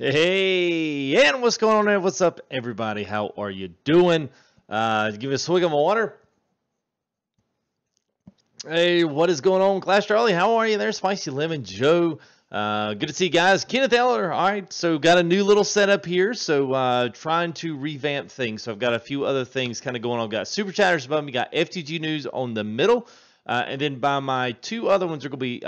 Hey, and what's going on there? What's up, everybody? How are you doing? Give me a swig of my water. Hey, what is going on, Clash Charlie? How are you there? Spicy Lemon Joe. Good to see you guys. Kenneth Eller. All right, so got a new little setup here. So trying to revamp things. So I've got a few other things kind of going on. Got Super Chatters above me. Got FTG News on the middle. And then by my two other ones are going to be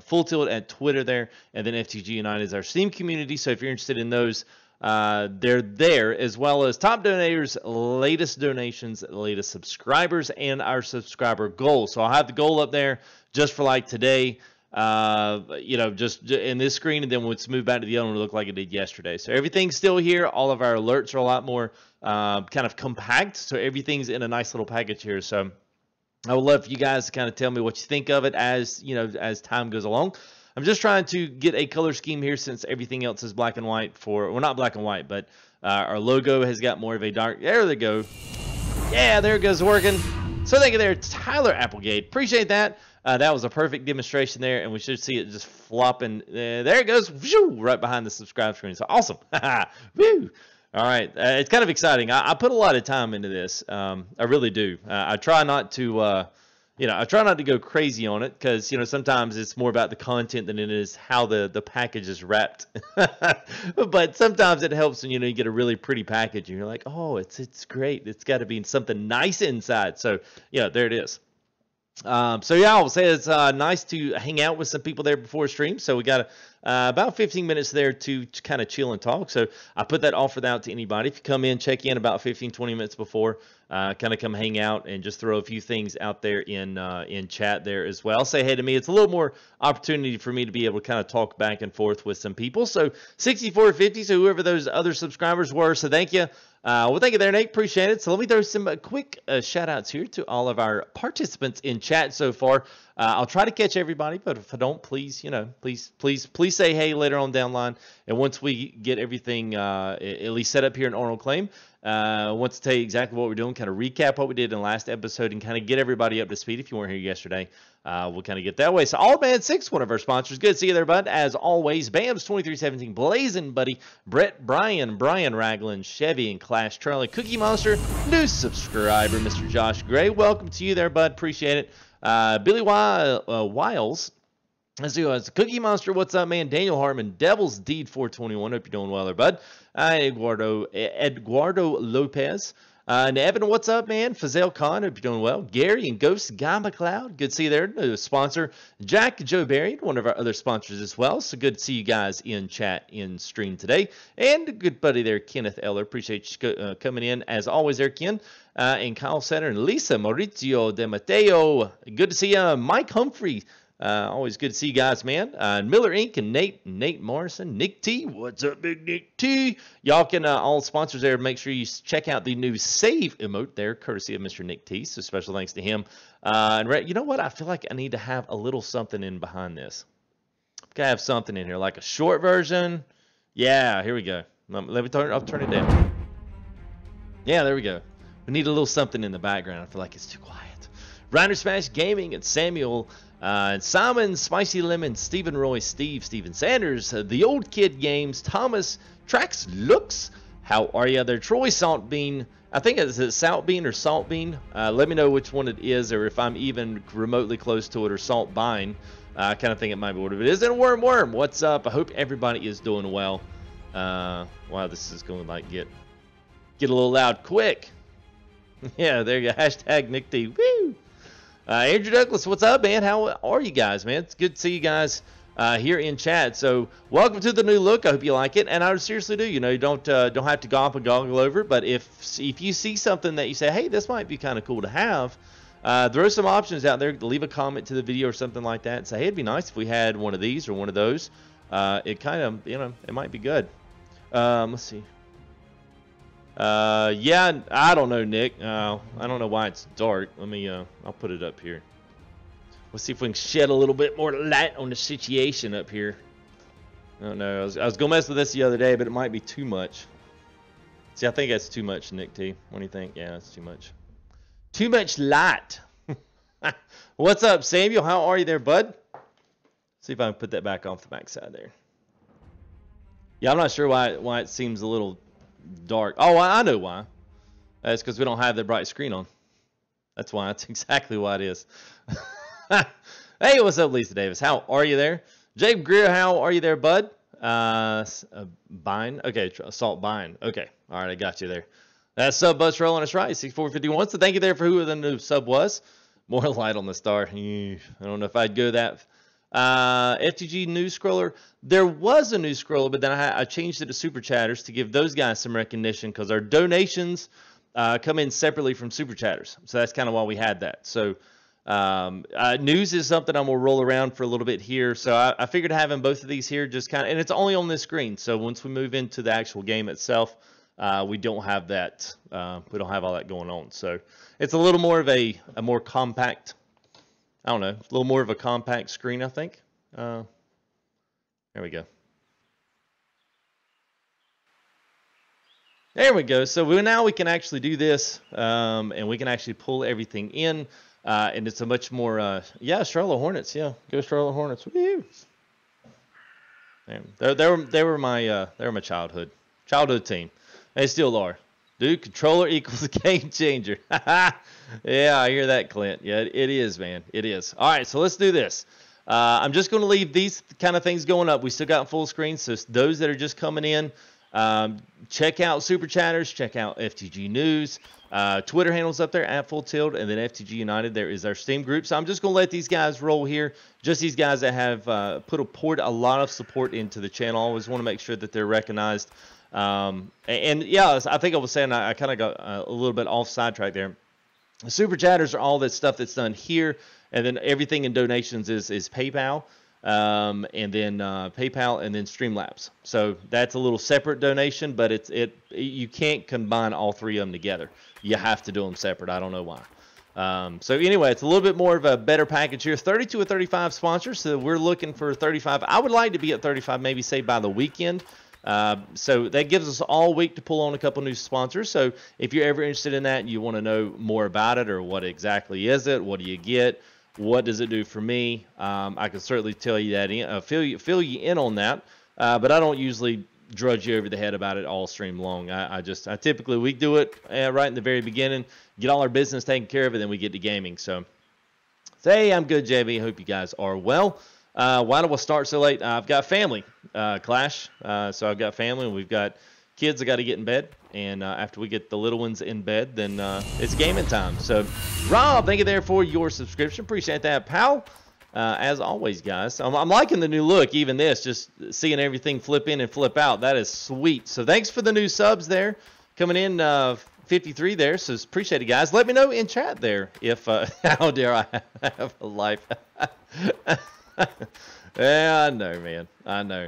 Full Tilt at Twitter there, and then FTG United is our Steam community. So if you're interested in those, they're there, as well as top donators, latest donations, latest subscribers, and our subscriber goal. So I'll have the goal up there just for like today, just in this screen, and then once move back to the other one, it'll look like it did yesterday. So everything's still here. All of our alerts are a lot more kind of compact, so everything's in a nice little package here. So I would love for you guys to kind of tell me what you think of it as as time goes along. I'm just trying to get a color scheme here since everything else is black and white well, not black and white, but our logo has got more of a dark. There they go. Yeah, there it goes, working. So thank you there, Tyler Applegate. Appreciate that. That was a perfect demonstration there, and we should see it just flopping. There it goes, right behind the subscribe screen. So awesome. Woo. All right, it's kind of exciting. I put a lot of time into this. I really do. I try not to, I try not to go crazy on it because sometimes it's more about the content than it is how the package is wrapped. But sometimes it helps when you get a really pretty package and you're like, oh, it's great. It's got to be something nice inside. So there it is. So yeah, I'll say it's nice to hang out with some people there before stream. So we got about 15 minutes there to kind of chill and talk. So I put that offer out to anybody. If you come in, check in about 15, 20 minutes before, kind of come hang out and just throw a few things out there in chat there as well. Say hey to me. It's a little more opportunity for me to be able to kind of talk back and forth with some people. So 6450, so whoever those other subscribers were. So thank you. Well, thank you there, Nate. Appreciate it. So let me throw some quick shout outs here to all of our participants in chat so far. I'll try to catch everybody, but if I don't, please, please say hey later on down the line. And once we get everything at least set up here in Arnold Claim, want to tell you exactly what we're doing, kind of recap what we did in the last episode and kind of get everybody up to speed. If you weren't here yesterday, we'll kind of get that way. So All Man 6, one of our sponsors. Good to see you there, bud. As always, Bams 2317, Blazing Buddy, Brett, Brian Ragland, Chevy, and Clash Charlie, Cookie Monster, new subscriber, Mr. Josh Gray. Welcome to you there, bud. Appreciate it. Billy Wiles. Let's do it. Cookie Monster, what's up, man? Daniel Hartman, Devil's Deed 421. Hope you're doing well there, bud. Eduardo Lopez. And Evan, what's up, man? Fazale Khan, hope you're doing well. Gary and Ghost Guy McLeod, good to see you there. New sponsor. Jack Joe Barry, one of our other sponsors as well. So good to see you guys in chat, in stream today. And a good buddy there, Kenneth Eller. Appreciate you coming in as always there, Ken. And Kyle Setter and Lisa Maurizio De Matteo. Good to see you. Mike Humphrey. Always good to see you guys, man. Miller Inc. and Nate Morrison, Nick T. What's up, big Nick T? Y'all can, all sponsors there, make sure you check out the new save emote there, courtesy of Mr. Nick T. So special thanks to him. And you know what? I feel like I need to have a little something in behind this. I've got to have something in here, like a short version. Yeah, here we go. Let me I'll turn it down. Yeah, there we go. We need a little something in the background. I feel like it's too quiet. Reiner Smash Gaming and Samuel, Simon, Spicy Lemon, Stephen Roy, Steven Sanders, The Old Kid Games, Thomas, Trax Looks, how are you there? Troy Saltbean, I think it's Saltbean or Saltbean. Let me know which one it is, or if I'm even remotely close to it, or Saltbine. I kind of think it might be what it is. And Worm, what's up? I hope everybody is doing well. Wow, this is going to like get a little loud quick. Yeah, there you go. Hashtag Nick T. Woo! Andrew Douglas, what's up, man? How are you guys, man? It's good to see you guys here in chat. So welcome to the new look. I hope you like it, and I seriously do. You don't have to gawp and goggle over, but if you see something that you say, hey, this might be kind of cool to have, throw some options out there. Leave a comment to the video or something like that, and say, hey, it'd be nice if we had one of these or one of those. It kind of, it might be good. Let's see. Yeah, I don't know, Nick. I don't know why it's dark. Let me, I'll put it up here. Let's see if we can shed a little bit more light on the situation up here. I don't know. I was going to mess with this the other day, but it might be too much. See, I think that's too much, Nick T. What do you think? Yeah, that's too much. Too much light. What's up, Samuel? How are you there, bud? See if I can put that back off the backside there. Yeah, I'm not sure why it seems a little dark. Oh, I know why. That's because we don't have the bright screen on. That's why. That's exactly why it is. Hey, what's up, Lisa Davis? How are you there? Jabe Greer, how are you there, bud? Bine. Okay, Assault Bine. Okay, all right, I got you there. That sub bus rolling us right, 6451. So thank you there for who the new sub was. More light on the star. I don't know if I'd go that. FTG news scroller. There was a news scroller, but then I changed it to super chatters to give those guys some recognition because our donations come in separately from super chatters. So that's kind of why we had that. So news is something I'm gonna roll around for a little bit here. So I figured having both of these here just kind of, and it's only on this screen. So once we move into the actual game itself, we don't have that. We don't have all that going on. So it's a little more of a more compact. I don't know, a little more of a compact screen, I think. There we go. There we go. So now we can actually do this, and we can actually pull everything in, and it's a much more, yeah, Charlotte Hornets, yeah, go Charlotte Hornets. Woo! They were my childhood team. They still are. Dude, controller equals game changer. Yeah, I hear that, Clint. Yeah, it is, man. It is. All right, so let's do this. I'm just going to leave these kind of things going up. We still got full screen, so those that are just coming in, check out Super Chatters, check out FTG News. Twitter handles up there at Full Tilt, and then FTG United. There is our Steam group. So I'm just going to let these guys roll here. Just these guys that have poured a lot of support into the channel. I always want to make sure that they're recognized. And yeah, I think I was saying I kind of got a little bit off sidetrack there. The super chatters are all that stuff that's done here, and then everything in donations is PayPal, and then PayPal, and then Streamlabs. So that's a little separate donation, but you can't combine all three of them together. You have to do them separate. I don't know why. So anyway, it's a little bit more of a better package here. 32 or 35 sponsors, so we're looking for 35. I would like to be at 35, maybe say by the weekend. So that gives us all week to pull on a couple new sponsors. So if you're ever interested in that and you want to know more about it, or what exactly is it, what do you get, what does it do for me, I can certainly tell you that, fill you in on that. But I don't usually drudge you over the head about it all stream long. I typically, we do it right in the very beginning, get all our business taken care of, and then we get to gaming. So hey, I'm good, JB. Hope you guys are well. Why do I start so late? I've got family, Clash. So I've got family, and we've got kids that got to get in bed. And after we get the little ones in bed, then it's gaming time. So, Rob, thank you there for your subscription. Appreciate that, pal. As always, guys. I'm liking the new look, even this, just seeing everything flip in and flip out. That is sweet. So thanks for the new subs there. Coming in 53 there, so appreciate it, guys. Let me know in chat there if, how dare I have a life. Yeah, I know, man. I know.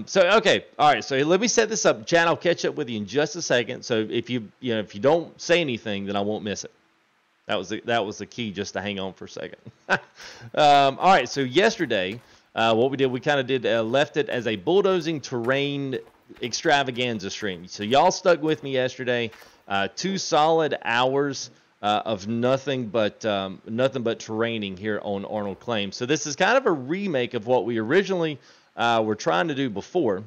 So okay, all right. So let me set this up. Chat, I'll catch up with you in just a second. So if you if you don't say anything, then I won't miss it. That was the key, just to hang on for a second. All right. So yesterday, what we did, we kind of did left it as a bulldozing terrain extravaganza stream. So y'all stuck with me yesterday. 2 solid hours. Of nothing but terraining here on Arnold Claim. So this is kind of a remake of what we originally were trying to do before.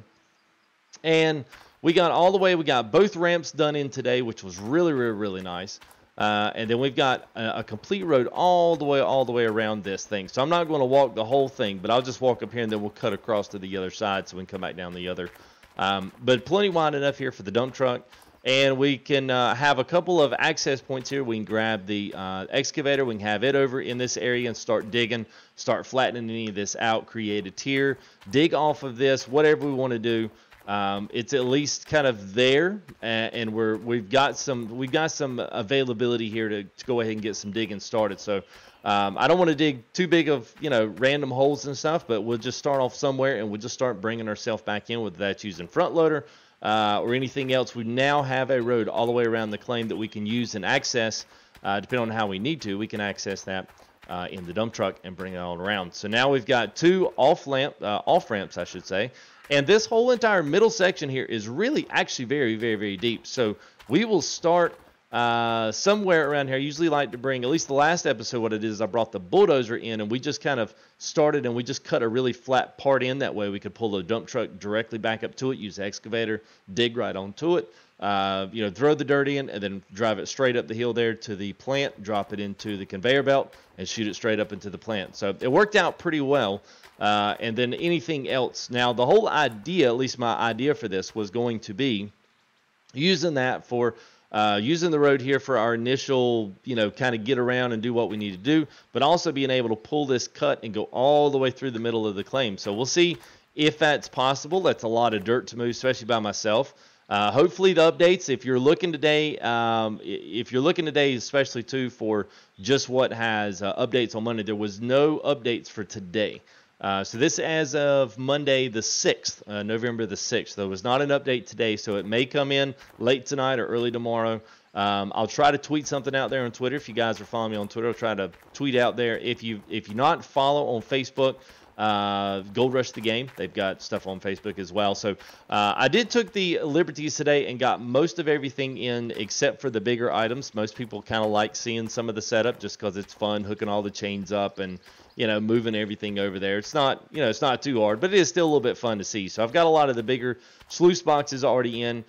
And we got all the way, we got both ramps done in today, which was really, really, really nice. And then we've got a complete road all the way around this thing. So I'm not going to walk the whole thing, but I'll just walk up here and then we'll cut across to the other side so we can come back down the other. But plenty wide enough here for the dump truck. And we can have a couple of access points here. We can grab the excavator. We can have it over in this area and start digging, start flattening any of this out, create a tier, dig off of this, whatever we want to do. It's at least kind of there, and we've got some availability here to go ahead and get some digging started. So I don't want to dig too big of random holes and stuff, but we'll just start off somewhere and we'll just start bringing ourselves back in, whether that's using front loader. Or anything else. We now have a road all the way around the claim that we can use and access, depending on how we need to. We can access that in the dump truck and bring it all around. So now we've got 2 off ramps, I should say. And this whole entire middle section here is really actually very, very, very deep. So we will start somewhere around here. I usually like to bring, at least the last episode, what it is, I brought the bulldozer in, and we just kind of started, and we just cut a really flat part in. That way we could pull the dump truck directly back up to it, use the excavator, dig right onto it, you know, throw the dirt in, and then drive it straight up the hill there to the plant, drop it into the conveyor belt, and shoot it straight up into the plant. So it worked out pretty well. And then anything else. Now, the whole idea, at least my idea for this, was going to be using that for using the road here for our initial, you know, kind of get around and do what we need to do, but also being able to pull this cut and go all the way through the middle of the claim. So we'll see if that's possible. That's a lot of dirt to move, especially by myself. Hopefully the updates, if you're looking today, especially too for just what has updates on Monday, there was no updates for today. So this as of Monday the 6th, November the 6th. There was not an update today, so it may come in late tonight or early tomorrow. I'll try to tweet something out there on Twitter. If you guys are following me on Twitter, I'll try to tweet out there. If you not follow on Facebook, Gold Rush the Game, they've got stuff on Facebook as well. So I did took the liberties today and got most of everything in except for the bigger items. Most people kind of like seeing some of the setup just because it's fun, hooking all the chains up and, you know, moving everything over there. It's not, you know, it's not too hard, but it is still a little bit fun to see. So I've got a lot of the bigger sluice boxes already in.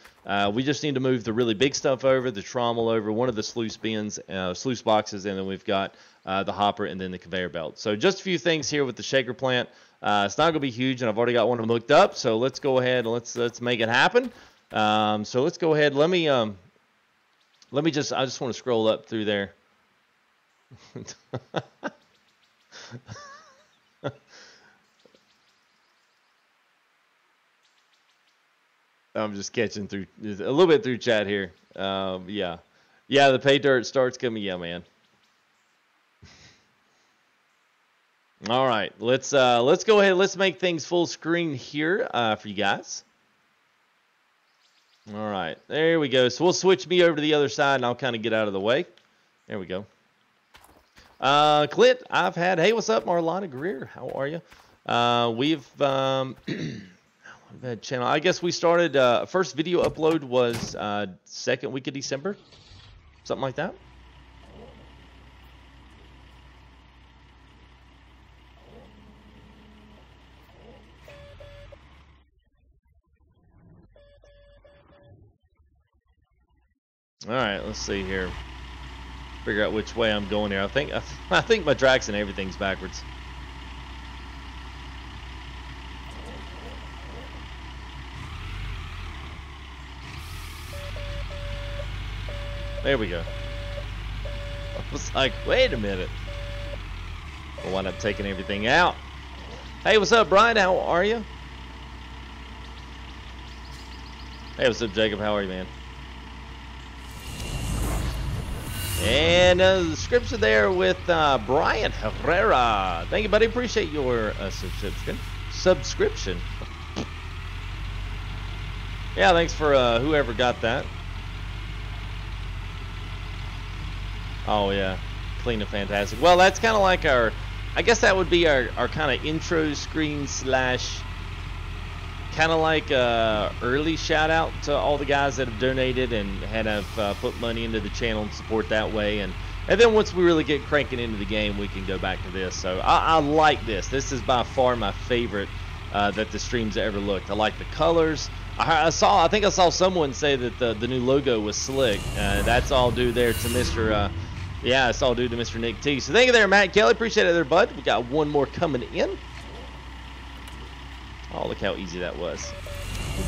We just need to move the really big stuff over, the trommel over, one of the sluice bins, sluice boxes, and then we've got the hopper and then the conveyor belt. So just a few things here with the shaker plant. It's not going to be huge, and I've already got one of them hooked up. So let's go ahead and let's make it happen. So let's go ahead. Let me just, I just want to scroll up through there. I'm just catching through a little bit through chat here. Yeah, the pay dirt starts coming. Yeah, man. All right, let's go ahead. Let's make things full screen here for you guys. All right, there we go. So we'll switch me over to the other side, and I'll kind of get out of the way. There we go. Clint, I've had, hey, what's up, Marlana Greer? How are you? We've had channel. I guess we started, first video upload was second week of December, something like that. All right, let's see here. Figure out which way I'm going here. I think my tracks and everything's backwards. There we go. I was like, wait a minute. I'll wind up taking everything out. Hey, what's up, Brian? How are you? Hey, what's up, Jacob? How are you, man? And the description there with Brian Herrera. Thank you, buddy. Appreciate your subscription. Yeah, thanks for whoever got that. Oh, yeah. Clean and fantastic. Well, that's kind of like our, I guess that would be our kind of intro screen slash kind of like early shout out to all the guys that have donated and have put money into the channel and support that way. And then once we really get cranking into the game, we can go back to this. So I like this. This is by far my favorite that the streams ever looked. I like the colors. I think I saw someone say that the new logo was slick. That's all due there to Mr. Yeah, it's all due to Mr. Nick T. So thank you there, Matt Kelly. Appreciate it there, bud. We got one more coming in. Oh, look how easy that was.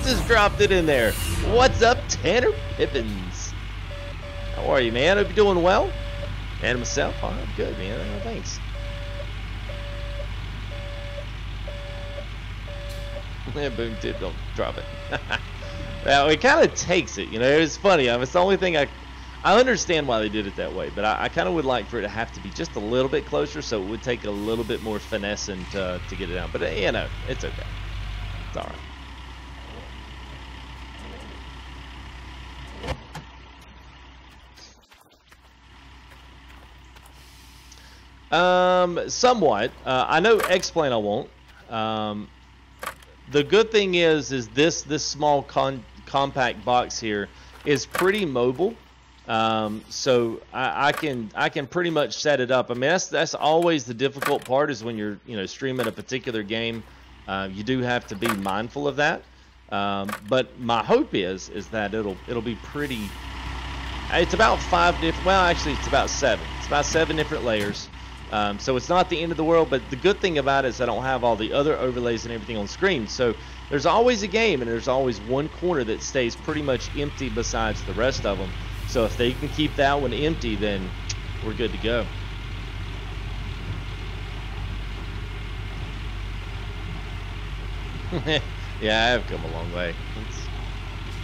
Just dropped it in there. What's up, Tanner Pippins? How are you, man? Hope you're doing well. And myself, oh, I'm good, man. Oh, thanks. Yeah, boom, tip, don't drop it. Well, it kind of takes it, you know. It's funny. It's the only thing I understand why they did it that way, but I kind of would like for it to have to be just a little bit closer, so it would take a little bit more finessing to get it out. But you know, it's okay. It's all right. Somewhat. I know X-Plane I won't. The good thing is this small compact box here is pretty mobile. So I can pretty much set it up. I mean, that's always the difficult part, is when you're streaming a particular game. You do have to be mindful of that. But my hope is that it'll be pretty. It's about 5 different. Well, actually, it's about 7. It's about 7 different layers. So it's not the end of the world. But the good thing about it is I don't have all the other overlays and everything on screen. So there's always a game, and there's always one corner that stays pretty much empty besides the rest of them. So if they can keep that one empty, then we're good to go. Yeah, I have come a long way.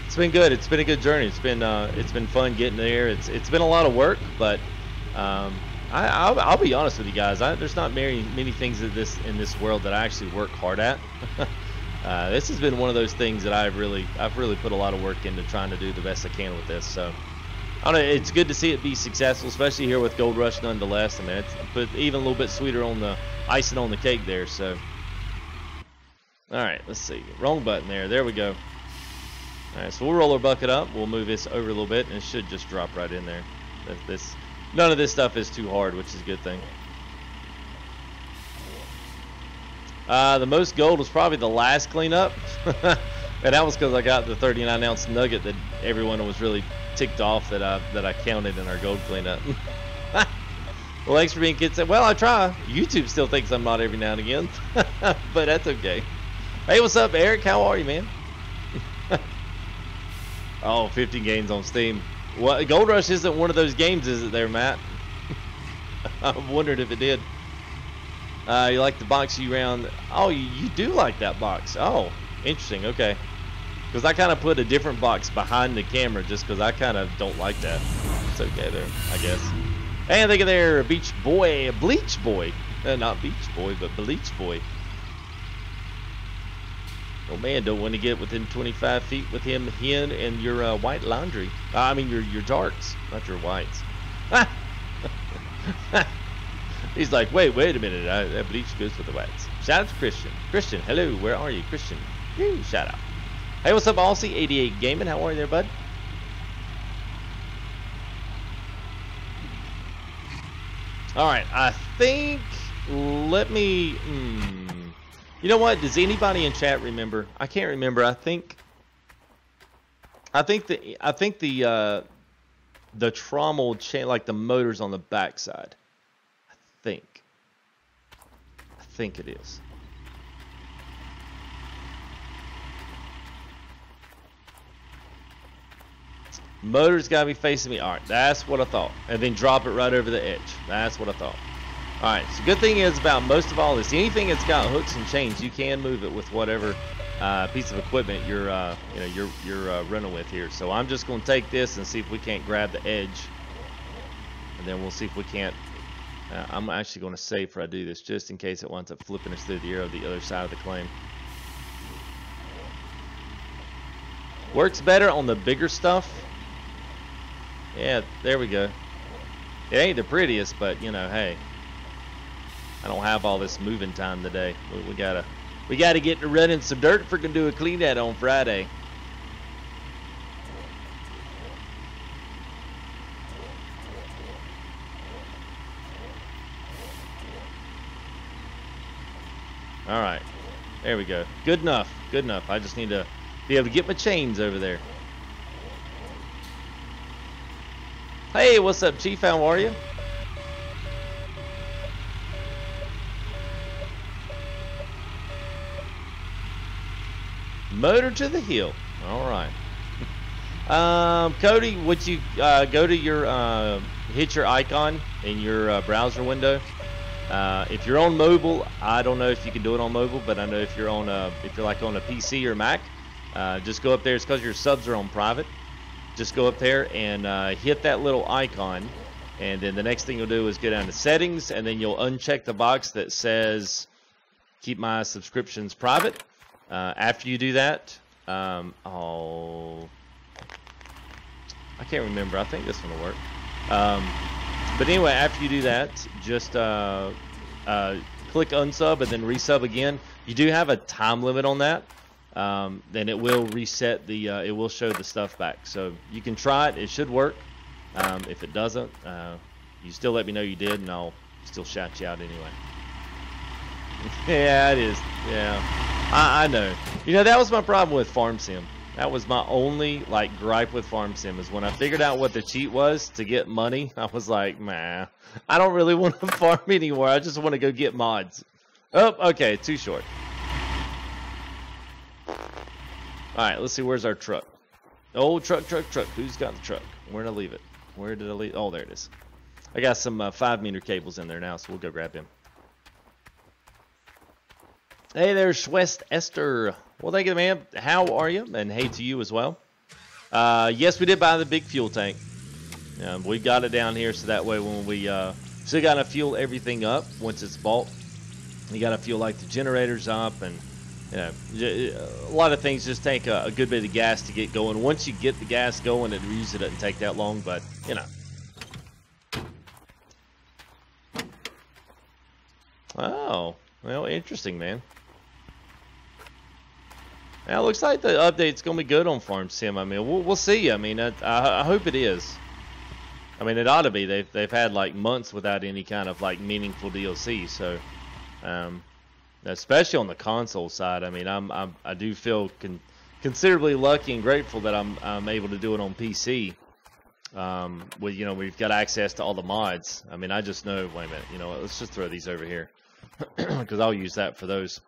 It's been good. It's been a good journey. It's been fun getting there. It's been a lot of work, but I'll be honest with you guys. There's not many things in this world that I actually work hard at. This has been one of those things that I've really put a lot of work into trying to do the best I can with this. So I don't know. It's good to see it be successful, especially here with Gold Rush. Nonetheless, I mean, it's put even a little bit sweeter on the icing on the cake there. So. All right, let's see. Wrong button there. There we go. All right, so we'll roll our bucket up. We'll move this over a little bit, and it should just drop right in there. None of this stuff is too hard, which is a good thing. The most gold was probably the last cleanup. And that was because I got the 39-ounce nugget that everyone was really ticked off that I counted in our gold cleanup. Well, thanks for being kids. Well, I try. YouTube still thinks I'm not every now and again. But that's okay. Hey, what's up, Eric? How are you, man? Oh, 50 games on Steam. Well, Gold Rush isn't one of those games, is it there, Matt? I wondered if it did. You like the box you round? Oh, you do like that box. Oh, interesting. Okay. Because I kind of put a different box behind the camera just because I kind of don't like that. It's okay there, I guess. Hey, look at there, Beach Boy, Bleach Boy. Not Beach Boy, but Bleach Boy. Oh man, don't want to get within 25 feet with him and your white laundry. I mean your darks, not your whites. He's like, wait a minute. That bleach goes with the whites. Shout out to Christian. Christian, hello, where are you, Christian? Woo, shout out. Hey, what's up, Aussie 88 Gaming? How are you there, bud? All right, I think. Let me. You know what? Does anybody in chat remember? I can't remember. I think the trommel chain, like the motors on the backside. I think it is. Motor's gotta be facing me. All right, that's what I thought. And then drop it right over the edge. That's what I thought. All right, so good thing is about most of all this, anything that's got hooks and chains, you can move it with whatever piece of equipment you're running with here. So I'm just going to take this and see if we can't grab the edge, and then we'll see if we can't. I'm actually going to save before I do this, just in case it winds up flipping us through the air of the other side of the claim. Works better on the bigger stuff. Yeah, there we go. It ain't the prettiest, but you know, hey. I don't have all this moving time today. We gotta get to running some dirt if we're gonna do a clean out on Friday. All right, there we go. Good enough. Good enough. I just need to be able to get my chains over there. Hey, what's up, Chief? How are you? Motor to the hill. All right. Cody, would you go to your hit your icon in your browser window? If you're on mobile, I don't know if you can do it on mobile, but I know if you're on if you're like on a PC or Mac, just go up there. It's because your subs are on private. Just go up there and hit that little icon, and then the next thing you'll do is go down to settings, and then you'll uncheck the box that says keep my subscriptions private. After you do that, oh, I can't remember. I think this one will work. But anyway, after you do that, just click unsub and then resub again. You do have a time limit on that. Then it will reset the, it will show the stuff back. So you can try it. It should work. If it doesn't, you still let me know you did, and I'll still shout you out anyway. Yeah, it is. Yeah, I know. You know, that was my problem with Farm Sim. That was my only like gripe with Farm Sim, is when I figured out what the cheat was to get money. I was like, man, I don't really want to farm anymore. I just want to go get mods. Oh, okay, too short. All right, let's see. Where's our truck? Oh, truck. Who's got the truck? Where did I leave it? Where did I leave? Oh, there it is. I got some 5-meter cables in there now, so we'll go grab him. Hey there, Schwest Esther. Well, thank you, man. How are you? And hey to you as well. Yes, we did buy the big fuel tank. We got it down here, so that way when we still got to fuel everything up once it's bought. You got to fuel like the generators up, and you know, a lot of things just take a good bit of gas to get going. Once you get the gas going, it usually doesn't take that long, but you know. Oh, well, interesting, man. Now, it looks like the update's going to be good on Farm Sim. I mean, we'll see. I mean, I hope it is. I mean, it ought to be. They've had like months without any kind of like meaningful DLC. So, especially on the console side, I mean, I do feel considerably lucky and grateful that I'm able to do it on PC. You know, we've got access to all the mods. I mean, I just know. Wait a minute. You know what? Let's just throw these over here because I'll use that for those.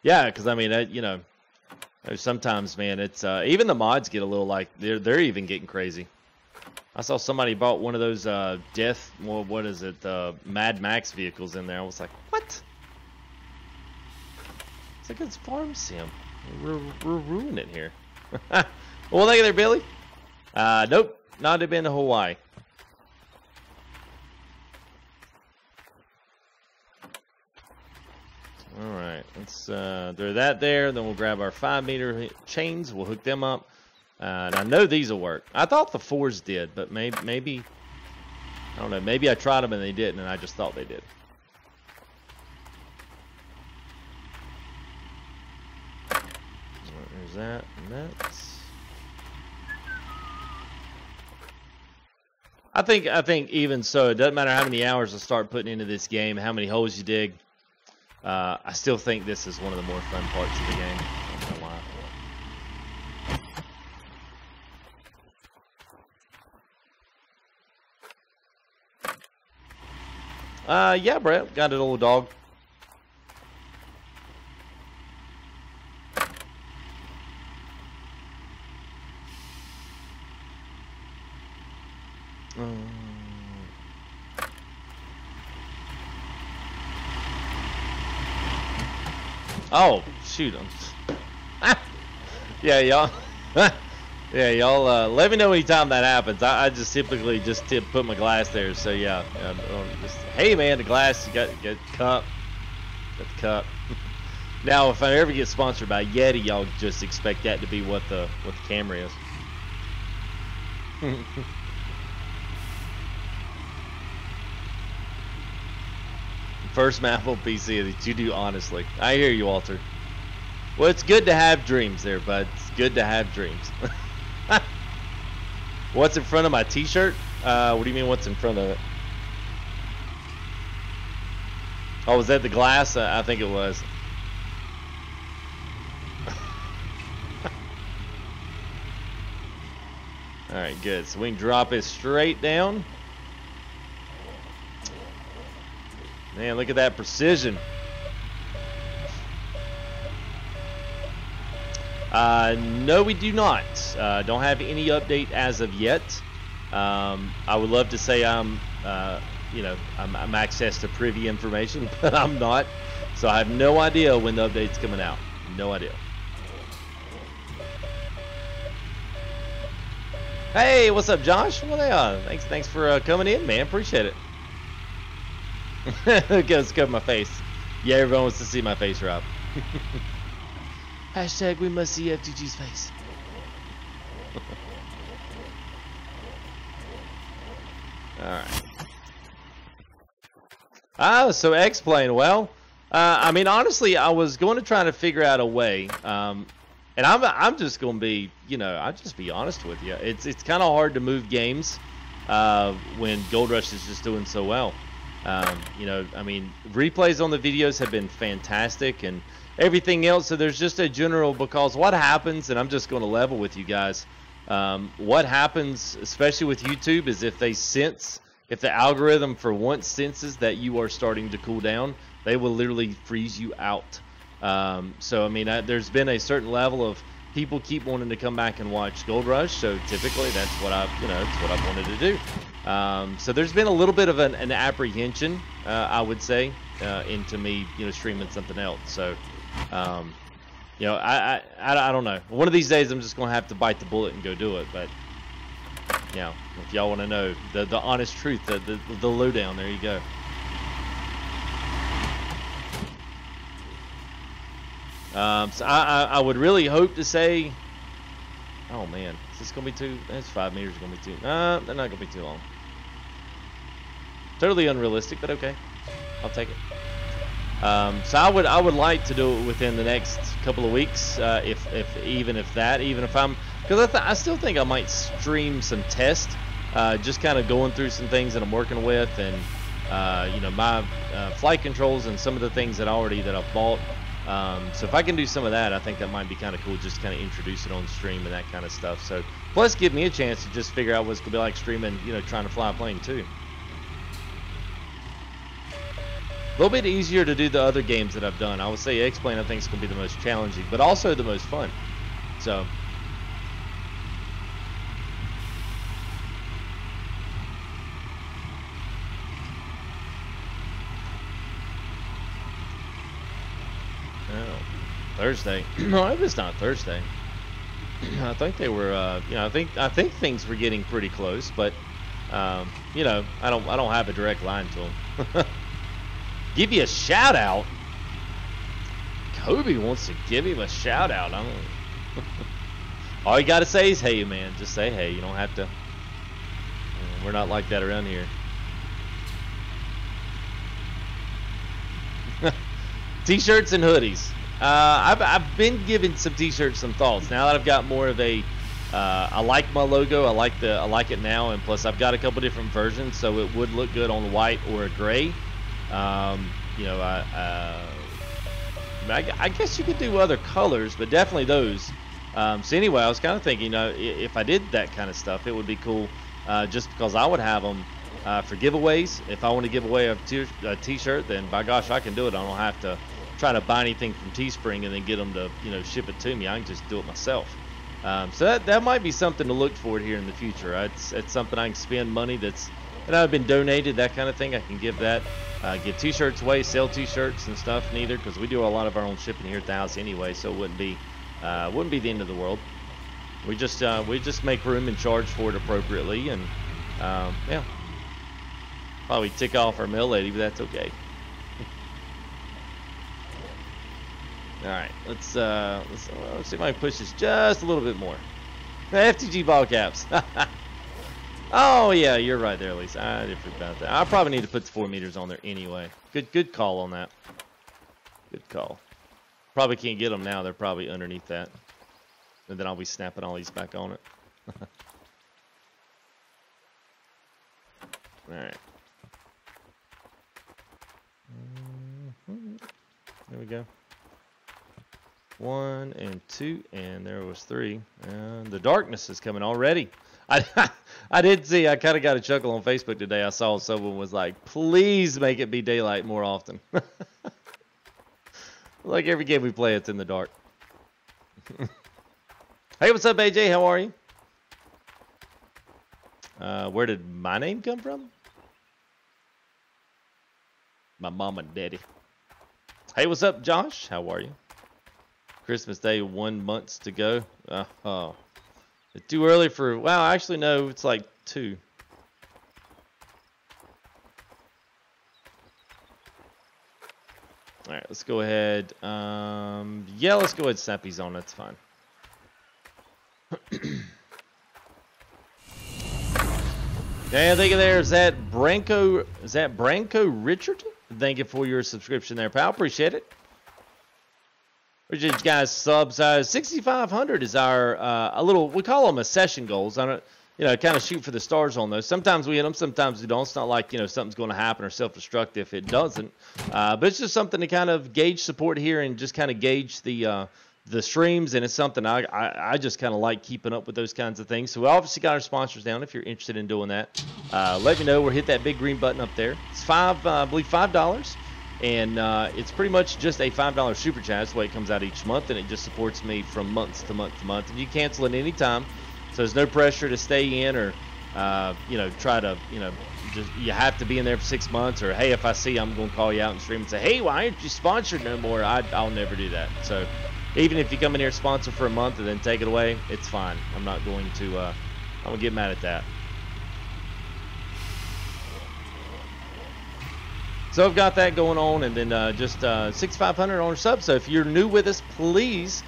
Yeah, because I mean, you know, sometimes, man, it's even the mods get a little like they're even getting crazy. I saw somebody bought one of those what is it, Mad Max vehicles in there. I was like, what? It's like it's Farm Sim. We're ruining it here. Well, thank you there, Billy. Nope, not been to Hawaii. Alright, let's throw that there, then we'll grab our 5-meter chains, we'll hook them up. And I know these will work. I thought the 4s did, but maybe, I don't know, maybe I tried them and they didn't, and I just thought they did. There's that, and that's... I think even so, it doesn't matter how many hours I start putting into this game, how many holes you dig. I still think this is one of the more fun parts of the game. I don't know why. Yeah, Brett, got an old dog. Oh, shoot him. Yeah, y'all. Yeah, y'all. Let me know anytime that happens. I just typically just put my glass there. So yeah. Hey man, the glass. You got cup. Got the cup. Now, if I ever get sponsored by Yeti, y'all just expect that to be what the camera is. First map on PC that you do honestly. I hear you, Walter. Well, it's good to have dreams there, bud. It's good to have dreams. What's in front of my t-shirt? What do you mean what's in front of it? Oh, was that the glass? I think it was. Alright, good. So we can drop it straight down. Man, look at that precision. No, we do not. Don't have any update as of yet. I would love to say I'm access to privy information, but I'm not. So I have no idea when the update's coming out. No idea. Hey, what's up, Josh? Well, thanks for coming in, man. Appreciate it. Let's cover my face. Yeah, everyone wants to see my face, Rob. Hashtag we must see FTG's face. Alright. So X-Plane, well, I mean, honestly, I was going to try to figure out a way. And I'm just gonna be, you know, I'll just be honest with you. It's kind of hard to move games when Gold Rush is just doing so well. You know, I mean, replays on the videos have been fantastic and everything else. So there's just a general, because what happens, and I'm just going to level with you guys. What happens, especially with YouTube, is if they sense, if the algorithm for once senses that you are starting to cool down, they will literally freeze you out. So I mean, there's been a certain level of people keep wanting to come back and watch Gold Rush, so typically that's what that's what I've wanted to do. So there's been a little bit of an apprehension, I would say, into me, you know, streaming something else. So, you know, I don't know. One of these days I'm just gonna have to bite the bullet and go do it. But, you know, if y'all want to know the honest truth, the lowdown, there you go. So I would really hope to say, oh man, is this gonna be too? That's 5 meters gonna be too. They're not gonna be too long. Totally unrealistic, but okay, I'll take it. So I would like to do it within the next couple of weeks, even if I'm, because I still think I might stream some test, just kind of going through some things that I'm working with, and you know, my flight controls and some of the things that I've bought. So if I can do some of that, I think that might be kind of cool, just kind of introduce it on stream and that kind of stuff. So plus give me a chance to just figure out what it's gonna be like streaming, you know, trying to fly a plane too. A little bit easier to do the other games that I've done. I would say X-Plane I think is gonna be the most challenging, but also the most fun. So Thursday. No, it was not Thursday. I think they were. You know, I think things were getting pretty close, but you know, I don't have a direct line to them. Give you a shout out. Kobe wants to give him a shout out. I don't. All you gotta say is hey, man. Just say hey. You don't have to. We're not like that around here. T-shirts and hoodies. I've been giving some t-shirts some thoughts. Now that I've got more of a, I like my logo. I like it now, and plus I've got a couple different versions, so it would look good on white or a gray. You know, I guess you could do other colors, but definitely those. So anyway, I was kind of thinking, you know, if I did that kind of stuff, it would be cool, just because I would have them for giveaways. If I want to give away a t-shirt, then by gosh, I can do it. I don't have to try to buy anything from Teespring and then get them to, you know, ship it to me. I can just do it myself. So that might be something to look forward here in the future. It's something I can spend money that I've been donated, that kind of thing. I can give that, give t-shirts away, sell t-shirts and stuff. Neither, because we do a lot of our own shipping here at the house anyway, so it wouldn't be the end of the world. We just make room and charge for it appropriately, and yeah, probably tick off our mail lady, but that's okay. All right, let's see if I can push this just a little bit more. FTG ball caps. Oh yeah, you're right there, Lisa. I didn't forget about that. I probably need to put the 4 meters on there anyway. Good call on that. Good call. Probably can't get them now. They're probably underneath that, and then I'll be snapping all these back on it. All right. There we go. 1 and 2, and there was 3. And the darkness is coming already. I did see, I kind of got a chuckle on Facebook today. I saw someone was like, please make it be daylight more often. Like every game we play, it's in the dark. Hey, what's up, AJ? How are you? Where did my name come from? My mom and daddy. Hey, what's up, Josh? How are you? Christmas Day, 1 month to go. Oh, it's too early for. Well, actually, no. It's like 2. All right, let's go ahead. Yeah, let's go ahead and snap these on. That's fine. Yeah, thank you there. Is that Branko Richard? Thank you for your subscription there, pal. Appreciate it. Appreciate you guys subs. 6,500 is our a little. We call them a session goals. I don't, kind of shoot for the stars on those. Sometimes we hit them, sometimes we don't. It's not like something's going to happen or self-destruct if it doesn't. But it's just something to kind of gauge support here and just kind of gauge the streams, and it's something I just kind of like keeping up with those kinds of things. So we obviously got our sponsors down. If you're interested in doing that, let me know. We'll hit that big green button up there. It's I believe $5. And it's pretty much just a $5 super chat. That's the way it comes out each month, and it just supports me from month to month to month. And you cancel it any time, so there's no pressure to stay in or, try to, just you have to be in there for 6 months. Or hey, if I see I'm going to call you out and stream and say, hey, why aren't you sponsored no more? I'll never do that. So even if you come in here sponsor for a month and then take it away, it's fine. I'm not going to. I'm gonna get mad at that. So I've got that going on, and then just 6,500 on our sub. So if you're new with us, please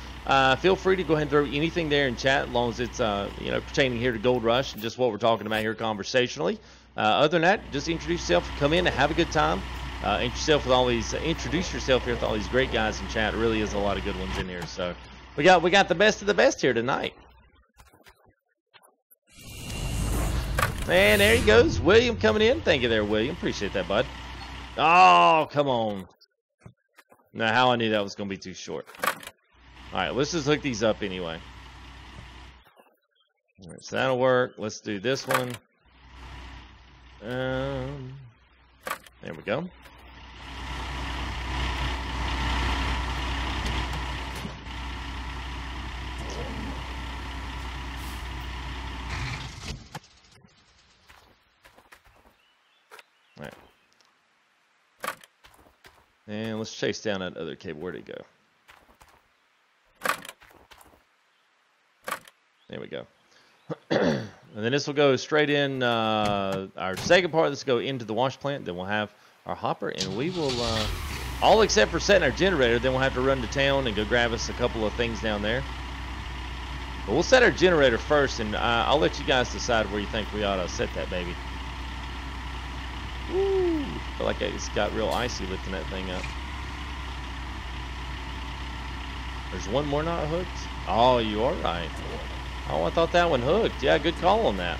feel free to go ahead and throw anything there in chat, as long as it's pertaining here to Gold Rush and just what we're talking about here conversationally. Other than that, just introduce yourself, come in and have a good time. Introduce yourself here with all these great guys in chat. It really is a lot of good ones in here. So we got the best of the best here tonight. And there he goes, William coming in. Thank you there, William. Appreciate that, bud. Oh, come on. Now, how I knew that was going to be too short. All right, let's just hook these up anyway. All right, so that'll work. Let's do this one. There we go. All right. And let's chase down that other cable. Where'd it go? There we go. And then this will go straight in our second part. This will go into the wash plant. Then we'll have our hopper, and we will, all except for setting our generator, then we'll have to run to town and go grab us a couple of things down there. But we'll set our generator first, and I'll let you guys decide where you think we ought to set that baby. Woo! I feel like it's got real icy lifting that thing up. There's one more not hooked. Oh, you are right. Oh, I thought that one hooked. Yeah, good call on that.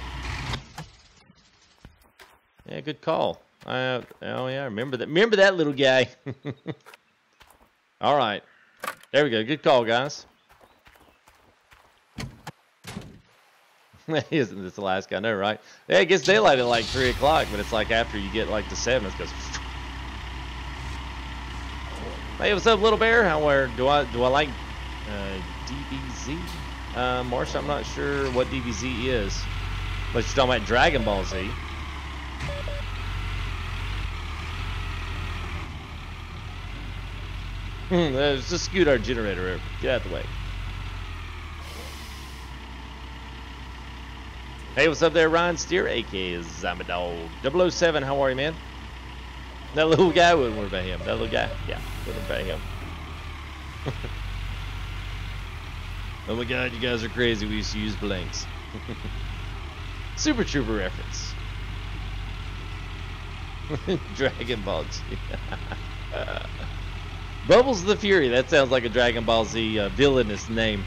Yeah, good call. Oh yeah, remember that. Remember that little guy. All right, there we go. Good call, guys. Isn't this the last guy? No, right? Yeah, it gets daylight at like 3 o'clock, but it's like after you get like to 7, it goes. Hey, what's up, little bear? How do I like DBZ? Marsh, I'm not sure what DBZ is, but you're talking about Dragon Ball Z. Let's just scoot our generator over. Get out of the way. Hey, what's up there, Ryan Steer, aka Zamadog 007? How are you, man? That little guy, wouldn't worry about him. That little guy, yeah, wouldn't worry about him. Oh my God, you guys are crazy. We used to use blanks. Super Trooper reference. Dragon Ball Z. Bubbles the Fury. That sounds like a Dragon Ball Z villainous name.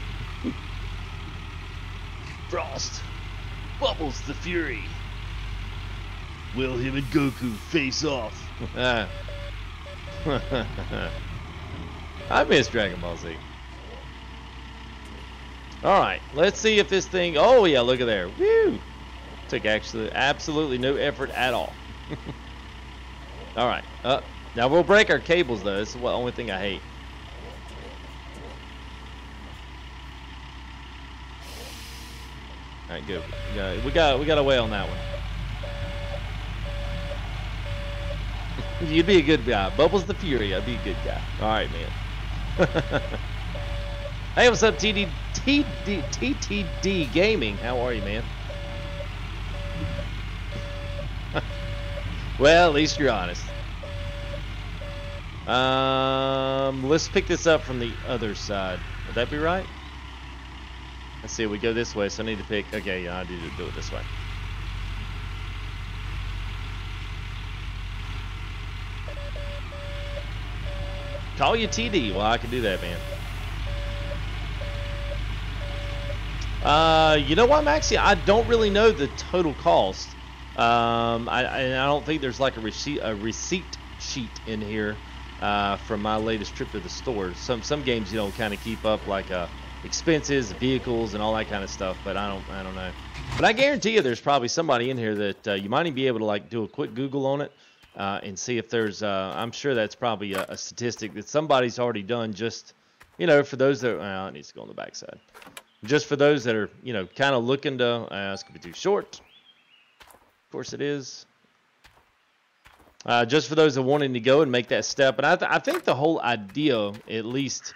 Frost. Bubbles the Fury. Will him and Goku face off? I miss Dragon Ball Z. Alright, let's see if this thing... Oh yeah, look at there. Woo! Took actually absolutely no effort at all. Alright, now we'll break our cables though. This is the only thing I hate. Alright, good. We got away on that one. You'd be a good guy. Bubbles the Fury, I'd be a good guy. Alright, man. Hey, what's up, TTD Gaming? How are you, man? Well, at least you're honest. Let's pick this up from the other side. Would that be right? Let's see, we go this way, so I need to pick... Okay, yeah, I need to do it this way. Call you TD. Well, I can do that, man. You know what, Maxie? I don't really know the total cost. I don't think there's like a receipt sheet in here from my latest trip to the store. Some games you don't kind of keep up, like expenses, vehicles, and all that kind of stuff. But I don't know. But I guarantee you, there's probably somebody in here that you might even be able to like do a quick Google on it and see if there's. I'm sure that's probably a statistic that somebody's already done. Just for those that it needs to go on the backside. Just for those that are kind of looking to. It's gonna be too short. Of course it is. Just for those that wanting to go and make that step, and I think the whole idea, at least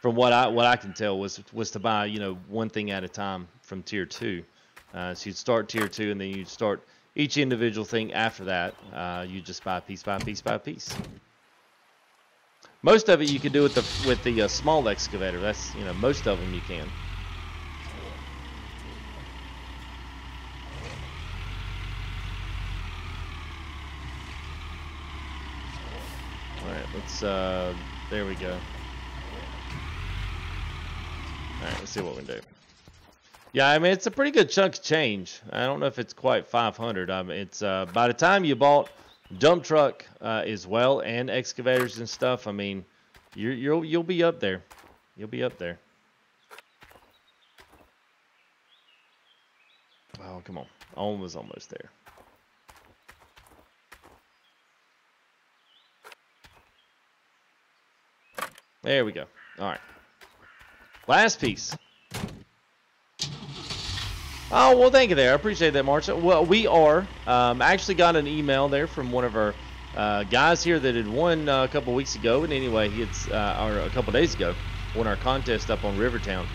from what I can tell, was to buy one thing at a time from tier 2. So you'd start tier 2, and then you'd start each individual thing after that. You just buy piece by piece by piece. Most of it you can do with the small excavator. That's most of them you can. Alright, let's, there we go. Alright, let's see what we can do. Yeah, I mean, it's a pretty good chunk of change. I don't know if it's quite 500. I mean, it's, by the time you bought dump truck as well, and excavators and stuff, I mean, you'll be up there. You'll be up there. Oh, come on. Almost there. There we go. All right. Last piece. Oh, well, thank you there. I appreciate that, March. Well, we are. Actually got an email there from one of our guys here that had won a couple weeks ago. And anyway, or a couple days ago, won our contest up on Rivertown.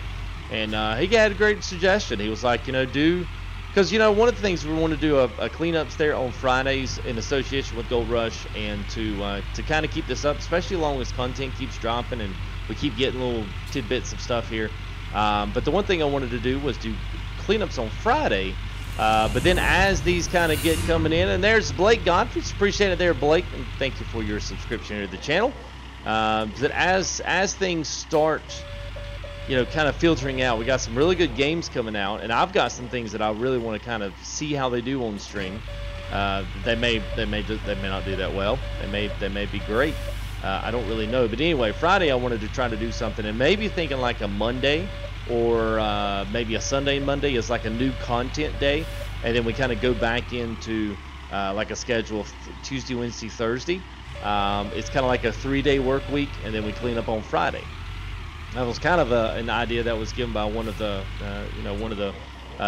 And he had a great suggestion. He was like, because, one of the things we want to do a cleanups there on Fridays in association with Gold Rush, and to kind of keep this up, especially along as content keeps dropping and we keep getting little tidbits of stuff here. But the one thing I wanted to do was do cleanups on Friday. But then as these kind of get coming in, and there's Blake Godfrey. Appreciate it there, Blake, and thank you for your subscription here to the channel. That as things start, kind of filtering out, we got some really good games coming out, and I've got some things that I really want to kind of see how they do on stream. They may not do that well. They may be great. I don't really know. But anyway, Friday I wanted to try to do something, and maybe thinking like a Monday or maybe a Sunday and Monday is like a new content day, and then we kind of go back into like a schedule of Tuesday, Wednesday, Thursday. It's kind of like a 3-day work week, and then we clean up on Friday. That was kind of an idea that was given by one of the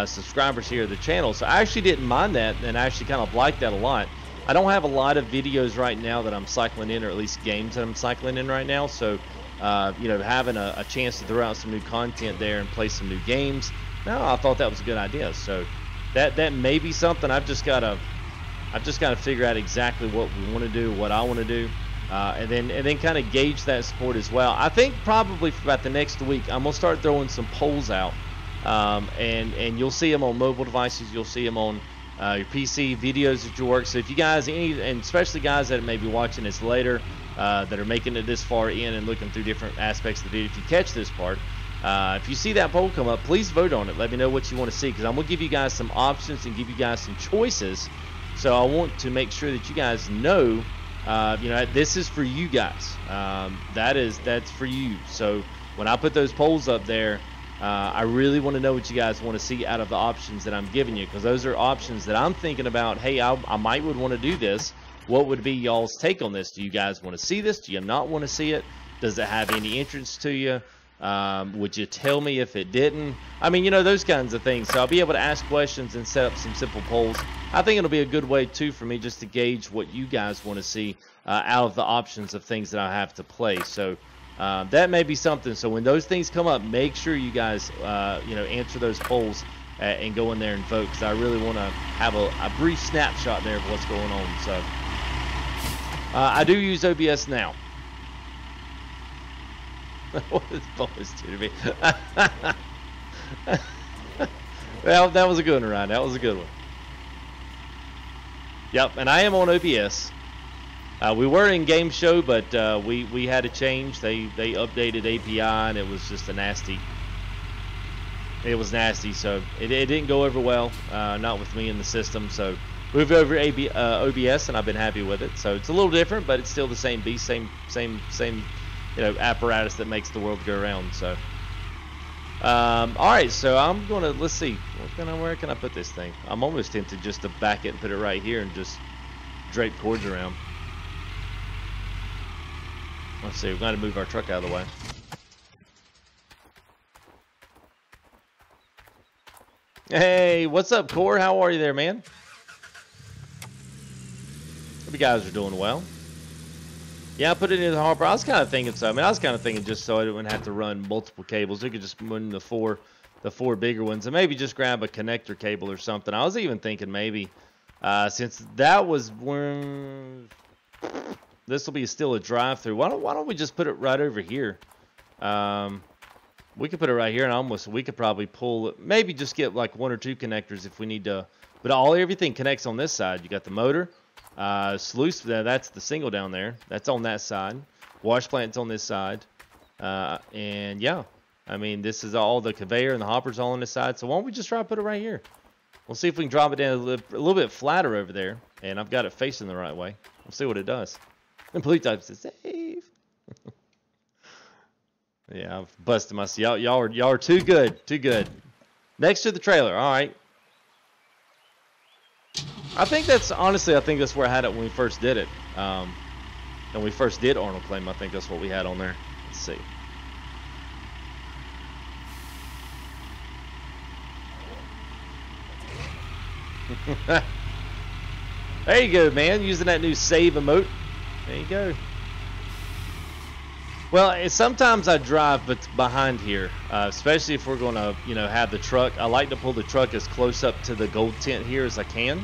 subscribers here of the channel. So I actually didn't mind that, and I actually kind of liked that a lot. I don't have a lot of videos right now that I'm cycling in, or at least games that I'm cycling in right now. So, having a chance to throw out some new content there and play some new games, no, I thought that was a good idea. So that may be something. I've just got to figure out exactly what we want to do, what I want to do. And then kind of gauge that support as well. I think probably for about the next week, I'm gonna start throwing some polls out, and you'll see them on mobile devices. You'll see them on your PC videos at your work. So if you guys, and especially guys that may be watching this later, that are making it this far in and looking through different aspects of the video, if you catch this part, if you see that poll come up, please vote on it. Let me know what you want to see, because I'm gonna give you guys some options and give you guys some choices. So I want to make sure that you guys know. This is for you guys. That's for you. So when I put those polls up there, I really want to know what you guys want to see out of the options that I'm giving you, because those are options that I'm thinking about. Hey, I might would want to do this. What would be y'all's take on this? Do you guys want to see this? Do you not want to see it? Does it have any interest to you? Would you tell me if it didn't? I mean, those kinds of things. So I'll be able to ask questions and set up some simple polls. I think it'll be a good way, too, for me just to gauge what you guys want to see out of the options of things that I have to play. So that may be something. So when those things come up, make sure you guys, answer those polls and go in there and vote, because I really want to have a brief snapshot there of what's going on. So I do use OBS now. What is Bulldozing to me? Well, that was a good one, Ryan. That was a good one. Yep, and I am on OBS. We were in Game Show, but we had a change. They updated API, and it was just a nasty it was nasty. So it didn't go over well, not with me in the system. So moved over OBS, and I've been happy with it. So it's a little different, but it's still the same beast, same apparatus that makes the world go around. So all right, so I'm gonna, let's see, where can I put this thing? I'm almost tempted just to back it and put it right here and just drape cords around. Let's see, we've got to move our truck out of the way. Hey, what's up, Core? How are you there, man? Hope you guys are doing well. Yeah, I put it in the hopper. I was kind of thinking so. I mean, I was kind of thinking just so I didn't have to run multiple cables. We could just run the four bigger ones, and maybe just grab a connector cable or something. I was even thinking maybe, since that was when this will be still a drive-through. Why don't we just put it right over here? We could put it right here, and we could probably pull it. Maybe just get like 1 or 2 connectors if we need to. But everything connects on this side. You got the motor. Sluice, that's the single down there. That's on that side. Wash plant's on this side. And yeah, I mean, this is all the conveyor and the hopper's all on this side. So why don't we just try to put it right here? We'll see if we can drop it down a little bit flatter over there. And I've got it facing the right way. We'll see what it does. And police type says, save. Yeah, I've busted myself. Y'all are too good. Too good. Next to the trailer. All right. I think that's where I had it when we first did it. And we first did Arnold Claim. I think that's what we had on there. Let's see. There you go, man. Using that new save emote. There you go. Well, sometimes I drive behind here, especially if we're going to, have the truck. I like to pull the truck as close up to the gold tent here as I can.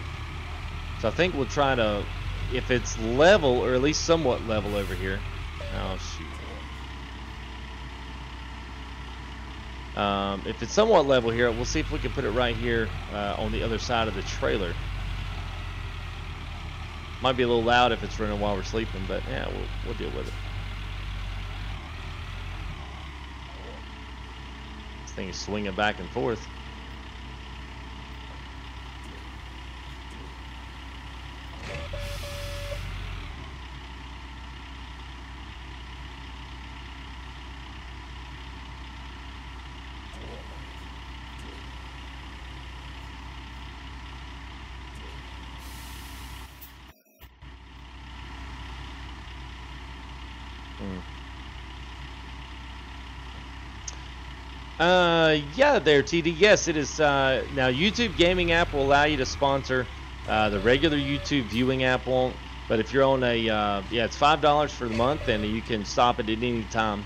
So I think we'll try to, if it's level, or at least somewhat level over here. Oh, shoot. If it's somewhat level here, we'll see if we can put it right here on the other side of the trailer. Might be a little loud if it's running while we're sleeping, but yeah, we'll deal with it. This thing is swinging back and forth. Yeah, there, TD. Yes, it is. Now, YouTube Gaming app will allow you to sponsor. The regular YouTube viewing app won't. But if you're on a, yeah, it's $5 for the month, and you can stop it at any time.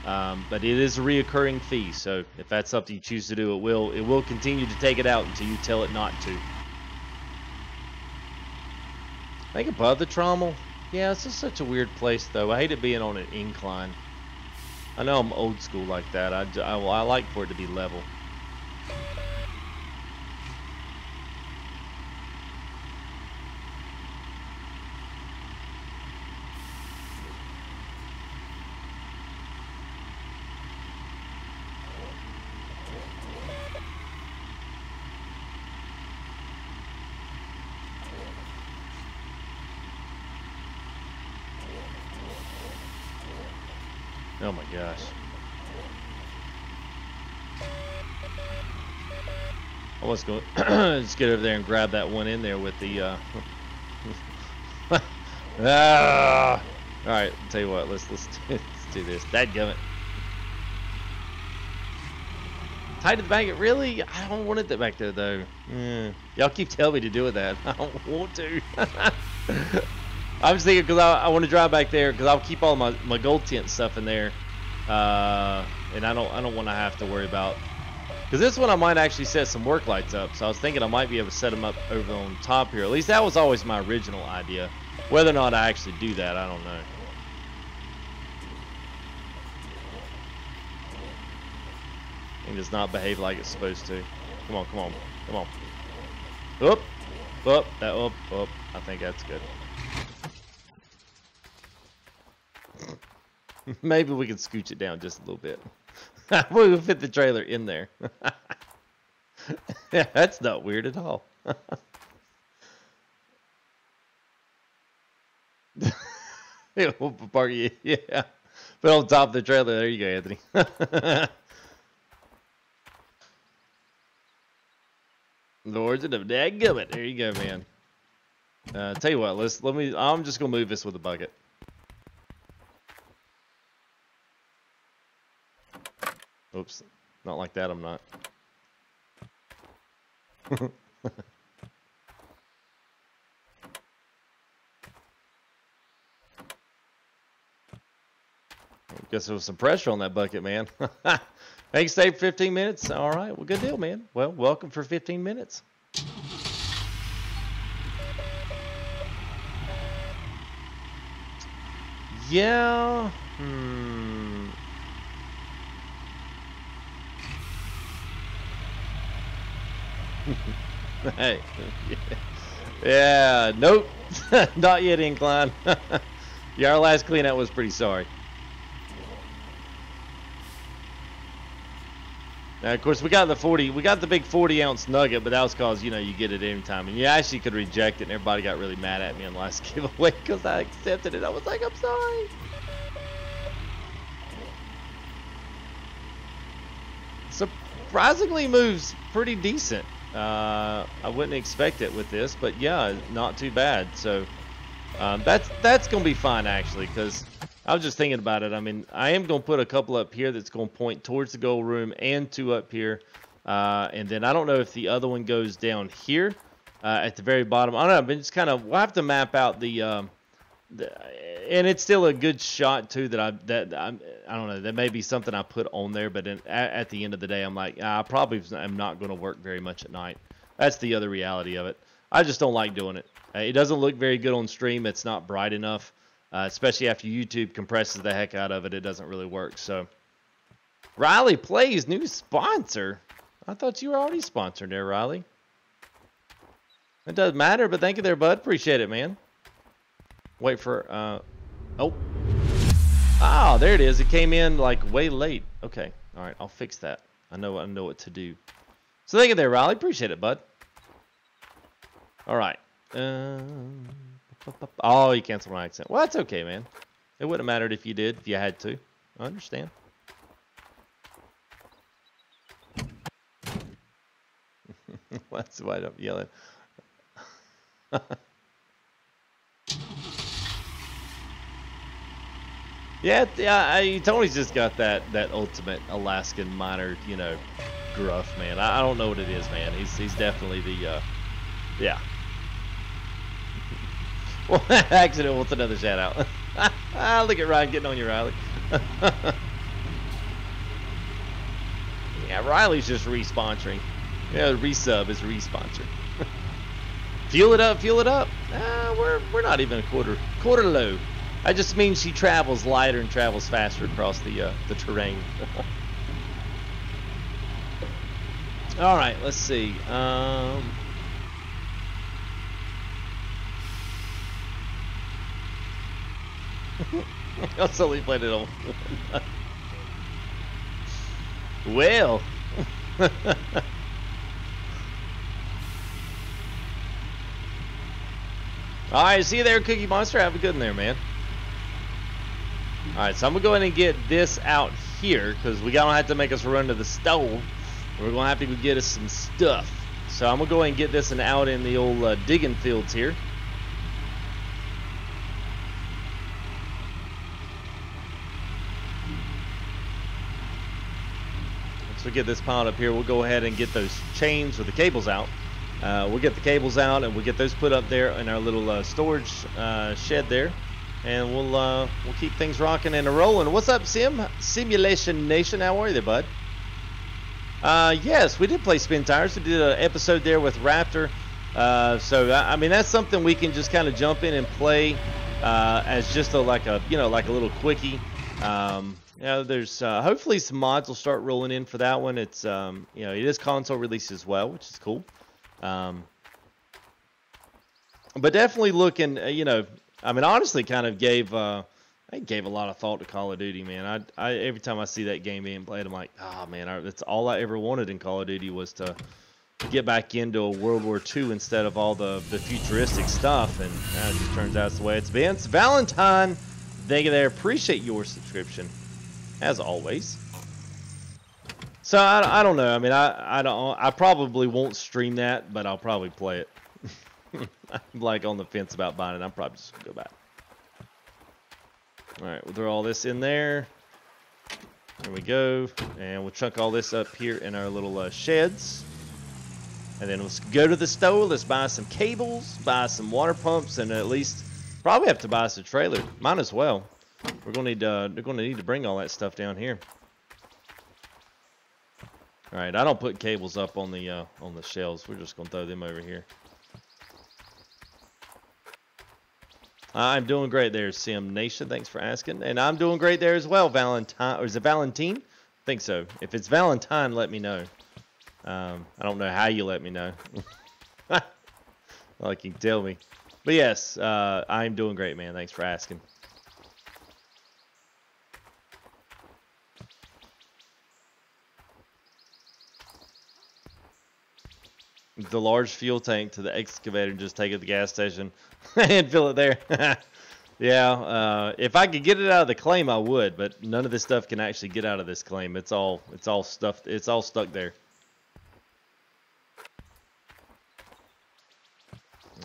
But it is a reoccurring fee. So if that's something you choose to do, it will continue to take it out until you tell it not to. I think above the trommel. Yeah, it's just such a weird place, though. I hate it being on an incline. I know I'm old school like that. I like for it to be level. Oh my gosh. I was going let's get over there and grab that one in there with the Alright, I'll tell you what, let's do this. Dadgummit. Tight to the back, really? I don't want it back there though. Y'all keep telling me to do that. I don't want to. I was thinking because I want to drive back there because I'll keep all my gold tent stuff in there, and I don't want to have to worry about, because this one I might actually set some work lights up. So I was thinking I might be able to set them up over on top here. At least that was always my original idea. Whether or not I actually do that, I don't know. It does not behave like it's supposed to. Come on, come on, come on. Oop, oop, that oop, oop. I think that's good. Maybe we can scooch it down just a little bit. We'll fit the trailer in there. Yeah, that's not weird at all. Yeah, we'll park you. Yeah. Put on top of the trailer. There you go, Anthony. Lords of the dadgummit. There you go, man. Tell you what, I'm just gonna move this with a bucket. Oops. Not like that, I'm not. Guess there was some pressure on that bucket, man. Thanks, stay for 15 minutes. All right, well, good deal, man. Well, welcome for 15 minutes. Yeah. Hey. Yeah. Nope. Not yet, Incline. Yeah, our last cleanout was pretty sorry. Now, of course, we got the big 40-ounce nugget, but that was cause, you know, you get it any time. And you actually could reject it, and everybody got really mad at me on the last giveaway because I accepted it. I was like, I'm sorry. Surprisingly moves pretty decent. I wouldn't expect it with this, but yeah, not too bad. So that's gonna be fine actually, because I was just thinking about it. I mean, I am gonna put a couple up here that's gonna point towards the goal room, and 2 up here, and then I don't know if the other one goes down here at the very bottom. I don't know, but it's kind of, we'll have to map out the and it's still a good shot too. I don't know. That may be something I put on there, but at the end of the day, I'm like, I probably am not going to work very much at night. That's the other reality of it. I just don't like doing it. It doesn't look very good on stream. It's not bright enough, especially after YouTube compresses the heck out of it. It doesn't really work. So, Riley Plays, new sponsor. I thought you were already sponsored there, Riley. It doesn't matter, but thank you there, bud. Appreciate it, man. Wait for, oh, there it is. It came in like way late. Okay, all right, I'll fix that. I know what to do. So thank you there, Riley. Appreciate it, bud. All right. Oh, you canceled my accent. Well, that's okay, man. It wouldn't have mattered if you did, if you had to. I understand. That's why I'm yelling. Yeah, Tony's just got that ultimate Alaskan miner, you know, gruff, man. I don't know what it is, man. He's definitely the, yeah. Well, accident wants another shout out. Look at Ryan getting on you, Riley. Yeah, Riley's just re-sponsoring. Yeah, resub is re-sponsor. Fuel it up, fuel it up. We're not even a quarter low. That just means she travels lighter and travels faster across the terrain. All right, let's see. I'll slowly play it on. Well. All right, see you there, Cookie Monster. Have a good one there, man. All right, so I'm gonna go ahead and get this out here because we don't have to make us run to the stove. We're gonna have to go get us some stuff. So I'm gonna go ahead and get this and out in the old digging fields here. Once we get this piled up here, we'll go ahead and get those chains or the cables out. We'll get the cables out and we'll get those put up there in our little storage shed there. And we'll keep things rocking and rolling. What's up, Simulation Nation? How are you there, bud? Yes, we did play Spin Tires. We did an episode there with Raptor. So I mean, that's something we can just kind of jump in and play as just like a little quickie. You know, there's hopefully some mods will start rolling in for that one. It's you know, it is console release as well, which is cool. But definitely looking, you know. I mean, honestly, kind of gave I gave a lot of thought to Call of Duty, man. I every time I see that game being played, I'm like, oh man, that's all I ever wanted in Call of Duty was to get back into a World War II instead of all the futuristic stuff, and it just turns out it's the way it's been. It's Valentine. Thank you there. Appreciate your subscription, as always. So I don't know. I mean, I probably won't stream that, but I'll probably play it. I'm like on the fence about buying it. I'm probably just gonna go back. All right, we'll throw all this in there. There we go, and we'll chuck all this up here in our little sheds. And then let's go to the store. Let's buy some cables, buy some water pumps, and at least probably have to buy us a trailer. Might as well. We're gonna need to bring all that stuff down here. All right, I don't put cables up on the shelves. We're just gonna throw them over here. I'm doing great there, Sim Nation. Thanks for asking, and I'm doing great there as well. Valentine, or is it Valentine? I think so. If it's Valentine, let me know. I don't know how you let me know. Like you can tell me. But yes, I'm doing great, man. Thanks for asking. The large fuel tank to the excavator and just take it to the gas station and fill it there. Yeah, if I could get it out of the claim, I would, but none of this stuff can actually get out of this claim. It's all stuffed. It's all stuck there.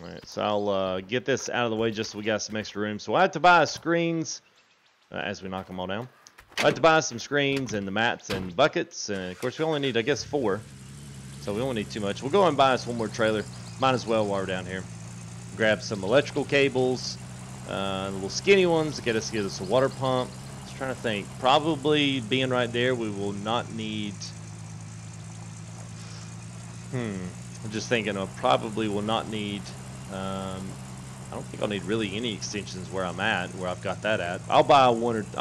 All right, so I'll get this out of the way just so we got some extra room. So I have to buy screens as we knock them all down. I have to buy some screens and the mats and buckets, and of course we only need, I guess, 4. So we don't need too much. We'll go and buy us one more trailer. Might as well while we're down here. Grab some electrical cables, the little skinny ones, get us a water pump. Just trying to think. Probably being right there, we will not need. I'm just thinking. I probably will not need. I don't think I'll need really any extensions where I'm at, where I've got that at. I'll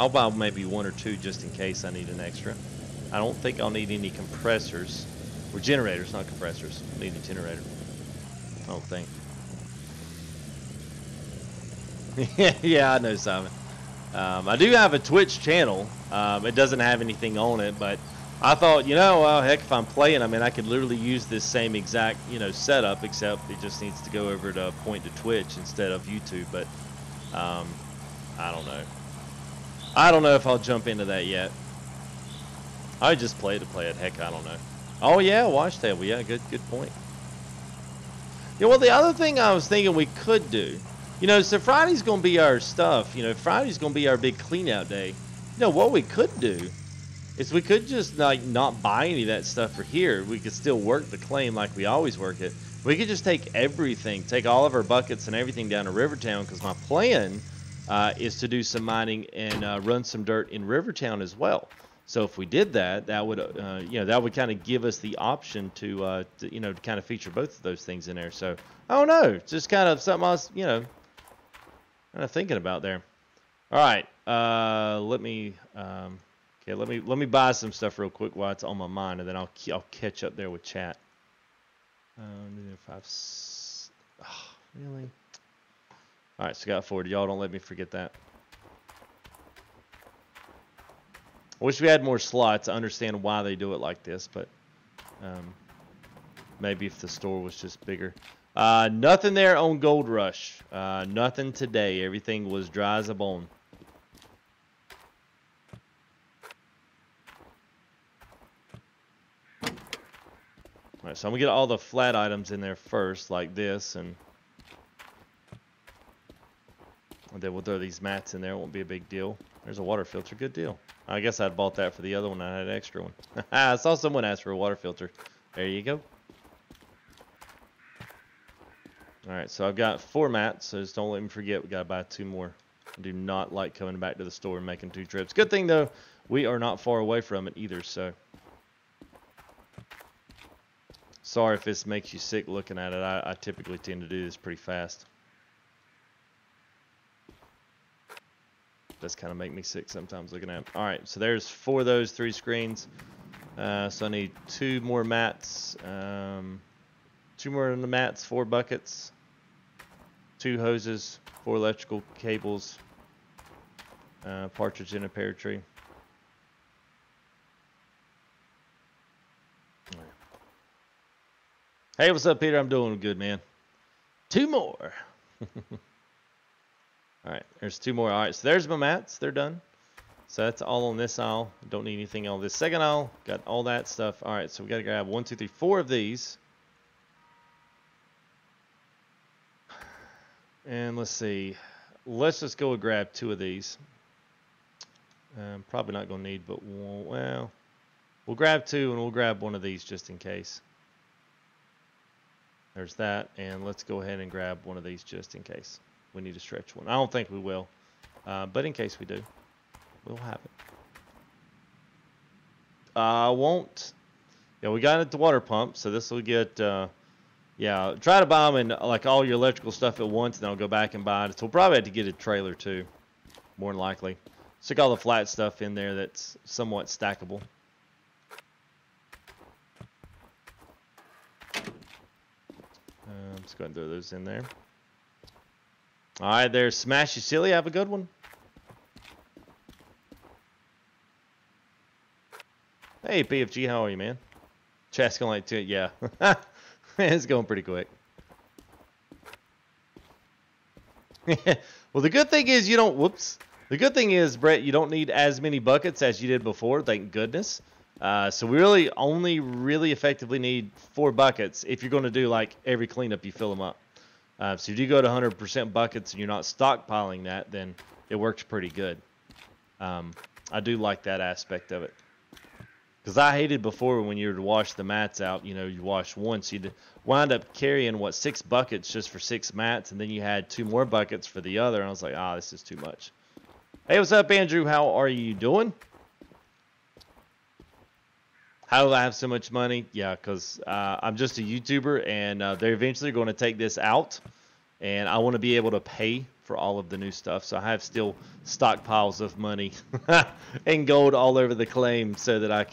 buy maybe 1 or 2 just in case I need an extra. I don't think I'll need any compressors. Or generators, not compressors. I need a generator. I don't think. Yeah, I know, Simon. I do have a Twitch channel. It doesn't have anything on it, but I thought, well, heck, if I'm playing, I mean, I could literally use this same exact, setup, except it just needs to go over to point to Twitch instead of YouTube. But I don't know. I don't know if I'll jump into that yet. I would just play to play it. Heck, I don't know. Oh yeah, wash table. Yeah, good point. Yeah, well, the other thing I was thinking we could do, so Friday's gonna be our stuff. Friday's gonna be our big clean out day. What we could do is we could just like not buy any of that stuff for here. We could still work the claim like we always work it. We could just take everything, take all of our buckets and everything down to Rivertown, because my plan is to do some mining and run some dirt in Rivertown as well. So if we did that, that would, that would kind of give us the option to kind of feature both of those things in there. So I don't know, just kind of something else, kind of thinking about there. All right, let me buy some stuff real quick while it's on my mind, and then I'll catch up there with chat. Really? All right, so got 40. Y'all don't let me forget that. I wish we had more slots. I understand why they do it like this, but maybe if the store was just bigger. Nothing there on Gold Rush. Nothing today. Everything was dry as a bone. All right, so I'm going to get all the flat items in there first, like this, and then we'll throw these mats in there. It won't be a big deal. There's a water filter. Good deal. I guess I'd bought that for the other one. I had an extra one. I saw someone ask for a water filter. There you go. All right, so I've got 4 mats, so just don't let me forget. We got to buy 2 more. I do not like coming back to the store and making 2 trips. Good thing, though, we are not far away from it either, so. Sorry if this makes you sick looking at it. I typically tend to do this pretty fast. Does kind of make me sick sometimes looking at them. All right, so there's 4 of those, 3 screens. So I need 2 more mats. 2 more on the mats, 4 buckets, 2 hoses, 4 electrical cables, partridge in a pear tree. Hey, what's up, Peter? I'm doing good, man. 2 more. All right, there's 2 more. All right, so there's my mats. They're done. So that's all on this aisle. Don't need anything on this second aisle. Got all that stuff. All right, so we got to grab 1, 2, 3, 4 of these. And let's see. Let's just go and grab 2 of these. Probably not going to need, but well, we'll grab 2 and we'll grab 1 of these just in case. There's that, and let's go ahead and grab 1 of these just in case we need to stretch one. I don't think we will, but in case we do, we'll have it. I won't. Yeah, we got it at the water pump, so this will get. Yeah, try to buy them in like all your electrical stuff at once, and then I'll go back and buy it. So we'll probably have to get a trailer too, more than likely. Stick all the flat stuff in there that's somewhat stackable. Let's go ahead and throw those in there. All right, there's Smash You Silly. Have a good one. Hey, PFG, how are you, man? Chat's going like 2. Yeah, it's going pretty quick. Well, the good thing is you don't. Whoops. The good thing is, Brett, you don't need as many buckets as you did before. Thank goodness. So we really only effectively need 4 buckets if you're going to do like every cleanup, you fill them up. So if you go to 100% buckets and you're not stockpiling that, then it works pretty good. I do like that aspect of it. Because I hated before when you were to wash the mats out, you know, you wash once, you'd wind up carrying, what, 6 buckets just for 6 mats, and then you had 2 more buckets for the other, and I was like, ah, this is too much. Hey, what's up, Andrew? How are you doing? How do I have so much money? Yeah, because I'm just a YouTuber, and they're eventually going to take this out, and I want to be able to pay for all of the new stuff. So I have still stockpiles of money and gold all over the claim, so that I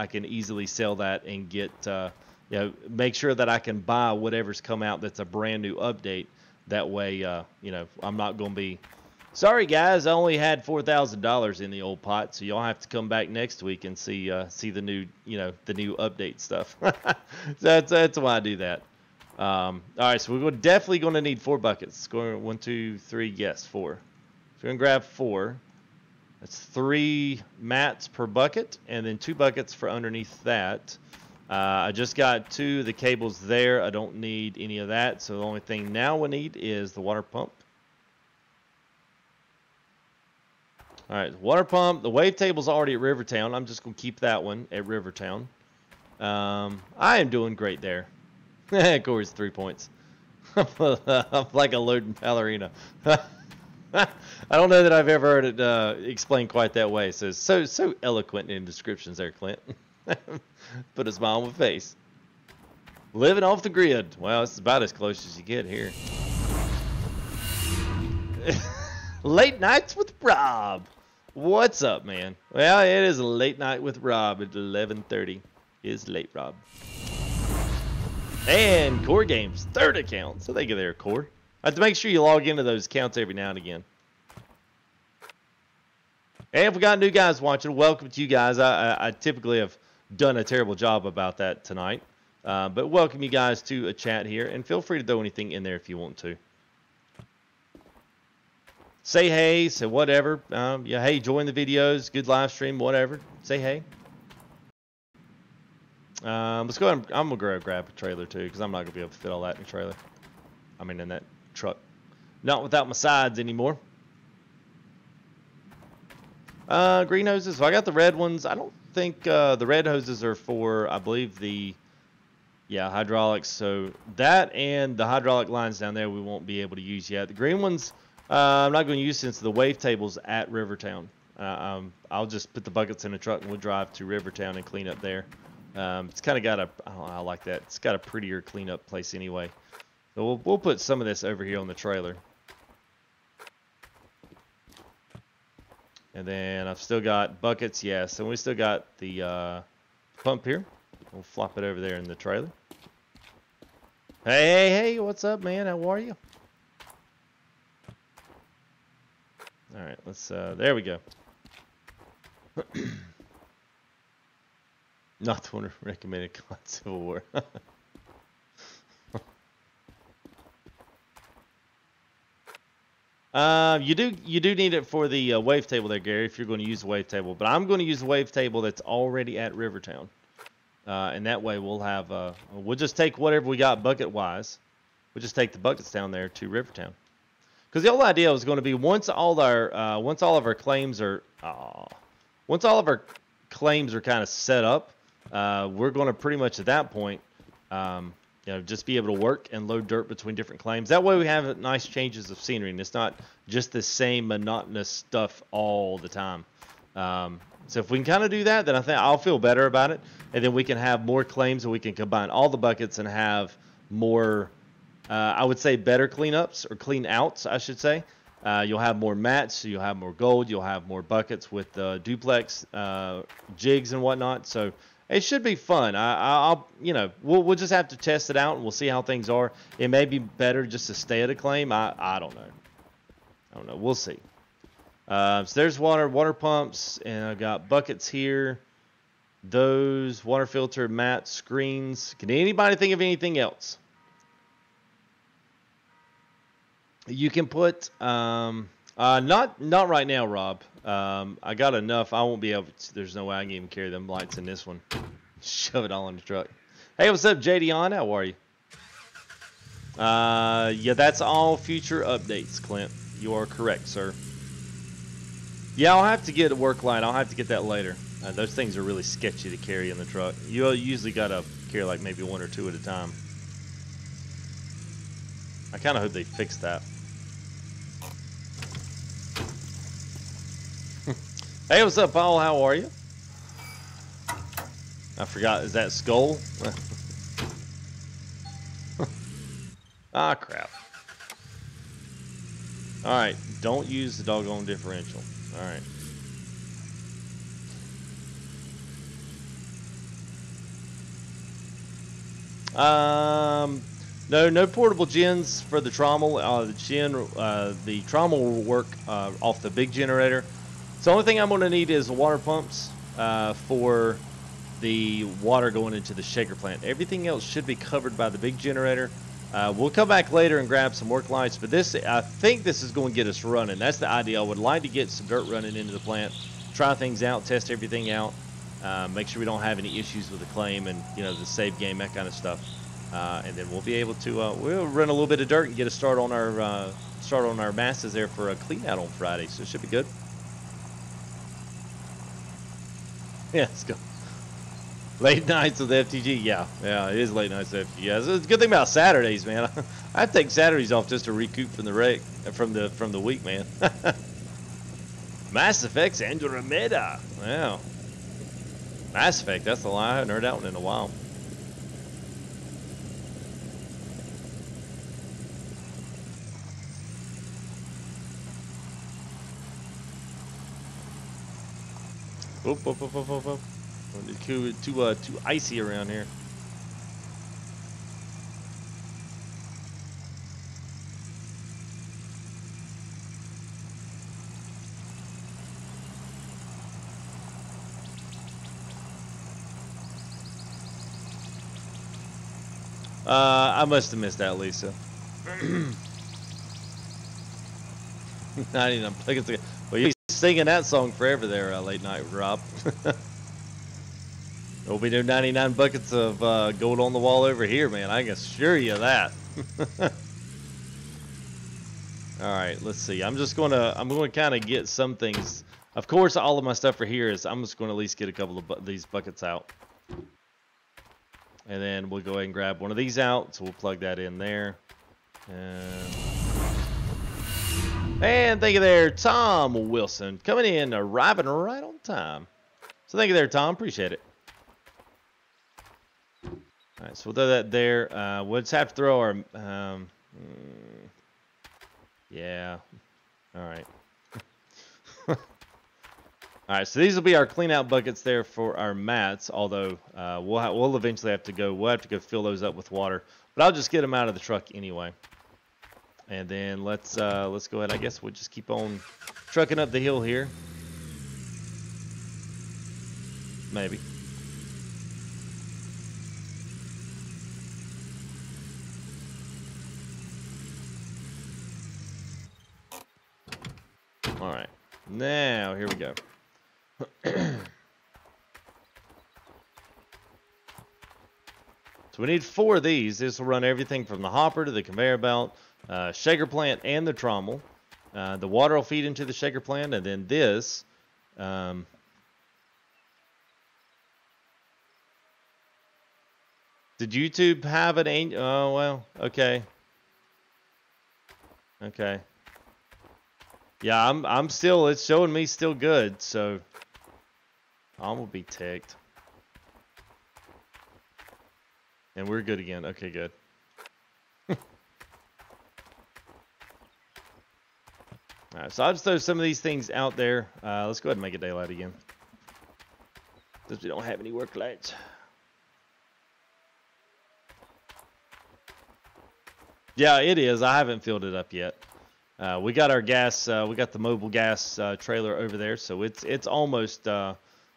can easily sell that and get you know, make sure that I can buy whatever's come out that's a brand new update. That way, you know, I'm not going to be. Sorry guys, I only had $4,000 in the old pot, so y'all have to come back next week and see the new, you know, the new update stuff. that's why I do that. All right, so we're definitely going to need 4 buckets. Going 1, 2, 3, yes, 4. So we're going to grab 4. That's 3 mats per bucket, and then 2 buckets for underneath that. I just got 2 of the cables there. I don't need any of that, so the only thing now we need is the water pump. All right, water pump. The wave table's already at Rivertown. I'm just going to keep that one at Rivertown. I am doing great there. Corey's 3 points. I'm like a loading ballerina. I don't know that I've ever heard it explained quite that way. So eloquent in descriptions there, Clint. Put a smile on my face. Living off the grid. Well, it's about as close as you get here. Late nights with Rob. What's up, man? Well, it is a late night with Rob at 11:30. Is late, Rob. And Core Games, 3rd account. So thank you there, Core. I have to make sure you log into those accounts every now and again. And if we got new guys watching, welcome to you guys. I typically have done a terrible job about that tonight. But welcome you guys to a chat here. And feel free to throw anything in there if you want to. Say hey, say whatever. Yeah, hey, join the videos. Good live stream, whatever. Say hey. Let's go ahead. I'm going to grab a trailer too, because I'm not going to be able to fit all that in a trailer. I mean, in that truck. Not without my sides anymore. Green hoses. So I got the red ones. I don't think the red hoses are for, I believe, the hydraulics. So that and the hydraulic lines down there we won't be able to use yet. The green ones I'm not going to use since the wave table's at Rivertown. I'll just put the buckets in the truck and we'll drive to Rivertown and clean up there. It's kind of got a, I don't know, I like that. It's got a prettier cleanup place anyway. So we'll put some of this over here on the trailer. And then I've still got buckets, yes. And we still got the pump here. We'll flop it over there in the trailer. Hey, what's up, man? How are you? All right, let's, there we go. Not the one recommended God Civil War. You do need it for the wave table there, Gary, if you're going to use the wave table. But I'm going to use the wave table that's already at Rivertown, and that way we'll have we'll just take whatever we got bucket wise. We'll just take the buckets down there to Rivertown. Because the whole idea was going to be once all of our claims are kind of set up, we're going to pretty much at that point, just be able to work and load dirt between different claims. That way we have nice changes of scenery, and it's not just the same monotonous stuff all the time. So if we can kind of do that, then I think I'll feel better about it, and then we can have more claims, and we can combine all the buckets and have more. I would say better cleanups or clean outs, I should say. You'll have more mats, you'll have more gold, you'll have more buckets with duplex jigs and whatnot. So it should be fun. We'll just have to test it out and we'll see how things are. It may be better just to stay at a claim. I don't know. We'll see. So there's water pumps, and I've got buckets here. Those water filter, mats, screens. Can anybody think of anything else? You can put not right now, Rob. I got enough. I won't be able to, there's no way I can even carry them lights in this one. Shove it all in the truck. Hey, what's up, JD on? How are you? Yeah, that's all future updates, Clint. You are correct, sir. Yeah, I'll have to get a work light. I'll have to get that later. Those things are really sketchy to carry in the truck. You usually got to carry like maybe one or two at a time. I kind of hope they fix that. Hey, what's up, Paul? How are you? I forgot. Is that Skull? Ah, crap. Alright. Don't use the doggone differential. Alright. No portable gens for the trommel. The trommel will work off the big generator. So the only thing I'm going to need is water pumps for the water going into the shaker plant. Everything else should be covered by the big generator. We'll come back later and grab some work lights, but I think this is going to get us running. That's the idea. I would like to get some dirt running into the plant, try things out, test everything out, make sure we don't have any issues with the claim and the save game, that kind of stuff. And then we'll be able to we'll run a little bit of dirt and get a start on our masses there for a clean out on Friday. So it should be good. Yeah, let's go. Late nights with FTG, yeah, it is late nights with FTG. Yeah, it's a good thing about Saturdays, man. I take Saturdays off just to recoup from the week, man. Mass Effect's Andromeda. Wow. Mass Effect, that's the line. I haven't heard that one in a while. Whoop. Too icy around here. I must have missed that, Lisa. 99 buckets. Well, you're singing that song forever there, late night, Rob. We'll be doing 99 buckets of gold on the wall over here, man. I can assure you that. All right, let's see. I'm going to kind of get some things. Of course, all of my stuff for here is. I'm just going to at least get a couple of these buckets out. And then we'll go ahead and grab one of these out. So we'll plug that in there. And thank you there, Tom Wilson. Coming in, arriving right on time. So thank you there, Tom. Appreciate it. All right, so we'll throw that there. We'll just have to throw our... yeah. All right. All right, so these will be our clean out buckets there for our mats, although we'll eventually have to go fill those up with water. But I'll just get them out of the truck anyway. And then let's go ahead. I guess we'll just keep on trucking up the hill here. Maybe. All right. Now, here we go. So we need 4 of these. This will run everything from the hopper to the conveyor belt, shaker plant, and the trommel. The water will feed into the shaker plant, and then this. Did YouTube have an angel? Oh, well, okay. Okay. Yeah, I'm still, it's showing me still good, so I'm gonna be ticked. And we're good again. Okay, good. Alright, so I'll just throw some of these things out there. Let's go ahead and make it daylight again, since we don't have any work lights. Yeah, it is. I haven't filled it up yet. We got our gas. We got the mobile gas trailer over there, so it's almost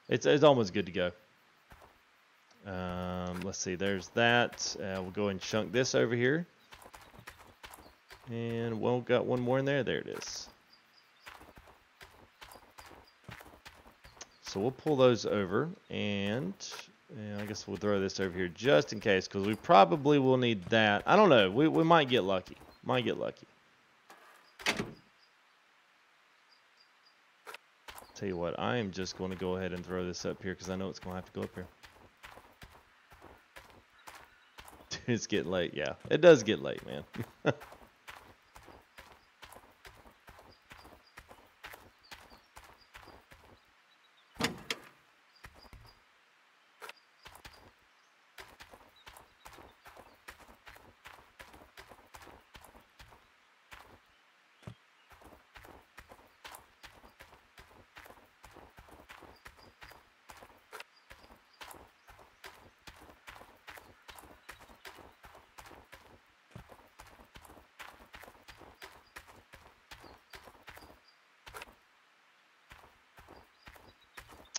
it's almost good to go. Let's see. There's that. We'll go and chunk this over here, and we'll got one more in there. There it is. So we'll pull those over, and I guess we'll throw this over here just in case, because we probably will need that. I don't know. We might get lucky. Might get lucky. Tell you what, I am just going to go ahead and throw this up here because I know it's going to have to go up here. It's getting late. Yeah, it does get late, man.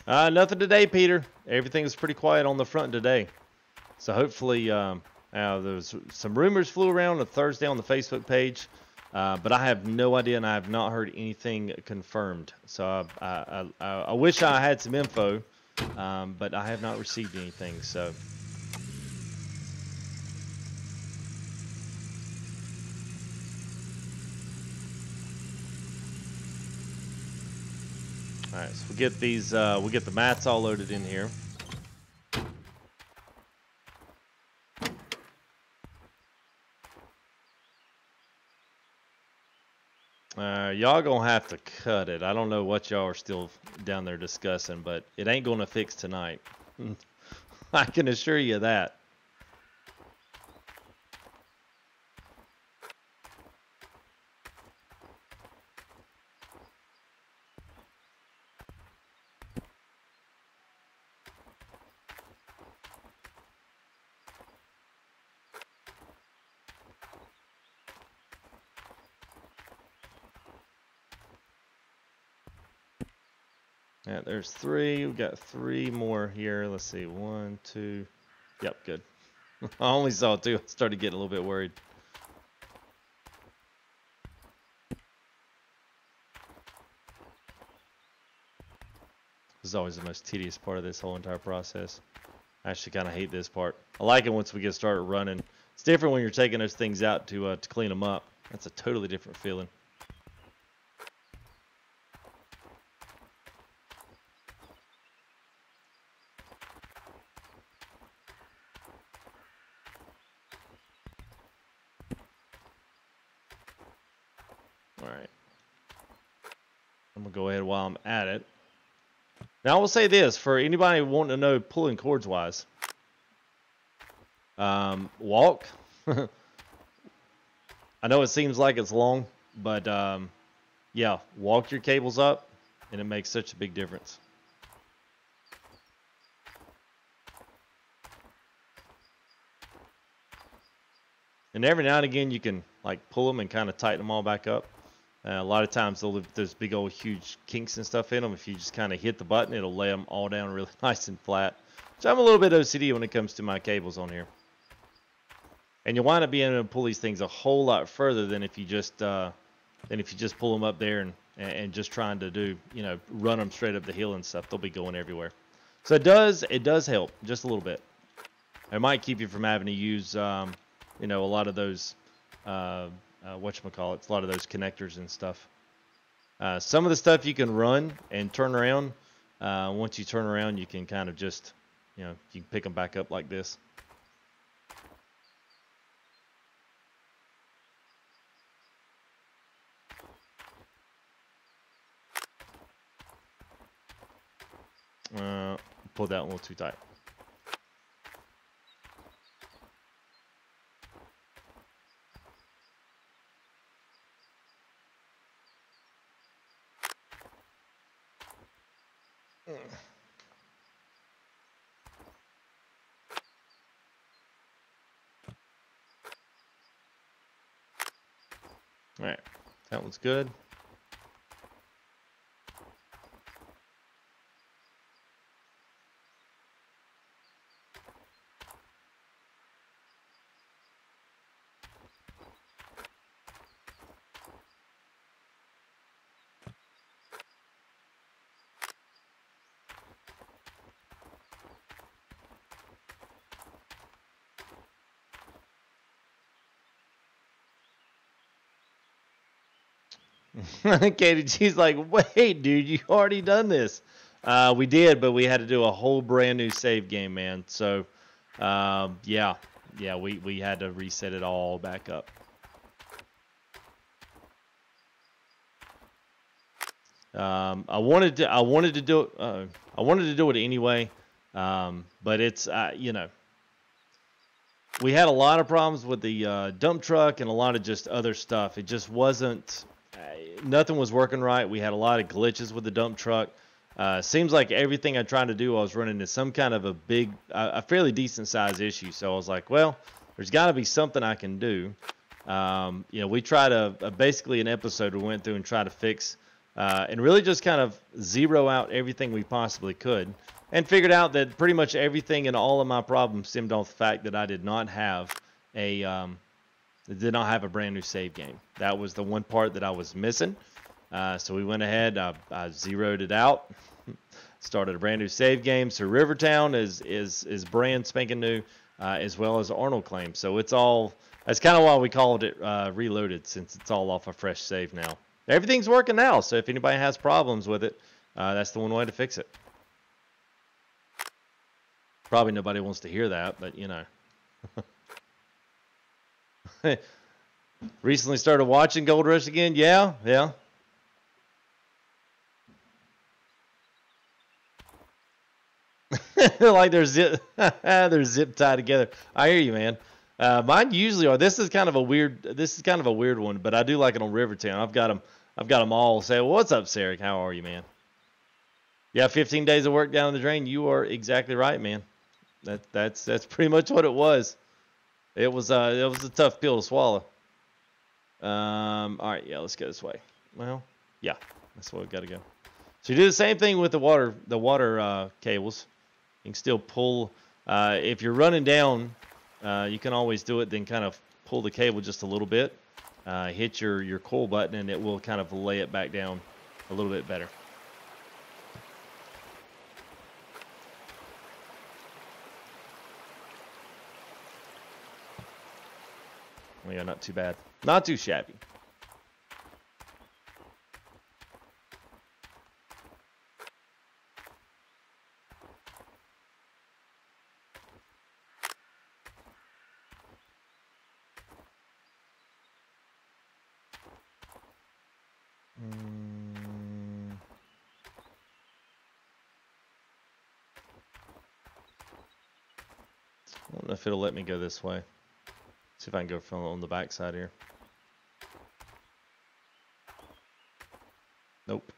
Nothing today, Peter. Everything is pretty quiet on the front today. So hopefully, there's some rumors flew around on Thursday on the Facebook page, but I have no idea, and I have not heard anything confirmed. So I wish I had some info, but I have not received anything. So. All right, so we get these. We get the mats all loaded in here. Y'all gonna have to cut it. I don't know what y'all are still down there discussing, but it ain't gonna fix tonight. I can assure you that. Yeah, there's 3. We've got 3 more here. Let's see. 1, 2. Yep, good. I only saw 2. I started getting a little bit worried. This is always the most tedious part of this whole entire process. I actually kind of hate this part. I like it once we get started running. It's different when you're taking those things out to clean them up. That's a totally different feeling. Alright. I'm going to go ahead while I'm at it. Now I will say this, for anybody wanting to know pulling cords wise. Walk. I know it seems like it's long, but yeah, walk your cables up and it makes such a big difference. And every now and again you can like pull them and kind of tighten them all back up. A lot of times there's big old huge kinks and stuff in them. If you just kind of hit the button, it'll lay them all down really nice and flat. So I'm a little bit OCD when it comes to my cables on here. And you'll wind up being able to pull these things a whole lot further than if you just than if you just pull them up there and just trying to do, you know, run them straight up the hill and stuff. They'll be going everywhere. So it does help just a little bit. It might keep you from having to use, you know, a lot of those, whatchamacallits, a lot of those connectors and stuff. Some of the stuff you can run and turn around. Once you turn around, you can kind of just, you know, you can pick them back up like this. Pulled that one a little too tight. All right, that one's good. Katie, she's like, wait, dude, you already done this. We did, but we had to do a whole brand new save game, man. So, yeah, we had to reset it all back up. I wanted to do it anyway, but it's you know, we had a lot of problems with the dump truck and a lot of just other stuff. It just wasn't. Nothing was working right. We had a lot of glitches with the dump truck. Seems like everything I tried to do, I was running into some kind of a fairly decent size issue. So I was like, well, there's got to be something I can do. You know, we tried basically an episode we went through and tried to fix and really just kind of zero out everything we possibly could, and figured out that pretty much everything and all of my problems stemmed off the fact that I did not have a brand new save game. That was the one part that I was missing. So we went ahead, I zeroed it out, started a brand new save game. So Rivertown is brand spanking new, as well as Arnold claim. So it's all, that's kind of why we called it Reloaded, since it's all off a fresh save now. Everything's working now, so if anybody has problems with it, that's the one way to fix it. Probably nobody wants to hear that, but you know. Recently started watching Gold Rush again. Yeah. Like they're zip tied together. I hear you, man. Mine usually are. This is kind of a weird one, but I do like it on Rivertown. I've got them all say, well, "What's up, Sarek? How are you, man?" Yeah, 15 days of work down the drain. You are exactly right, man. That's pretty much what it was. It was a tough pill to swallow. All right, yeah, let's go this way. Well, yeah, that's where we've got to go. So you do the same thing with the water cables. You can still pull, if you're running down, you can always do it, then kind of pull the cable just a little bit, hit your coil button, and it will kind of lay it back down a little bit better. Yeah, not too bad. Not too shabby. I don't know if it'll let me go this way. See if I can go from on the back side here. Nope.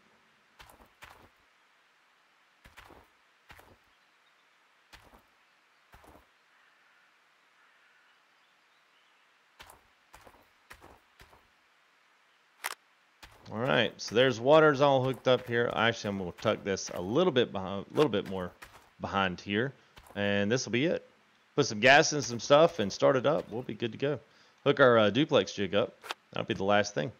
All right, so there's water's all hooked up here. Actually, I'm going to tuck this a little bit more behind here, and this will be it. Put some gas in some stuff and start it up. We'll be good to go. Hook our duplex jig up. That'll be the last thing.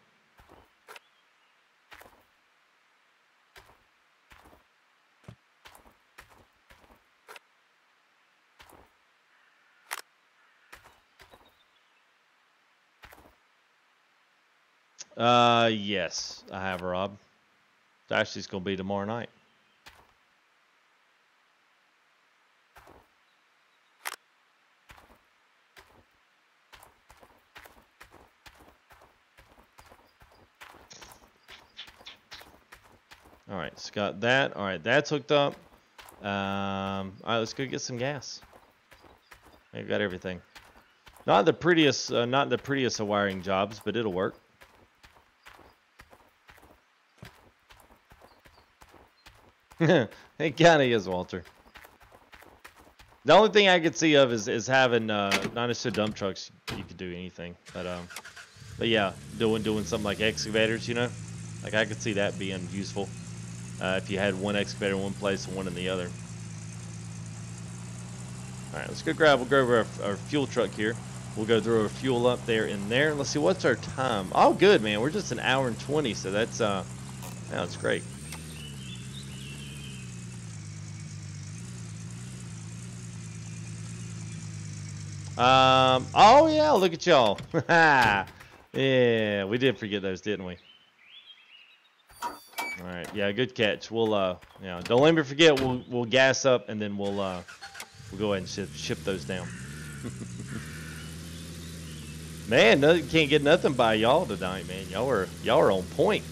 Yes, I have, Rob. Actually, it's going to be tomorrow night. All right, it's got that. All right, that's hooked up. All right, let's go get some gas. I've got everything. Not the prettiest of wiring jobs, but it'll work. It kind of is, Walter. The only thing I could see of is having not necessarily dump trucks. You could do anything, but yeah, doing something like excavators, you know, like I could see that being useful if you had one excavator in one place and one in the other. All right, let's go grab our fuel truck here. We'll go throw our fuel up there in there. Let's see, what's our time? Oh, good, man. We're just an hour and 20, so that's great. Oh yeah, look at y'all. Yeah, we did forget those, didn't we? All right, yeah, good catch. We'll yeah, don't let me forget. We'll gas up and then we'll go ahead and ship those down. Man, can't get nothing by y'all tonight, man. Y'all are on point.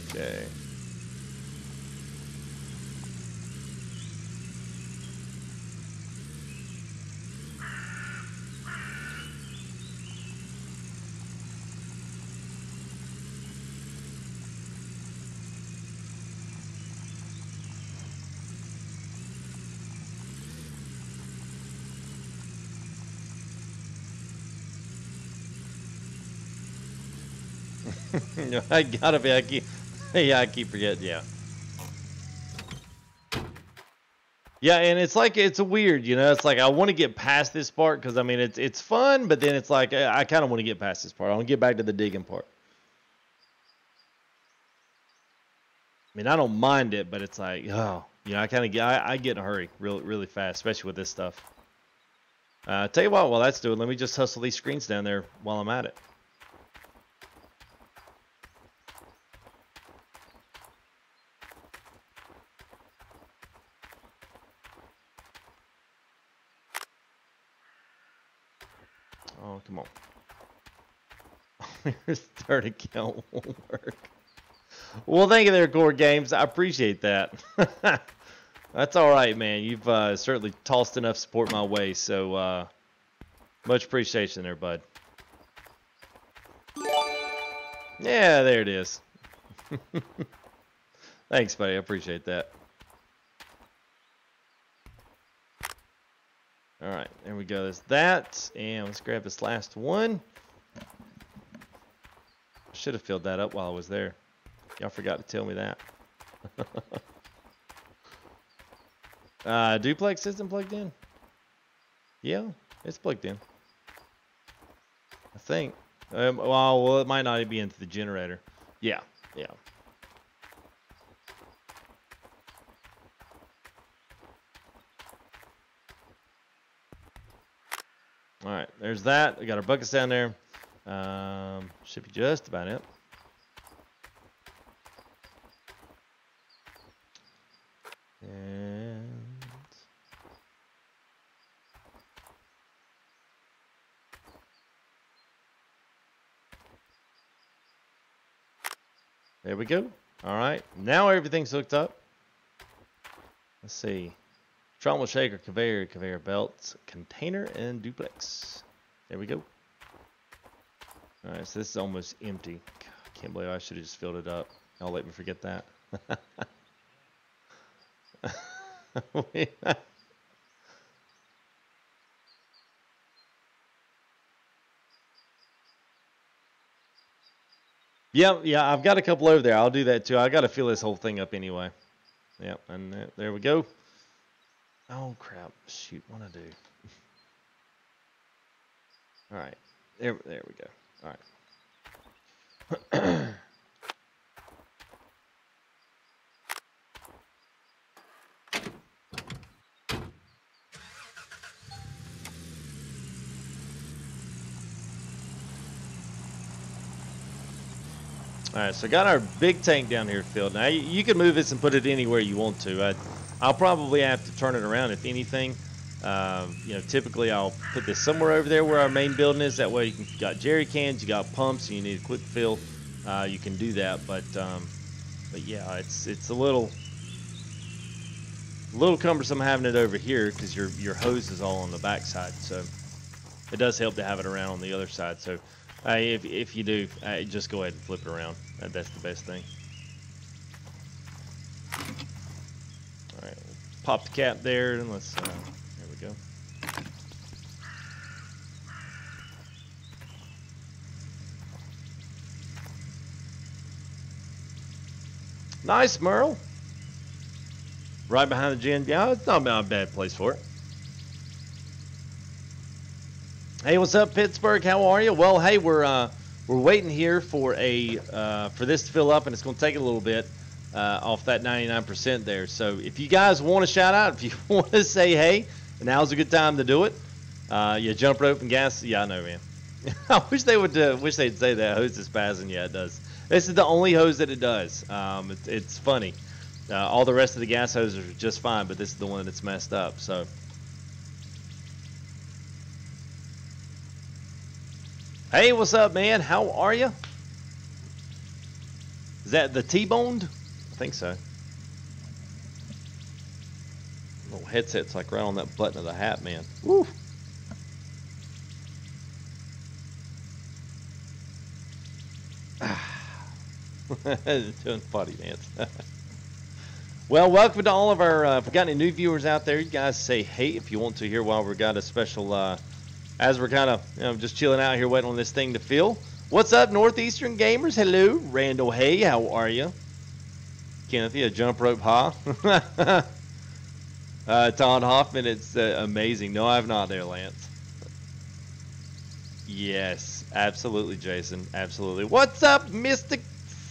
Okay. I gotta be. I keep forgetting. Yeah. Yeah, and it's like it's a weird, you know. It's like I want to get past this part because I mean it's fun, but then it's like I kind of want to get past this part. I want to get back to the digging part. I mean, I don't mind it, but it's like, oh, you know, I get in a hurry really fast, especially with this stuff. Tell you what, while that's doing, let me just hustle these screens down there while I'm at it. Oh, come on. Your third account won't work. Well, thank you there, Core Games. I appreciate that. That's all right, man. You've certainly tossed enough support my way, so much appreciation there, bud. Yeah, there it is. Thanks, buddy. I appreciate that. All right, there we go. There's that, and let's grab this last one. Should have filled that up while I was there. Y'all forgot to tell me that. Duplex isn't plugged in? Yeah, it's plugged in. I think. Well, it might not be into the generator. Yeah. All right, there's that. We got our buckets down there. Should be just about it. And there we go. All right, now everything's hooked up. Let's see. Trommel shaker, conveyor belts, container, and duplex. There we go. All right, so this is almost empty. God, I can't believe I should have just filled it up. Y'all let me forget that. Yeah, I've got a couple over there. I'll do that too. I got to fill this whole thing up anyway. Yep, and there we go. Oh crap! Shoot, what I do? All right, there we go. All right. All right, so got our big tank down here filled. Now you can move this and put it anywhere you want to. I'll probably have to turn it around if anything. You know, typically I'll put this somewhere over there where our main building is. That way you got jerry cans, you got pumps, and you need a quick fill. You can do that, but yeah, it's a little cumbersome having it over here because your hose is all on the back side. So it does help to have it around on the other side. So if you do, just go ahead and flip it around. That's the best thing. All right, pop the cap there, and let's. There we go. Nice, Merle. Right behind the gym. Yeah, it's not a bad place for it. Hey, what's up, Pittsburgh? How are you? Well, hey, we're waiting here for for this to fill up, and it's going to take a little bit off that 99% there. So if you guys want to shout out, if you want to say hey, now's a good time to do it. You jump rope and gas. Yeah, I know, man. I wish they would. Wish they'd say that hose is spazzing. Yeah, it does. This is the only hose that it does. It's funny. All the rest of the gas hoses are just fine, but this is the one that's messed up. So. Hey, what's up, man? How are you? Is that the T-boned? I think so. Little headset's like right on that button of the hat, man. Woo! Doing potty dance. Well, welcome to all of our, if we got any new viewers out there, you guys say hey if you want to here while we've got a special, as we're kind of, just chilling out here waiting on this thing to fill. What's up, Northeastern Gamers? Hello. Randall, hey, how are you? Kenneth, yeah, jump rope, huh? Todd Hoffman, it's amazing. No, I have not there, Lance. Yes, absolutely, Jason. Absolutely. What's up, Mr.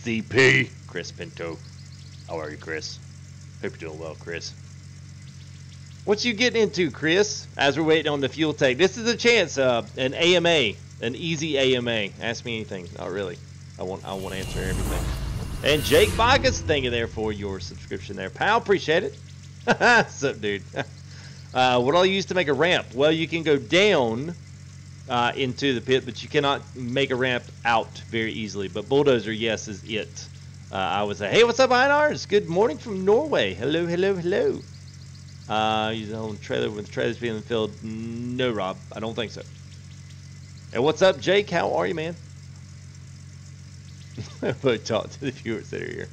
CP? Chris Pinto. How are you, Chris? Hope you're doing well, Chris. What you getting into, Chris, as we're waiting on the fuel tank? This is a chance, an AMA, an easy AMA. Ask me anything. Not really. I won't answer everything. And Jake Bogus, thank you there for your subscription there, pal. Appreciate it. What's up, dude? What do I use to make a ramp? Well, you can go down into the pit, but you cannot make a ramp out very easily. But Bulldozer, yes, is it. I would say, hey, what's up, Einars? Good morning from Norway. Hello, hello, hello. Use the whole trailer with the trailers being filled. No, Rob, I don't think so. And what's up, Jake? How are you, man? But talk to the viewers that are here.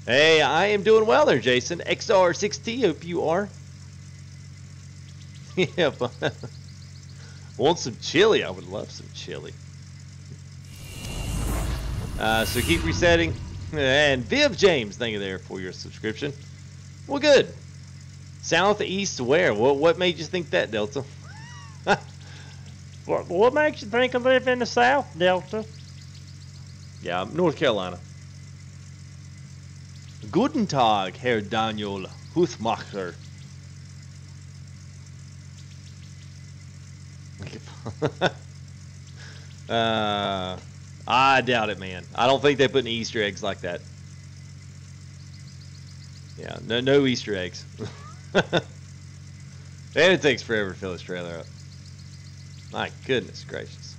Hey, I am doing well there, Jason. XR6T, hope you are. Yeah, want some chili? I would love some chili. So keep resetting. And Viv James, thank you there for your subscription. Well, good. Southeast where? What made you think that, Delta? What makes you think I live in the South, Delta? Yeah, North Carolina. Guten Tag, Herr Daniel Huthmacher. I doubt it, man. I don't think they put any Easter eggs like that. Yeah, no Easter eggs. And it takes forever to fill this trailer up. My goodness gracious.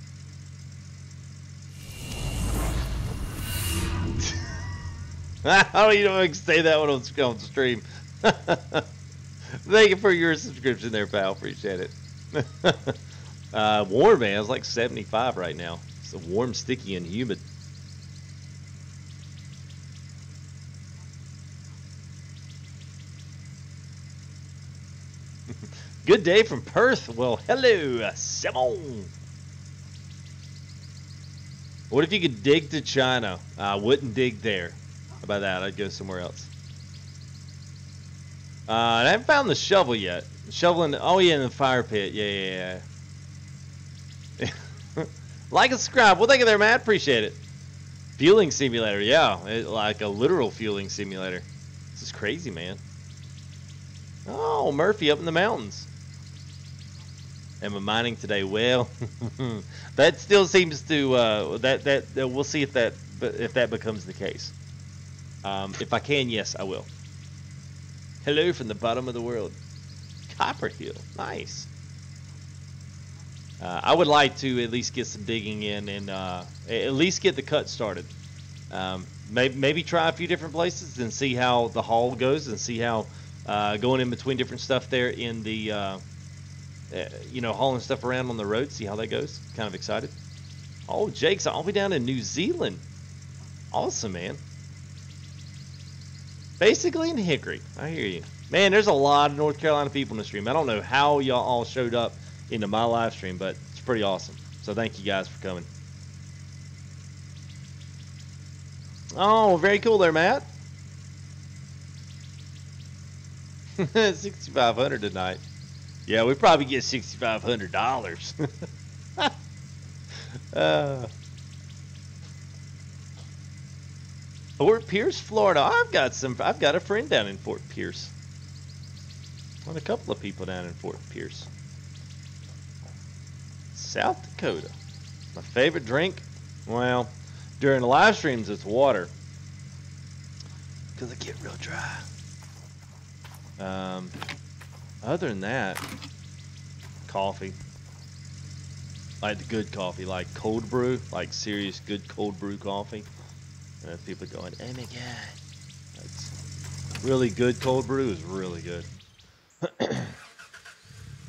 I don't even know if I can say that one on stream. Thank you for your subscription there, pal. Appreciate it. Warm, man. It's like 75 right now. It's warm, sticky, and humid. Good day from Perth. Well, hello, Simon. What if you could dig to China? I wouldn't dig there. How about that? I'd go somewhere else. I haven't found the shovel yet. Shoveling. Oh yeah, in the fire pit. Yeah. Like and subscribe. Well, thank you there, Matt. Appreciate it. Fueling simulator. Yeah, like a literal fueling simulator. This is crazy, man. Oh, Murphy up in the mountains. Am I mining today? Well, that still seems to we'll see if that becomes the case. If I can, yes, I will. Hello from the bottom of the world. Copper Hill, nice. I would like to at least get some digging in and at least get the cut started. Maybe try a few different places and see how the haul goes and see how going in between different stuff there in the hauling stuff around on the road, see how that goes. Kind of excited. Oh, Jake's all the way down in New Zealand. Awesome, man. Basically in Hickory. I hear you. Man, there's a lot of North Carolina people in the stream. I don't know how y'all all showed up into my live stream, but it's pretty awesome. So thank you guys for coming. Oh, very cool there, Matt. 6,500 tonight. Yeah, we probably get $6,500. Fort Pierce, Florida. I've got a friend down in Fort Pierce. And a couple of people down in Fort Pierce. South Dakota. My favorite drink? Well, during the live streams, it's water. Because I get real dry. Other than that, coffee. Like the good coffee, like cold brew, like serious good cold brew coffee. And people going, oh my god. That's really good cold brew is really good.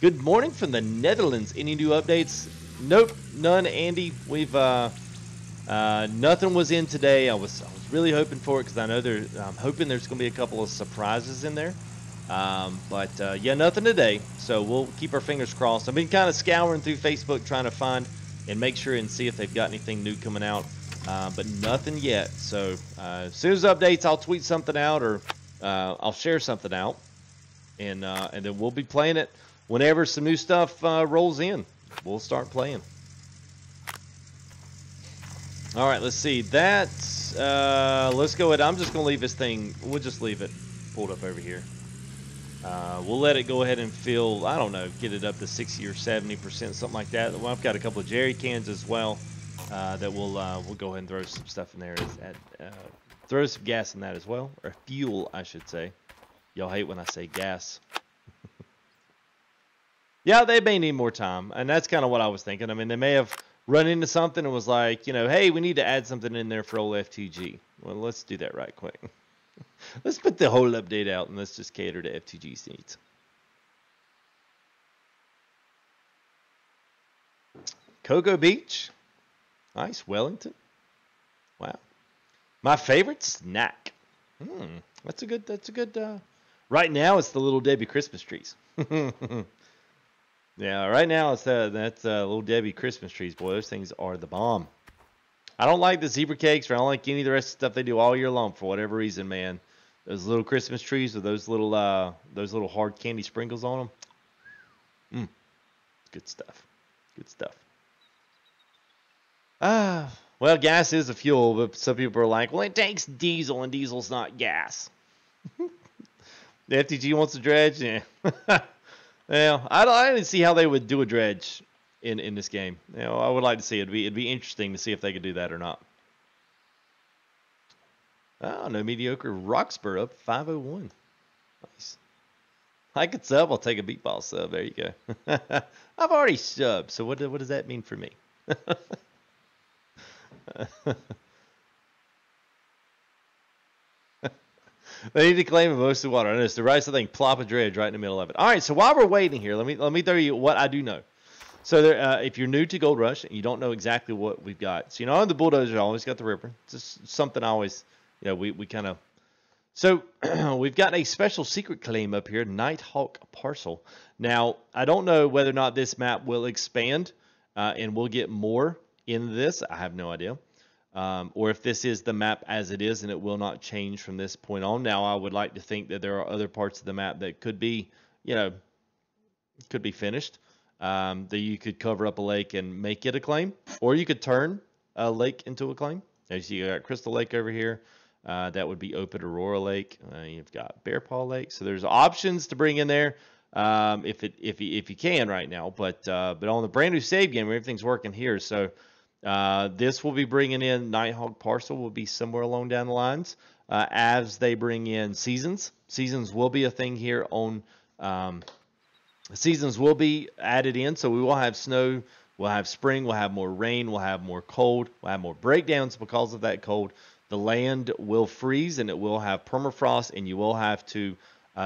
Good morning from the Netherlands. Any new updates? Nope, none, Andy. We've nothing was in today. I was really hoping for it because I know I'm hoping there's going to be a couple of surprises in there. But yeah, nothing today. So we'll keep our fingers crossed. I've been kind of scouring through Facebook trying to find and make sure and see if they've got anything new coming out. But nothing yet. So as soon as updates, I'll tweet something out or I'll share something out, and then we'll be playing it whenever some new stuff rolls in. We'll start playing. All right, let's see that. Let's go ahead. I'm just gonna leave this thing. We'll just leave it pulled up over here. We'll let it go ahead and fill. I don't know, get it up to 60 or 70%, something like that. Well, I've got a couple of jerry cans as well. That we'll go ahead and throw some stuff in there. Throw some gas in that as well, or fuel, I should say. Y'all hate when I say gas. Yeah, they may need more time, and that's kind of what I was thinking. I mean, they may have run into something and was like, hey, we need to add something in there for old FTG. Well, let's do that right quick. Let's put the whole update out, and let's just cater to FTG's needs. Cocoa Beach. Nice, Wellington. Wow. My favorite snack. That's a good. Right now, it's the Little Debbie Christmas trees. Yeah, right now it's that's Little Debbie Christmas trees. Boy, those things are the bomb. I don't like the zebra cakes, or I don't like any of the rest of the stuff they do all year long for whatever reason, man. Those little Christmas trees with those little hard candy sprinkles on them. Good stuff. Good stuff. Well, gas is a fuel, but some people are like, well, it takes diesel, and diesel's not gas. The FTG wants a dredge? Yeah. Well, I didn't see how they would do a dredge in this game. I would like to see it. It'd be interesting to see if they could do that or not. Oh, no mediocre. Roxburgh up 501. Nice. I could sub. I'll take a beatball sub. There you go. I've already subbed, so what does that mean for me? They need to claim most of the water. I noticed the right thing, plop a dredge right in the middle of it. All right, so while we're waiting here, let me throw you what I do know. So there, if you're new to Gold Rush and you don't know exactly what we've got, so on the Bulldozer, I always got the Ripper. It's just something I always, we kind of. So we've got a special secret claim up here, Nighthawk Parcel. Now I don't know whether or not this map will expand, and we'll get more in this. I have no idea. Or if this is the map as it is and it will not change from this point on. Now, I would like to think that there are other parts of the map that could be, could be finished. That you could cover up a lake and make it a claim. Or you could turn a lake into a claim. As you got Crystal Lake over here. That would be open Aurora Lake. You've got Bear Paw Lake. So there's options to bring in there. if you can right now. But on the brand new save game, everything's working here. So this will be bringing in Nighthawk Parcel will be somewhere along down the lines as they bring in seasons. Seasons will be a thing here on. Seasons will be added in, so we will have snow, we'll have spring, we'll have more rain, we'll have more cold, we'll have more breakdowns because of that cold. The land will freeze and it will have permafrost, and you will have to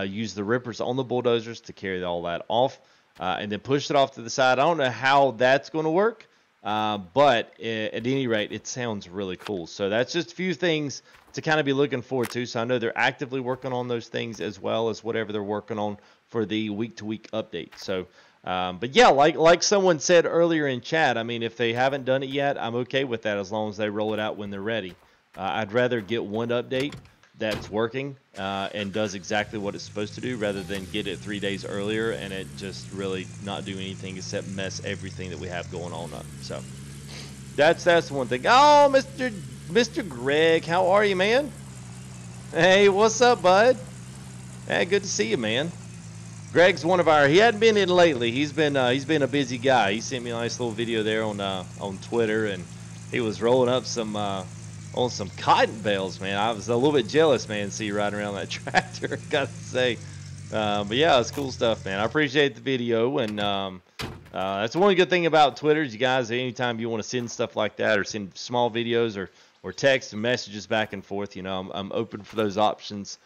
use the rippers on the bulldozers to carry all that off and then push it off to the side. I don't know how that's going to work, but at any rate, it sounds really cool. So that's just a few things to kind of be looking forward to. So I know they're actively working on those things as well as whatever they're working on for the week-to-week update. So, but yeah, like someone said earlier in chat, I mean, if they haven't done it yet, I'm okay with that as long as they roll it out when they're ready. I'd rather get one update that's working and does exactly what it's supposed to do rather than get it 3 days earlier and it just really not do anything except mess everything that we have going on up. So that's one thing. Oh, Mr. Greg, how are you, man? Hey, what's up, bud? Hey, good to see you, man. Greg's one of our. He hadn't been in lately. He's been a busy guy. He sent me a nice little video there on Twitter, and he was rolling up some on some cotton bales, man. I was a little bit jealous, man, to see you riding around that tractor. Got to say, but yeah, it's cool stuff, man. I appreciate the video, and that's one good thing about Twitter. Is you guys, anytime you want to send stuff like that, or send small videos, or text and messages back and forth, you know, I'm open for those options.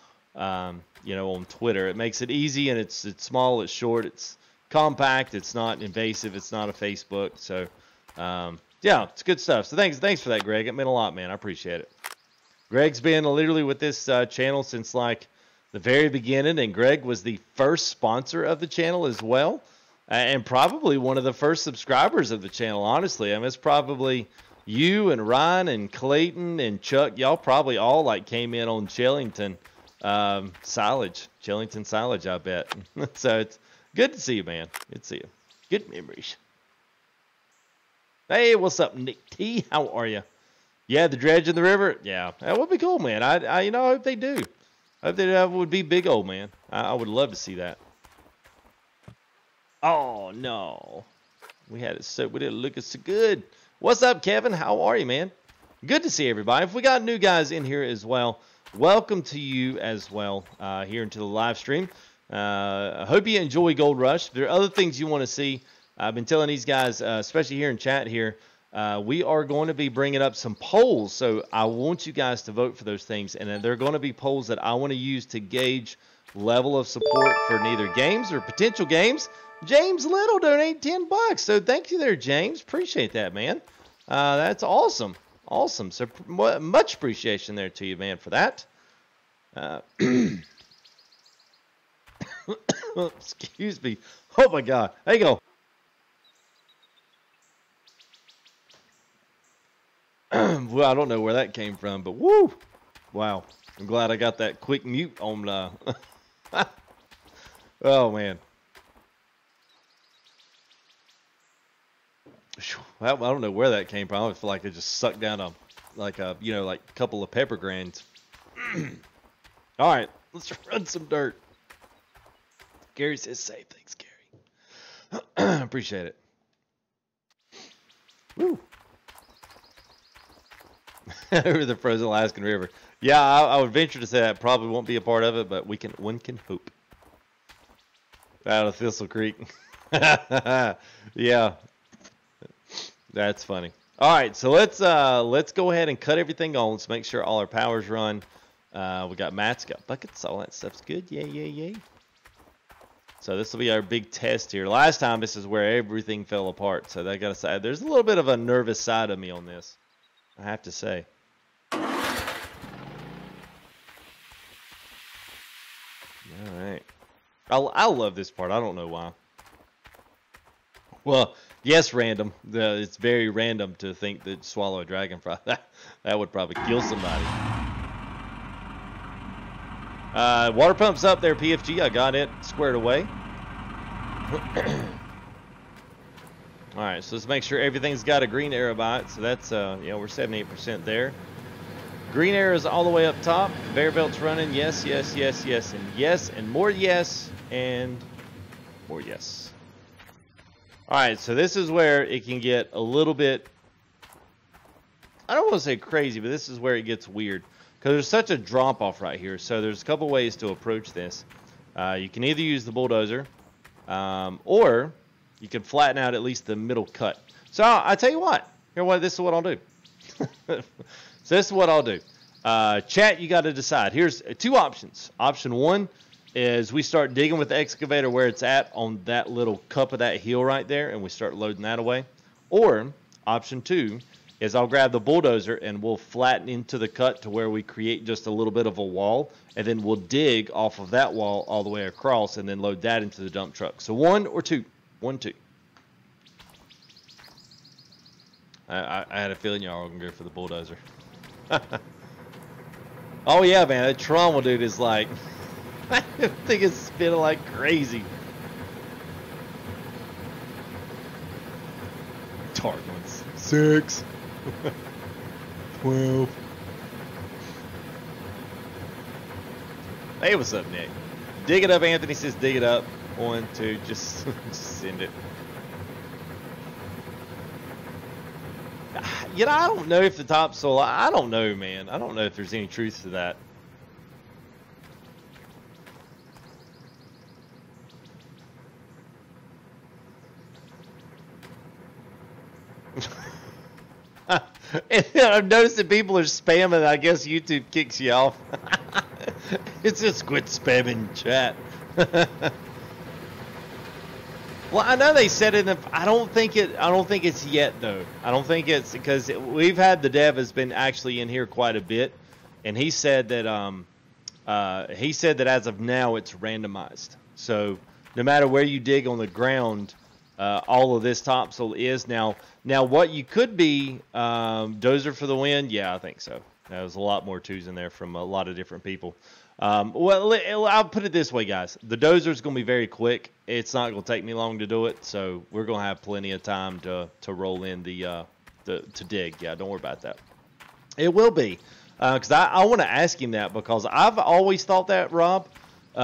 You know, on Twitter, it makes it easy, and it's small, it's short, it's compact, it's not invasive, it's not a Facebook. So, yeah, it's good stuff. So thanks for that, Greg. It meant a lot, man. I appreciate it. Greg's been literally with this channel since like the very beginning, and Greg was the first sponsor of the channel as well, and probably one of the first subscribers of the channel. Honestly, I mean, it's probably you and Ryan and Clayton and Chuck. Y'all probably all like came in on Chellington silage, I bet. So it's good to see you, man. Good to see you. Good memories. Hey, what's up, Nick T? How are you? Yeah, the dredge in the river. Yeah, that would be cool, man. I hope they do. I hope that would be big old, man. I would love to see that. Oh no, we didn't look so good. What's up, Kevin? How are you, man? Good to see everybody. If we got new guys in here as well, welcome to you as well here into the live stream. I hope you enjoy Gold Rush. If there are other things you want to see, I've been telling these guys, especially here in chat here, we are going to be bringing up some polls. So I want you guys to vote for those things. And they're going to be polls that I want to use to gauge level of support for neither games or potential games. James Little donated $10. So thank you there, James. Appreciate that, man. That's awesome. Awesome. So much appreciation there to you, man, for that. Excuse me. Oh, my God. There you go. Well, I don't know where that came from, but woo. Wow. I'm glad I got that quick mute on. Oh, man. I don't know where that came from. I feel like it just sucked down like a couple of pepper grains. All right, let's run some dirt. Gary says safe. Thanks, Gary. Appreciate it. Woo. Over the frozen Alaskan River. Yeah, I would venture to say that probably won't be a part of it, but one can hope. Out of Thistle Creek. Yeah. That's funny. All right, so let's go ahead and cut everything on. Let's make sure all our powers run. We got mats, got buckets, all that stuff's good. Yay. So this will be our big test here. Last time, this is where everything fell apart. So I gotta say, there's a little bit of a nervous side of me on this, I have to say. All right. I love this part. I don't know why. Well, yes, random. It's very random to think that swallow a dragonfly. That would probably kill somebody. Water pump's up there, PFG. I got it squared away. All right, so let's make sure everything's got a green arrow by it. So that's, we're 78% there. Green arrow is all the way up top. Conveyor belt's running. Yes, and yes, and more yes, and Or yes. Alright, so this is where it can get a little bit, I don't want to say crazy, but this is where it gets weird. Because there's such a drop off right here. So there's a couple ways to approach this. You can either use the bulldozer, or you can flatten out at least the middle cut. So I'll tell you what. This is what I'll do. So this is what I'll do. Chat, you got to decide. Here's two options. Option one is we start digging with the excavator where it's at on that little cup of that hill right there, and we start loading that away. Or option two is I'll grab the bulldozer and we'll flatten into the cut to where we create just a little bit of a wall, and then we'll dig off of that wall all the way across and then load that into the dump truck. So one or two. One, two. I had a feeling y'all were going to go for the bulldozer. Oh yeah, man, that trauma dude is like, I think it's spinning like crazy. Dark ones. 6. 12. Hey, what's up, Nick? Dig it up, Anthony says dig it up. 1, 2, just send it. You know, I don't know if the topsoil, I don't know, man. I don't know if there's any truth to that. And I've noticed that people are spamming. I guess YouTube kicks you off. It's just quit spamming chat. Well, I know they said it. I don't think it's yet though. I don't think it's because we've had the dev has been actually in here quite a bit, and he said that as of now it's randomized. So no matter where you dig on the ground, all of this topsoil is now. Now what you could be dozer for the win? Yeah, I think so. There's a lot more twos in there from a lot of different people. Well, I'll put it this way, guys. The dozer is going to be very quick. It's not going to take me long to do it, so we're going to have plenty of time to roll in to dig. Yeah, don't worry about that. It will be, because I want to ask him that because I've always thought that, Rob. But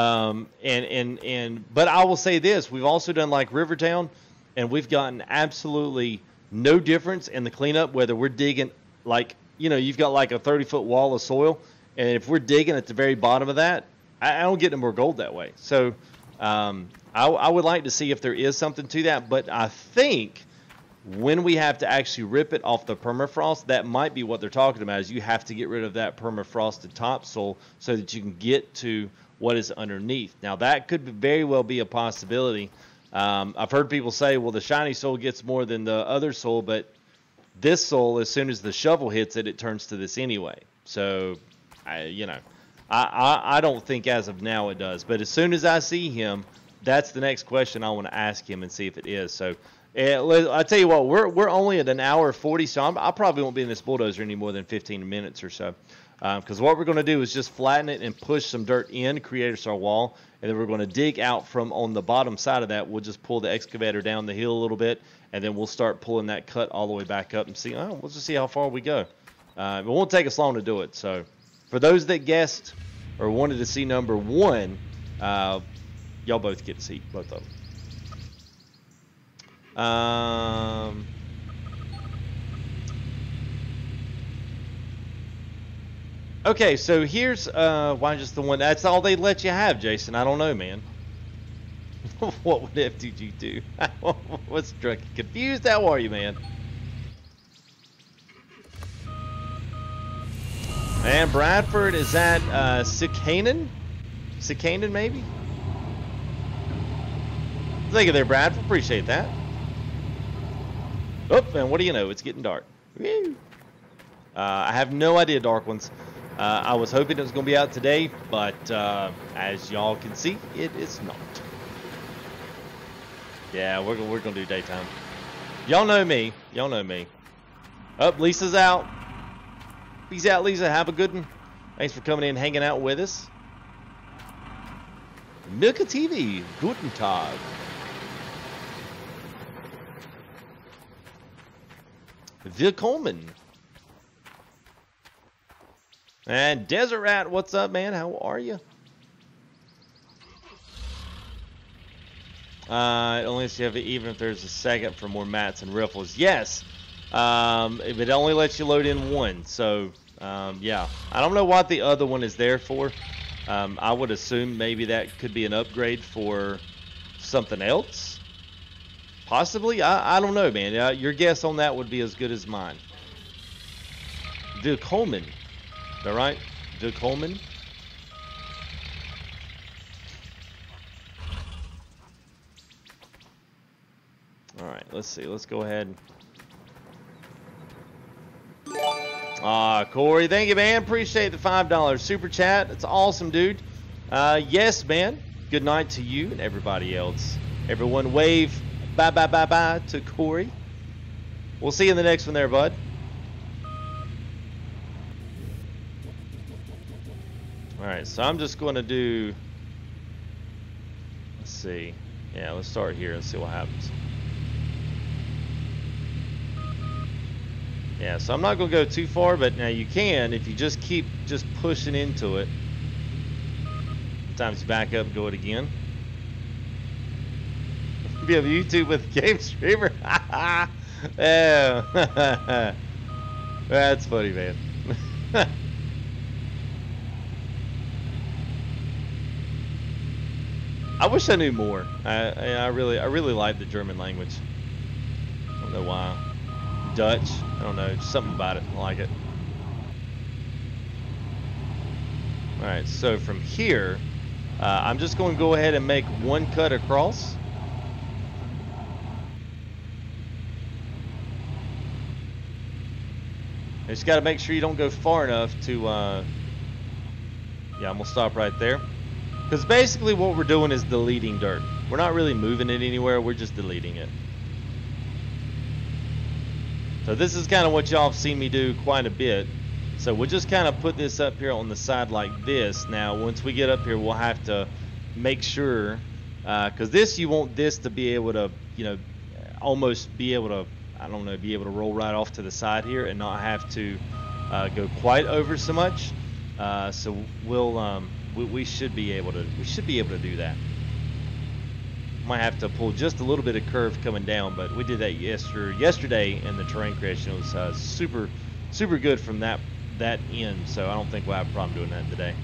I will say this: we've also done like Rivertown, and we've gotten absolutely no difference in the cleanup whether we're digging like you've got like a 30-foot wall of soil. And if we're digging at the very bottom of that, I don't get no more gold that way. So I would like to see if there is something to that. But I think when we have to actually rip it off the permafrost, that might be what they're talking about, is you have to get rid of that permafrosted topsoil so that you can get to what is underneath. Now, that could very well be a possibility. I've heard people say, well, the shiny soil gets more than the other soil, but this soil, as soon as the shovel hits it, it turns to this anyway. So... I don't think as of now it does, but as soon as I see him, that's the next question I want to ask him and see if it is. So I tell you what, we're only at an hour 40, so I probably won't be in this bulldozer any more than 15 minutes or so, because what we're going to do is just flatten it and push some dirt in, create us our wall, and then we're going to dig out from on the bottom side of that. We'll just pull the excavator down the hill a little bit, and then we'll start pulling that cut all the way back up and see. We'll just see how far we go. It won't take us long to do it. So. For those that guessed or wanted to see number 1, y'all both get to see both of them. Okay, so here's why just the one. That's all they let you have, Jason. I don't know, man. What would FTG do? What's drunk? Confused? How are you, man? And Bradford, is that Sikanen? Sikanen, maybe? Thank you there, Bradford. Appreciate that. Oh, and what do you know? It's getting dark. Woo. I have no idea, Dark Ones. I was hoping it was going to be out today, but as y'all can see, it is not. Yeah, we're going to do daytime. Y'all know me. Y'all know me. Oh, Lisa's out. Peace out, Lisa. Have a good one. Thanks for coming in and hanging out with us. Milka TV. Guten Tag. Willkommen. And Desert Rat, what's up, man? How are you? It only lets you have it even if there's a second for more mats and riffles. Yes, it only lets you load in one. So, yeah. I don't know what the other one is there for. I would assume maybe that could be an upgrade for something else. Possibly. I don't know, man. Your guess on that would be as good as mine. De Coleman. Is that right? De Coleman? Alright, let's see. Let's go ahead. Corey, thank you, man. Appreciate the $5 super chat. It's awesome, dude. Yes, man. Good night to you and everybody else. Everyone wave bye, bye, bye, bye to Corey. We'll see you in the next one there, bud. Alright, so I'm just going to do... Let's see. Yeah, let's start here and see what happens. Yeah, so I'm not going to go too far, but now you can if you just keep just pushing into it. Sometimes you back up and go it again. Be on YouTube with a game streamer. Yeah. That's funny, man. I wish I knew more. I really like the German language. I don't know why. Dutch. I don't know. Just something about it. I like it. Alright, so from here, I'm just going to go ahead and make one cut across. You just got to make sure you don't go far enough to... yeah, I'm going to stop right there. Because basically what we're doing is deleting dirt. We're not really moving it anywhere. We're just deleting it. So this is kind of what y'all have seen me do quite a bit. So we'll just kind of put this up here on the side like this. Now, once we get up here, we'll have to make sure, because this, you want this to be able to, you know, almost be able to, I don't know, be able to roll right off to the side here and not have to go quite over so much. So we'll, we should be able to, do that. Might have to pull just a little bit of curve coming down, but we did that yesterday in the terrain creation. It was super good from that end, so I don't think we'll have a problem doing that today.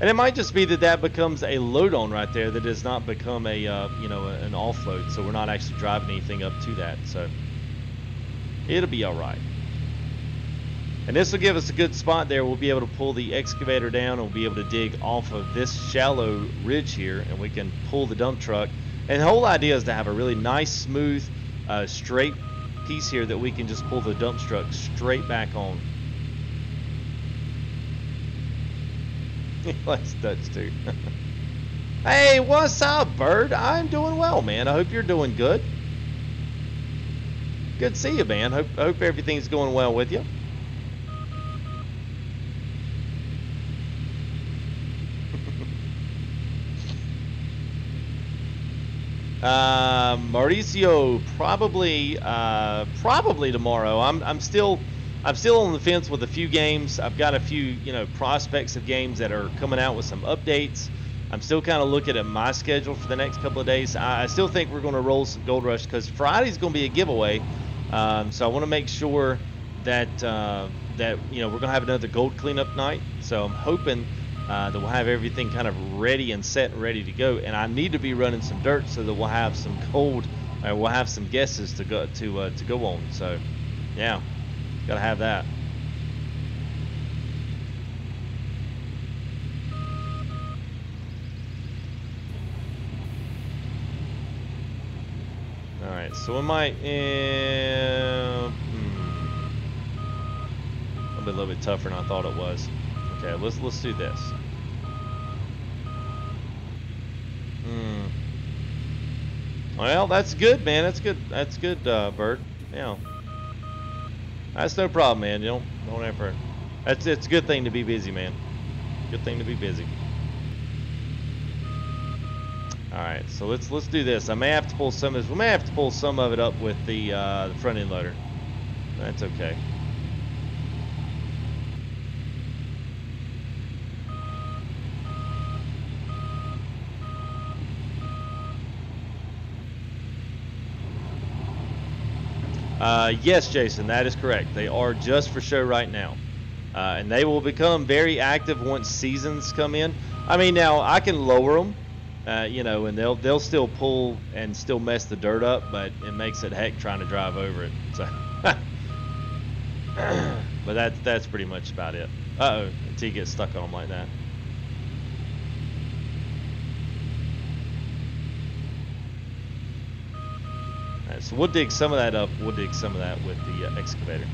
And it might just be that becomes a load on right there, that does not become a you know, an offload, so we're not actually driving anything up to that, so it'll be all right. And this will give us a good spot there. We'll be able to pull the excavator down and we'll be able to dig off of this shallow ridge here, and we can pull the dump truck. And the whole idea is to have a really nice, smooth, straight piece here that we can just pull the dump truck straight back on. He likes Dutch too. Hey, what's up, Bird? I'm doing well, man. I hope you're doing good. Good to see you, man. Hope everything's going well with you. Mauricio, probably tomorrow. I'm still on the fence with a few games. I've got a few, you know, prospects of games that are coming out with some updates. I'm still kind of looking at my schedule for the next couple of days. I still think we're going to roll some Gold Rush because Friday's going to be a giveaway. So I want to make sure that that, you know, we're going to have another gold cleanup night. So I'm hoping that we'll have everything kind of ready and set and ready to go. And I need to be running some dirt so that we'll have some gold. We'll have some guesses to go on. So yeah, gotta have that. All right, so it might a little bit tougher than I thought it was. Okay, let's do this. Well, that's good, man. That's good. That's good, Bert. Yeah, that's no problem, man. You don't ever. It's a good thing to be busy, man. Good thing to be busy. All right, so let's do this. I may have to pull some of this. We may have to pull some of it up with the front end loader. That's okay. Yes, Jason, that is correct. They are just for show right now. And they will become very active once seasons come in. I mean, now I can lower them, you know, and they'll still pull and still mess the dirt up, but it makes it heck trying to drive over it. So, but that's pretty much about it. Uh-oh, until you get stuck on them like that. All right, so we'll dig some of that up. We'll dig some of that with the excavator.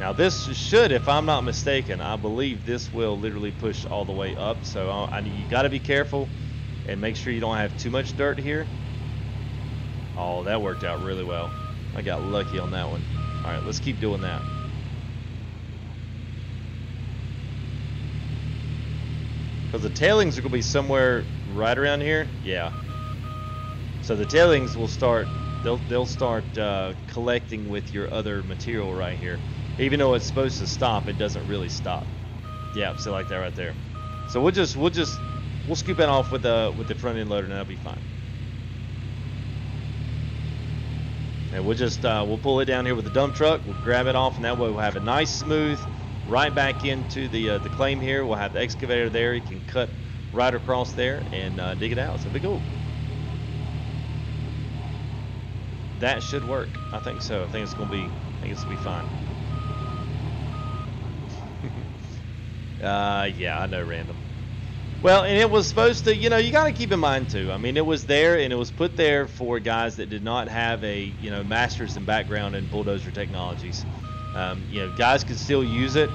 Now this should, if I'm not mistaken, I believe this will literally push all the way up. So you got to be careful and make sure you don't have too much dirt here. Oh, that worked out really well. I got lucky on that one. All right, let's keep doing that. Because the tailings are going to be somewhere right around here. Yeah. So the tailings will start, they'll start collecting with your other material right here. Even though it's supposed to stop, it doesn't really stop. Yeah, so like that right there. So we'll scoop it off with the front end loader and that'll be fine. And we'll pull it down here with the dump truck. We'll grab it off, and that way we'll have a nice smooth right back into the claim here. We'll have the excavator there. You can cut right across there and dig it out. So it'll be cool. That should work. I think so. I think it's gonna be fine. Yeah, I know, random. Well, and it was supposed to, you know, you got to keep in mind too. I mean, it was there, and it was put there for guys that did not have a, you know, master's and background in bulldozer technologies. You know, guys could still use it.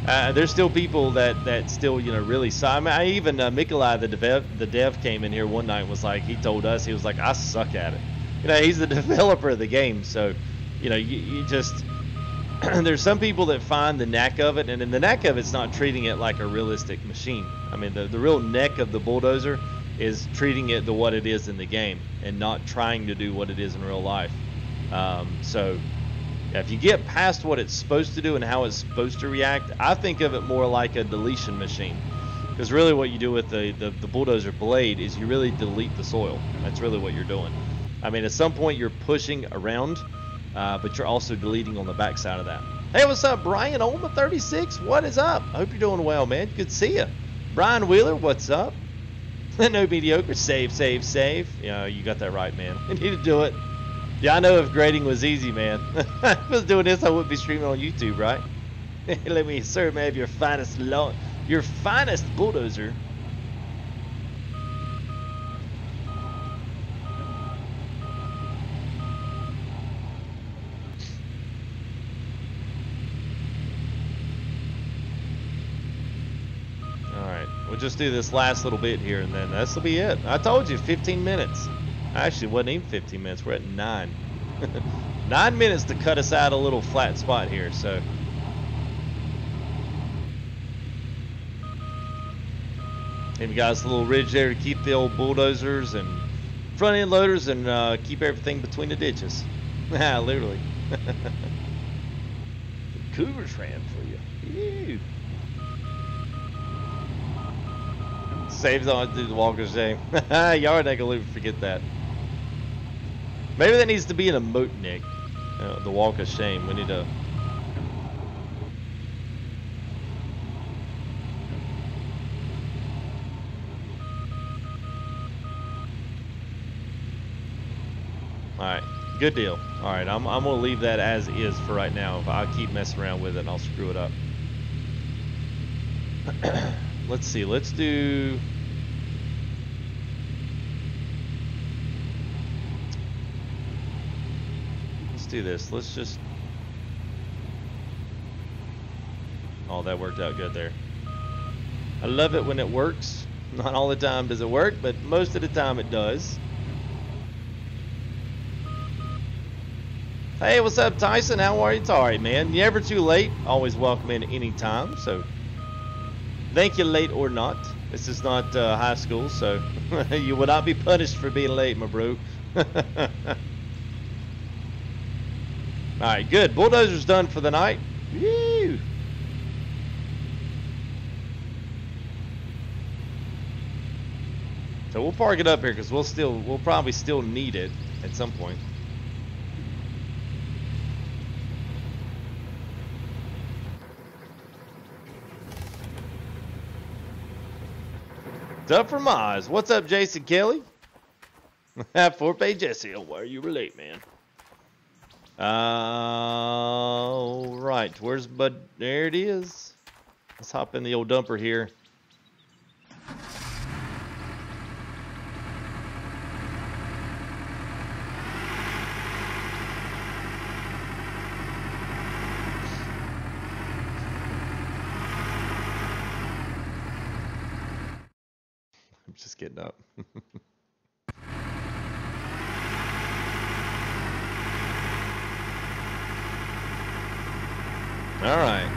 There's still people that still, you know, really. I mean, even Mikolai, the dev, came in here one night and was like, he told us, he was like, I suck at it. You know, he's the developer of the game, so, you know, you just. There's some people that find the knack of it, and in the knack of it's not treating it like a realistic machine. I mean, the real neck of the bulldozer is treating it to what it is in the game and not trying to do what it is in real life. So if you get past what it's supposed to do and how it's supposed to react, I think of it more like a deletion machine. Because really what you do with the bulldozer blade is you really delete the soil. That's really what you're doing. I mean, at some point you're pushing around, but you're also deleting on the backside of that. Hey, what's up, Brian Olma 36? What is up? I hope you're doing well, man. Good to see you. Brian Wheeler, what's up? No mediocre. Save. Yeah, you got that right, man. You need to do it. Yeah, I know if grading was easy, man. If I was doing this, I wouldn't be streaming on YouTube, right? Let me serve, man, your finest bulldozer. We'll just do this last little bit here, and then this will be it. I told you, 15 minutes. Actually, it wasn't even 15 minutes. We're at 9. 9 minutes to cut us out a little flat spot here. So, and you guys a little ridge there to keep the old bulldozers and front end loaders and keep everything between the ditches. Literally. The Cougars ran for you. Ew. Saves on to the Walker's name. Y'all ain't gonna forget that. Maybe that needs to be an emote, Nick. The Walk of Shame. We need to. Alright, good deal. Alright, I'm gonna leave that as is for right now. If I keep messing around with it, I'll screw it up. Let's see, let's do. Let's do this. Let's just. Oh, that worked out good there. I love it when it works. Not all the time does it work, but most of the time it does. Hey, what's up, Tyson? How are you? It's all right, man. You're never too late. Always welcome in any time. So. Thank you, late or not. This is not high school, so you will not be punished for being late, my bro. Alright, good. Bulldozer's done for the night. Woo! So we'll park it up here because we'll probably still need it at some point. It's up for Maz. What's up, Jason Kelly? Fort Bay Jesse. Oh, why are you late, man? Right. Where's Bud? There it is. Let's hop in the old dumper here. I'm just getting up. All right.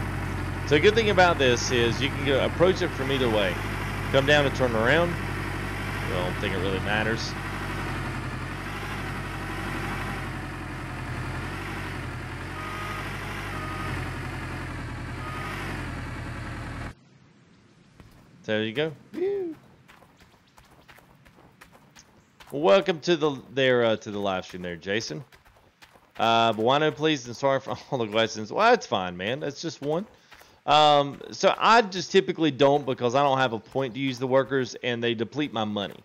So a good thing about this is you can go approach it from either way. Come down and turn around. Well, I don't think it really matters. There you go. Whew. Welcome to the live stream there, Jason. But why no please and sorry for all the questions. Well, it's fine, man. That's just one. So I just typically don't because I don't have a point to use the workers and they deplete my money.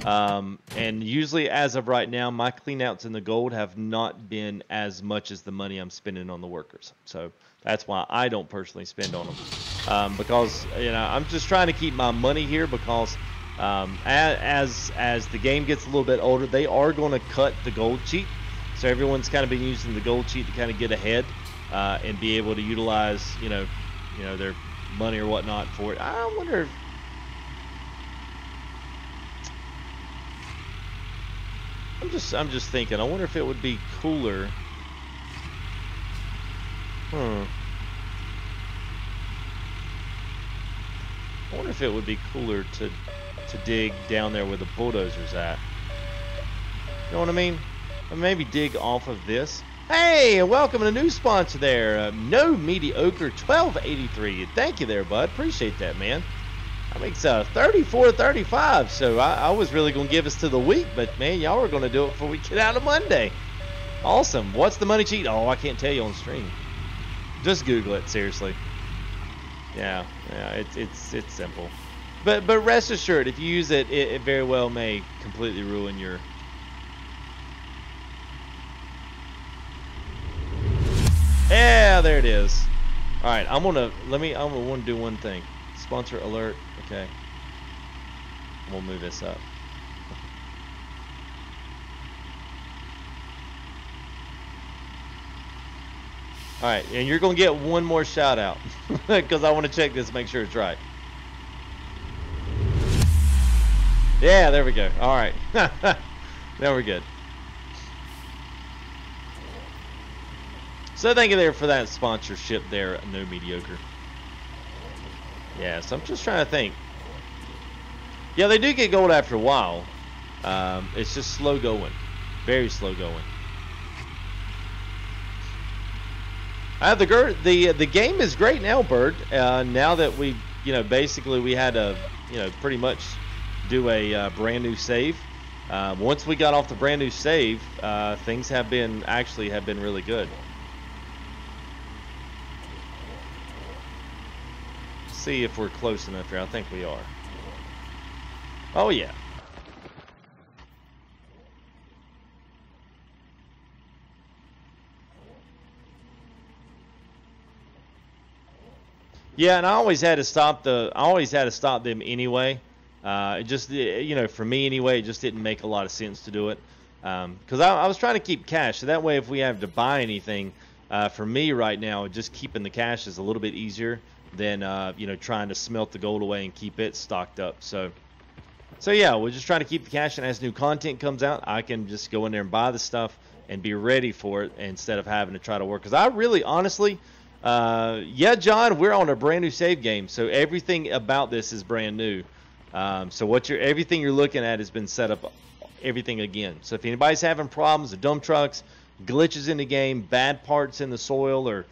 And usually as of right now, my cleanouts in the gold have not been as much as the money I'm spending on the workers. So that's why I don't personally spend on them. Because, you know, I'm just trying to keep my money here because as the game gets a little bit older, they are going to cut the gold cheat. So everyone's kind of been using the gold cheat to kind of get ahead and be able to utilize, you know, their money or whatnot for it. I wonder if I'm just thinking. I wonder if it would be cooler. I wonder if it would be cooler to dig down there where the bulldozer's at. You know what I mean? Or maybe dig off of this. Hey, welcome to a new sponsor there. No Mediocre 1283. Thank you there, bud. Appreciate that, man. That makes 34.35. So I was really going to give us to the week, but man, y'all are going to do it before we get out of Monday. Awesome. What's the money cheat? Oh, I can't tell you on stream. Just Google it, seriously. Yeah, it's simple. But rest assured, if you use it, it very well may completely ruin your. Yeah, there it is. All right, I'm gonna want to do one thing. Sponsor alert. Okay, we'll move this up. All right, and you're gonna get one more shout out because I want to check this, make sure it's right. Yeah, there we go. All right, now we're good. So thank you there for that sponsorship there, No Mediocre. Yeah, so I'm just trying to think. Yeah, they do get gold after a while. It's just slow going. Very slow going. The game is great now, Bird. Now that we, basically we had to, pretty much do a brand new save. Once we got off the brand new save, things have been really good. See if we're close enough here. I think we are. Oh yeah. Yeah, and I always had to stop them anyway. It just, for me anyway, it just didn't make a lot of sense to do it. Because I was trying to keep cash, so that way if we have to buy anything, for me right now, just keeping the cash is a little bit easier than trying to smelt the gold away and keep it stocked up. So yeah, we're just trying to keep the cash, and as new content comes out, I can just go in there and buy the stuff and be ready for it instead of having to try to work. Because I really, honestly, yeah, John, we're on a brand new save game, so everything about this is brand new. So everything you're looking at has been set up, everything again. So if anybody's having problems with dump trucks, glitches in the game, bad parts in the soil, or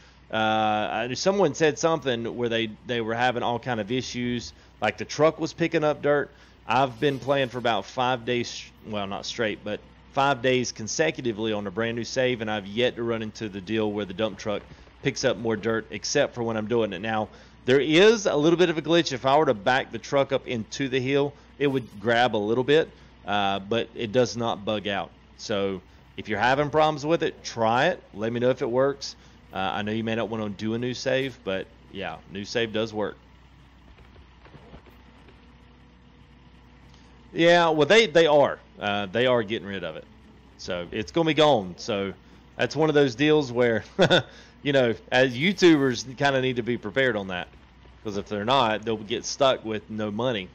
someone said something where they were having all kind of issues, like the truck was picking up dirt. I've been playing for about 5 days, well, not straight, but 5 days consecutively on a brand new save, and I've yet to run into the deal where the dump truck picks up more dirt, except for when I'm doing it. Now, there is a little bit of a glitch. If I were to back the truck up into the hill, it would grab a little bit, but it does not bug out. So if you're having problems with it, try it. Let me know if it works. I know you may not want to do a new save, but yeah, new save does work. Yeah, well, they are getting rid of it, so it's gonna be gone. So that's one of those deals where you know, as YouTubers kind of need to be prepared on that, because if they're not, they'll get stuck with no money.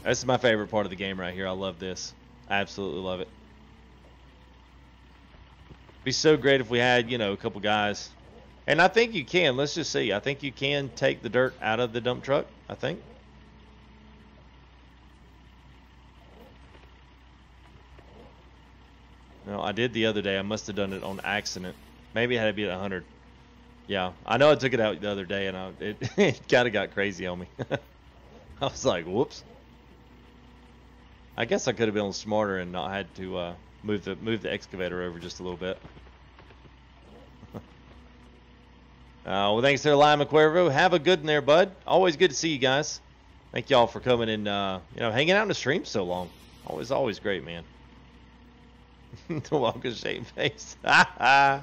This is my favorite part of the game right here. I love this. I absolutely love it. It'd be so great if we had, you know, a couple guys. And I think you can. Let's just see. I think you can take the dirt out of the dump truck, I think. No, I did the other day. I must have done it on accident. Maybe it had to be at 100. Yeah, I know I took it out the other day, and it kind of got crazy on me. I was like, whoops. I guess I could have been smarter and not had to move the excavator over just a little bit. Well, thanks there, Lima Cuervo. Have a good one there, bud. Always good to see you guys. Thank y'all for coming and you know, hanging out in the stream so long. Always great, man. The welcome shame face. Yeah,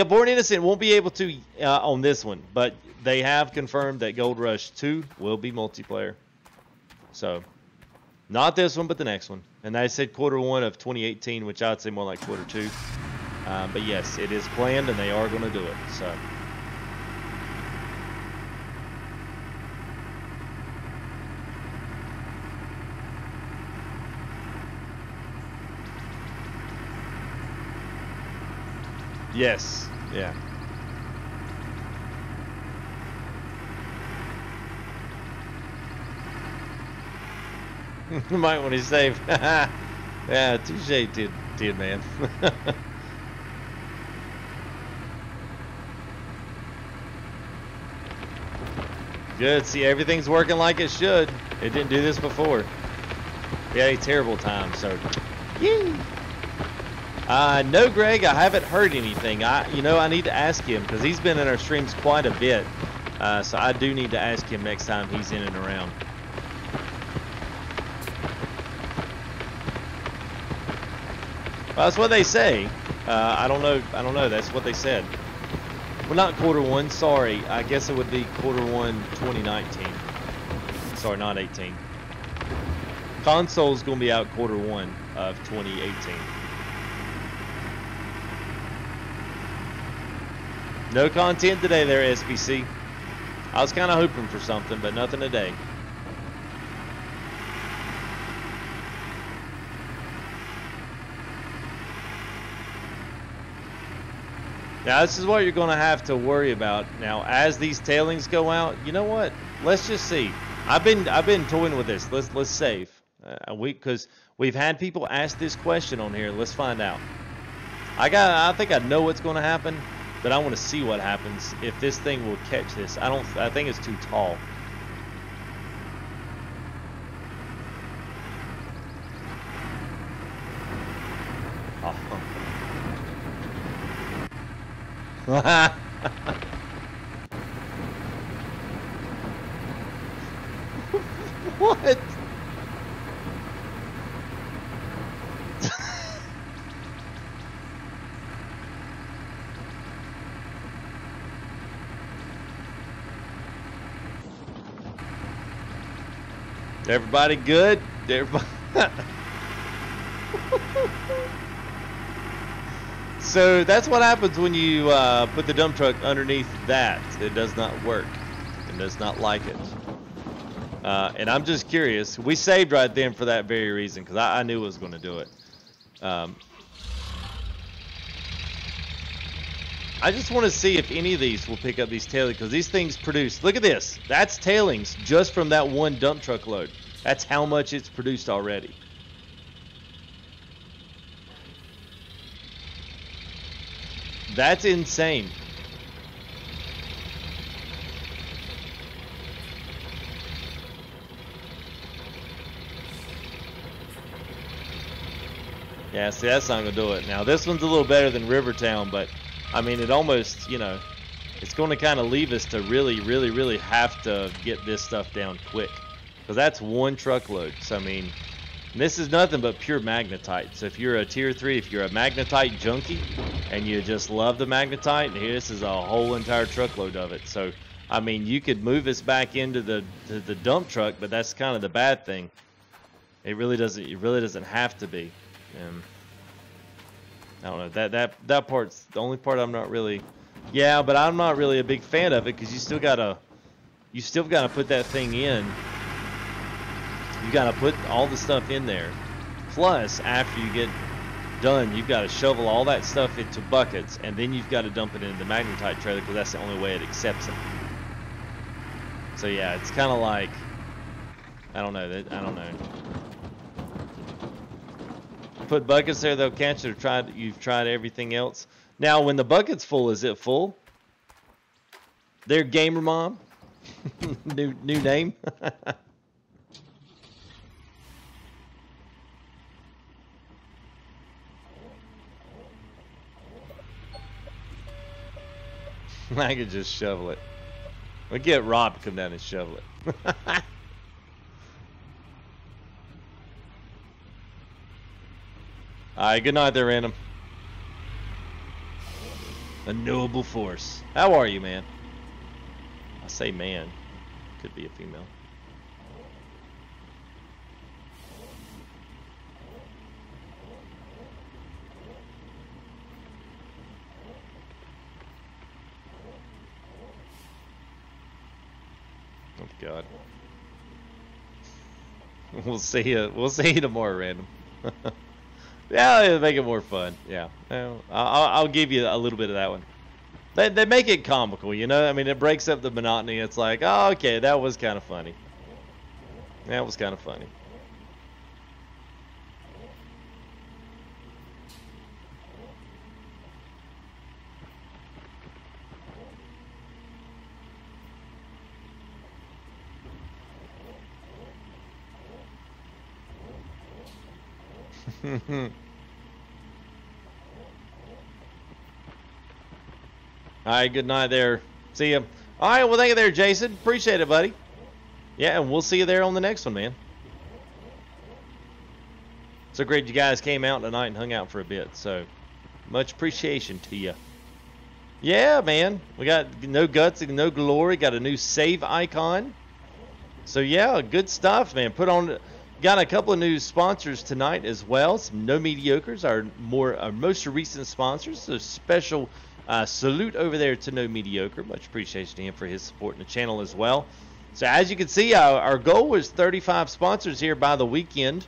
Born Innocent won't be able to on this one, but they have confirmed that Gold Rush 2 will be multiplayer. So, not this one, but the next one. And they said Q1 of 2018, which I'd say more like Q2. But yes, it is planned, and they are going to do it. So. Yes. Yeah. You might want to save. Yeah, touche, did man. Good. See, everything's working like it should. It didn't do this before. We had a terrible time. So, yee. No, Greg, I haven't heard anything. You know, I need to ask him because he's been in our streams quite a bit. So I do need to ask him next time he's in and around. Well, that's what they say. I don't know. That's what they said. Well, not Q1. Sorry. I guess it would be Q1 2019. Sorry, not 18. Console's going to be out Q1 of 2018. No content today there, SBC. I was kind of hoping for something, but nothing today. Now, this is what you're going to have to worry about. Now, as these tailings go out, you know what? Let's just see. I've been toying with this. Let's save. Because we've had people ask this question on here. Let's find out. I think I know what's going to happen. But I want to see what happens if this thing will catch this. I think it's too tall. Oh. What? Everybody good? Everybody. So that's what happens when you put the dump truck underneath that. It does not work. It does not like it. And I'm just curious. We saved right then for that very reason, because I knew it was going to do it. I just want to see if any of these will pick up these tailings, because these things produce. Look at this. That's tailings just from that one dump truck load. That's how much it's produced already. That's insane. Yeah, see, that's not going to do it. Now, this one's a little better than Rivertown, but, I mean, it almost, you know, it's going to kind of leave us to really have to get this stuff down quick. Because that's one truckload. So, I mean, this is nothing but pure magnetite. So, if you're a tier 3, if you're a magnetite junkie, and you just love the magnetite, this is a whole entire truckload of it. So, I mean, you could move this back into the dump truck, but that's kind of the bad thing. It really doesn't have to be. I don't know, that part's the only part I'm not really, yeah, but I'm not really a big fan of it, because you still gotta put that thing in. You gotta put all the stuff in there. Plus, after you get done, you've got to shovel all that stuff into buckets, and then you've got to dump it into the magnetite trailer, because that's the only way it accepts it. So yeah, it's kind of like, I don't know. Put buckets there, they'll catch it. Or you've tried everything else. Now, when the bucket's full, is it full? Their gamer mom, new name. I could just shovel it. We'll get Rob to come down and shovel it. Alright, good night there, Random. A noble force. How are you, man? I say man. Could be a female. Oh, God. We'll see you tomorrow, Random. Yeah, it'll make it more fun. Yeah, I'll give you a little bit of that one. They make it comical, you know. I mean, it breaks up the monotony. It's like, oh, okay, that was kind of funny. That was kind of funny. Alright, good night there. See ya. Alright, well, thank you there, Jason. Appreciate it, buddy. Yeah, and we'll see you there on the next one, man. So great you guys came out tonight and hung out for a bit. So, much appreciation to you. Yeah, man. We got no guts and no glory. Got a new save icon. So, yeah, good stuff, man. Got a couple of new sponsors tonight as well. Some No Mediocres, our most recent sponsors. So special salute over there to No Mediocre. Much appreciation to him for his support in the channel as well. So as you can see, our goal was 35 sponsors here by the weekend.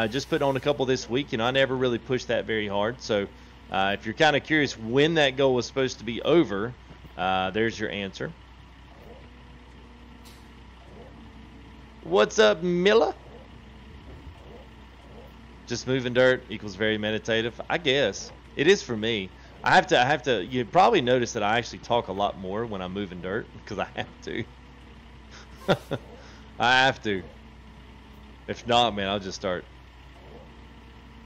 Just put on a couple this week. You know, I never really pushed that very hard. So if you're kind of curious when that goal was supposed to be over, there's your answer. What's up, Milla? Just moving dirt equals very meditative. I guess it is for me. I have to. You probably notice that I actually talk a lot more when I'm moving dirt because I have to. I have to. If not, man, I'll just start.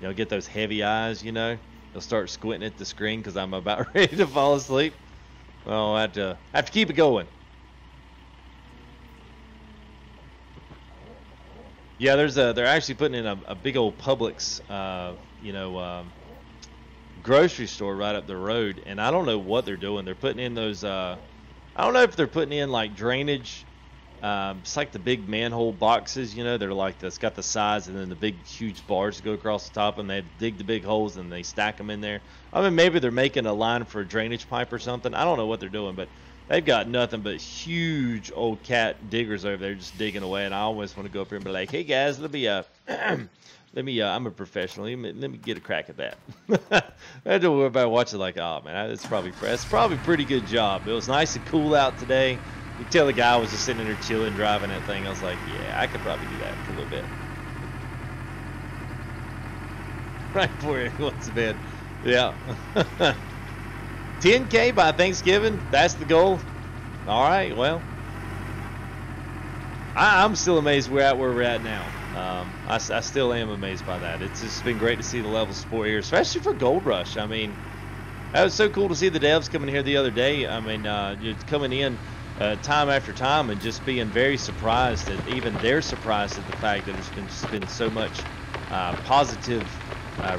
You know, get those heavy eyes. You know, they'll start squinting at the screen because I'm about ready to fall asleep. Well, I have to keep it going. Yeah, they're actually putting in a big old Publix, grocery store right up the road, and I don't know what they're doing. They're putting in those, I don't know if they're putting in like drainage. It's like the big manhole boxes, you know. They're like that's got the sides and then the big huge bars go across the top, and they dig the big holes and they stack them in there. I mean, maybe they're making a line for a drainage pipe or something. I don't know what they're doing, but they've got nothing but huge old cat diggers over there just digging away, and I always want to go up here and be like, "Hey guys, let me I'm a professional. Let me get a crack at that." I don't worry about watching like, oh man, that's probably a pretty good job. It was nice and cool out today. You can tell the guy was just sitting there chilling, driving that thing. I was like, yeah, I could probably do that for a little bit. Right before he went to bed. Yeah. 10K by Thanksgiving. That's the goal. All right. Well, I'm still amazed we're at where we're at now. I still am amazed by that. It's just been great to see the level of support here, especially for Gold Rush. I mean, that was so cool to see the devs coming here the other day. I mean, just coming in time after time and just being very surprised that even they're surprised at the fact that there's been so much positive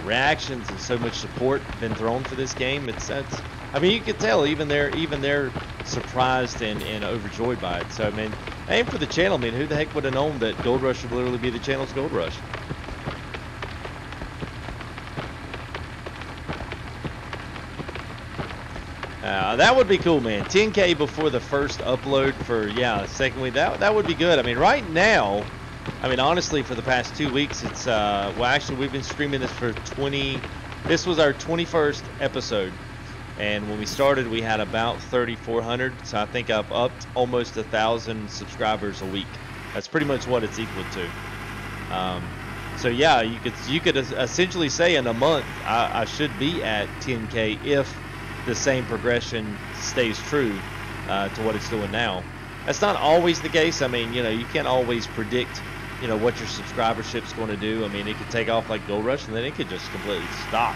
reactions and so much support been thrown for this game. It's I mean, you could tell even they're surprised and overjoyed by it. So I mean, aim for the channel. I mean, who the heck would have known that Gold Rush would literally be the channel's Gold Rush? That would be cool, man. 10K before the first upload for, yeah, second week. That would be good. I mean, right now, I mean, honestly, for the past 2 weeks, it's, well, actually, we've been streaming this for this was our 21st episode. And when we started, we had about 3,400. So I think I've upped almost 1,000 subscribers a week. That's pretty much what it's equal to. So yeah, you could essentially say in a month, I should be at 10K if the same progression stays true to what it's doing now. That's not always the case. I mean, you know, you can't always predict, you know, what your subscribership's going to do. I mean, it could take off like Gold Rush, and then it could just completely stop,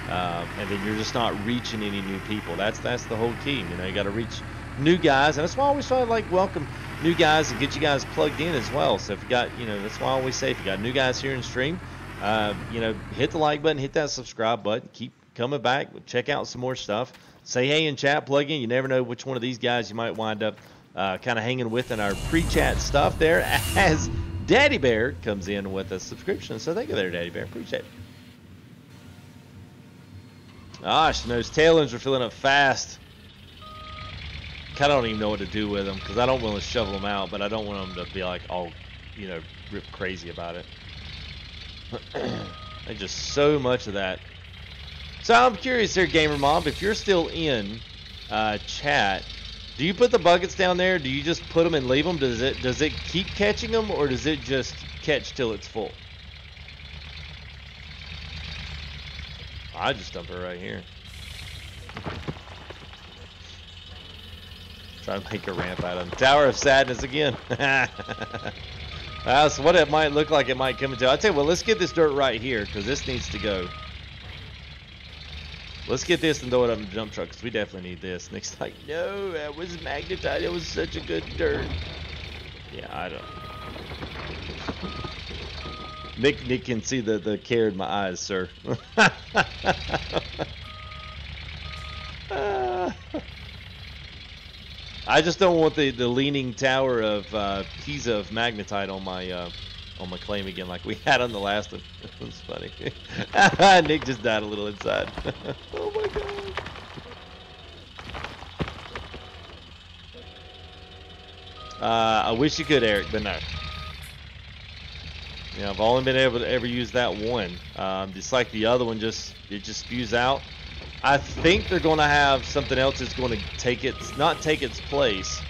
and then you're just not reaching any new people. That's the whole key. You know, you got to reach new guys, and that's why I always try to like welcome new guys and get you guys plugged in as well. So if you got, you know, that's why I always say if you got new guys here in stream, you know, hit the like button, hit that subscribe button, keep coming back, check out some more stuff, say hey in chat, plug in. You never know which one of these guys you might wind up kind of hanging with in our pre-chat stuff there as Daddy Bear comes in with a subscription. So thank you there, Daddy Bear, appreciate it. Gosh, those tail ends are filling up fast. Kind of don't even know what to do with them because I don't want to shovel them out, but I don't want them to be like all, you know, rip crazy about it. There's just so much of that. So I'm curious here, Gamer Mob, if you're still in chat, do you put the buckets down there? Do you just put them and leave them? Does it keep catching them, or does it just catch till it's full? I just dump it right here. Try to make a ramp out of them. Tower of Sadness again. That's what it might look like. It might come into. I'll tell you what, let's get this dirt right here because this needs to go. Let's get this and throw it up in the dump truck because we definitely need this. Nick's like, no, that was magnetite. It was such a good dirt. Yeah, I don't. Nick can see the care in my eyes, sir. I just don't want the leaning tower of Pisa of magnetite on my claim again, like we had on the last one. It was funny. Nick just died a little inside. Oh my god. I wish you could, Eric, but no. Yeah, I've only been able to ever use that one. Just like the other one, it just spews out. I think they're going to have something else that's going to not take its place,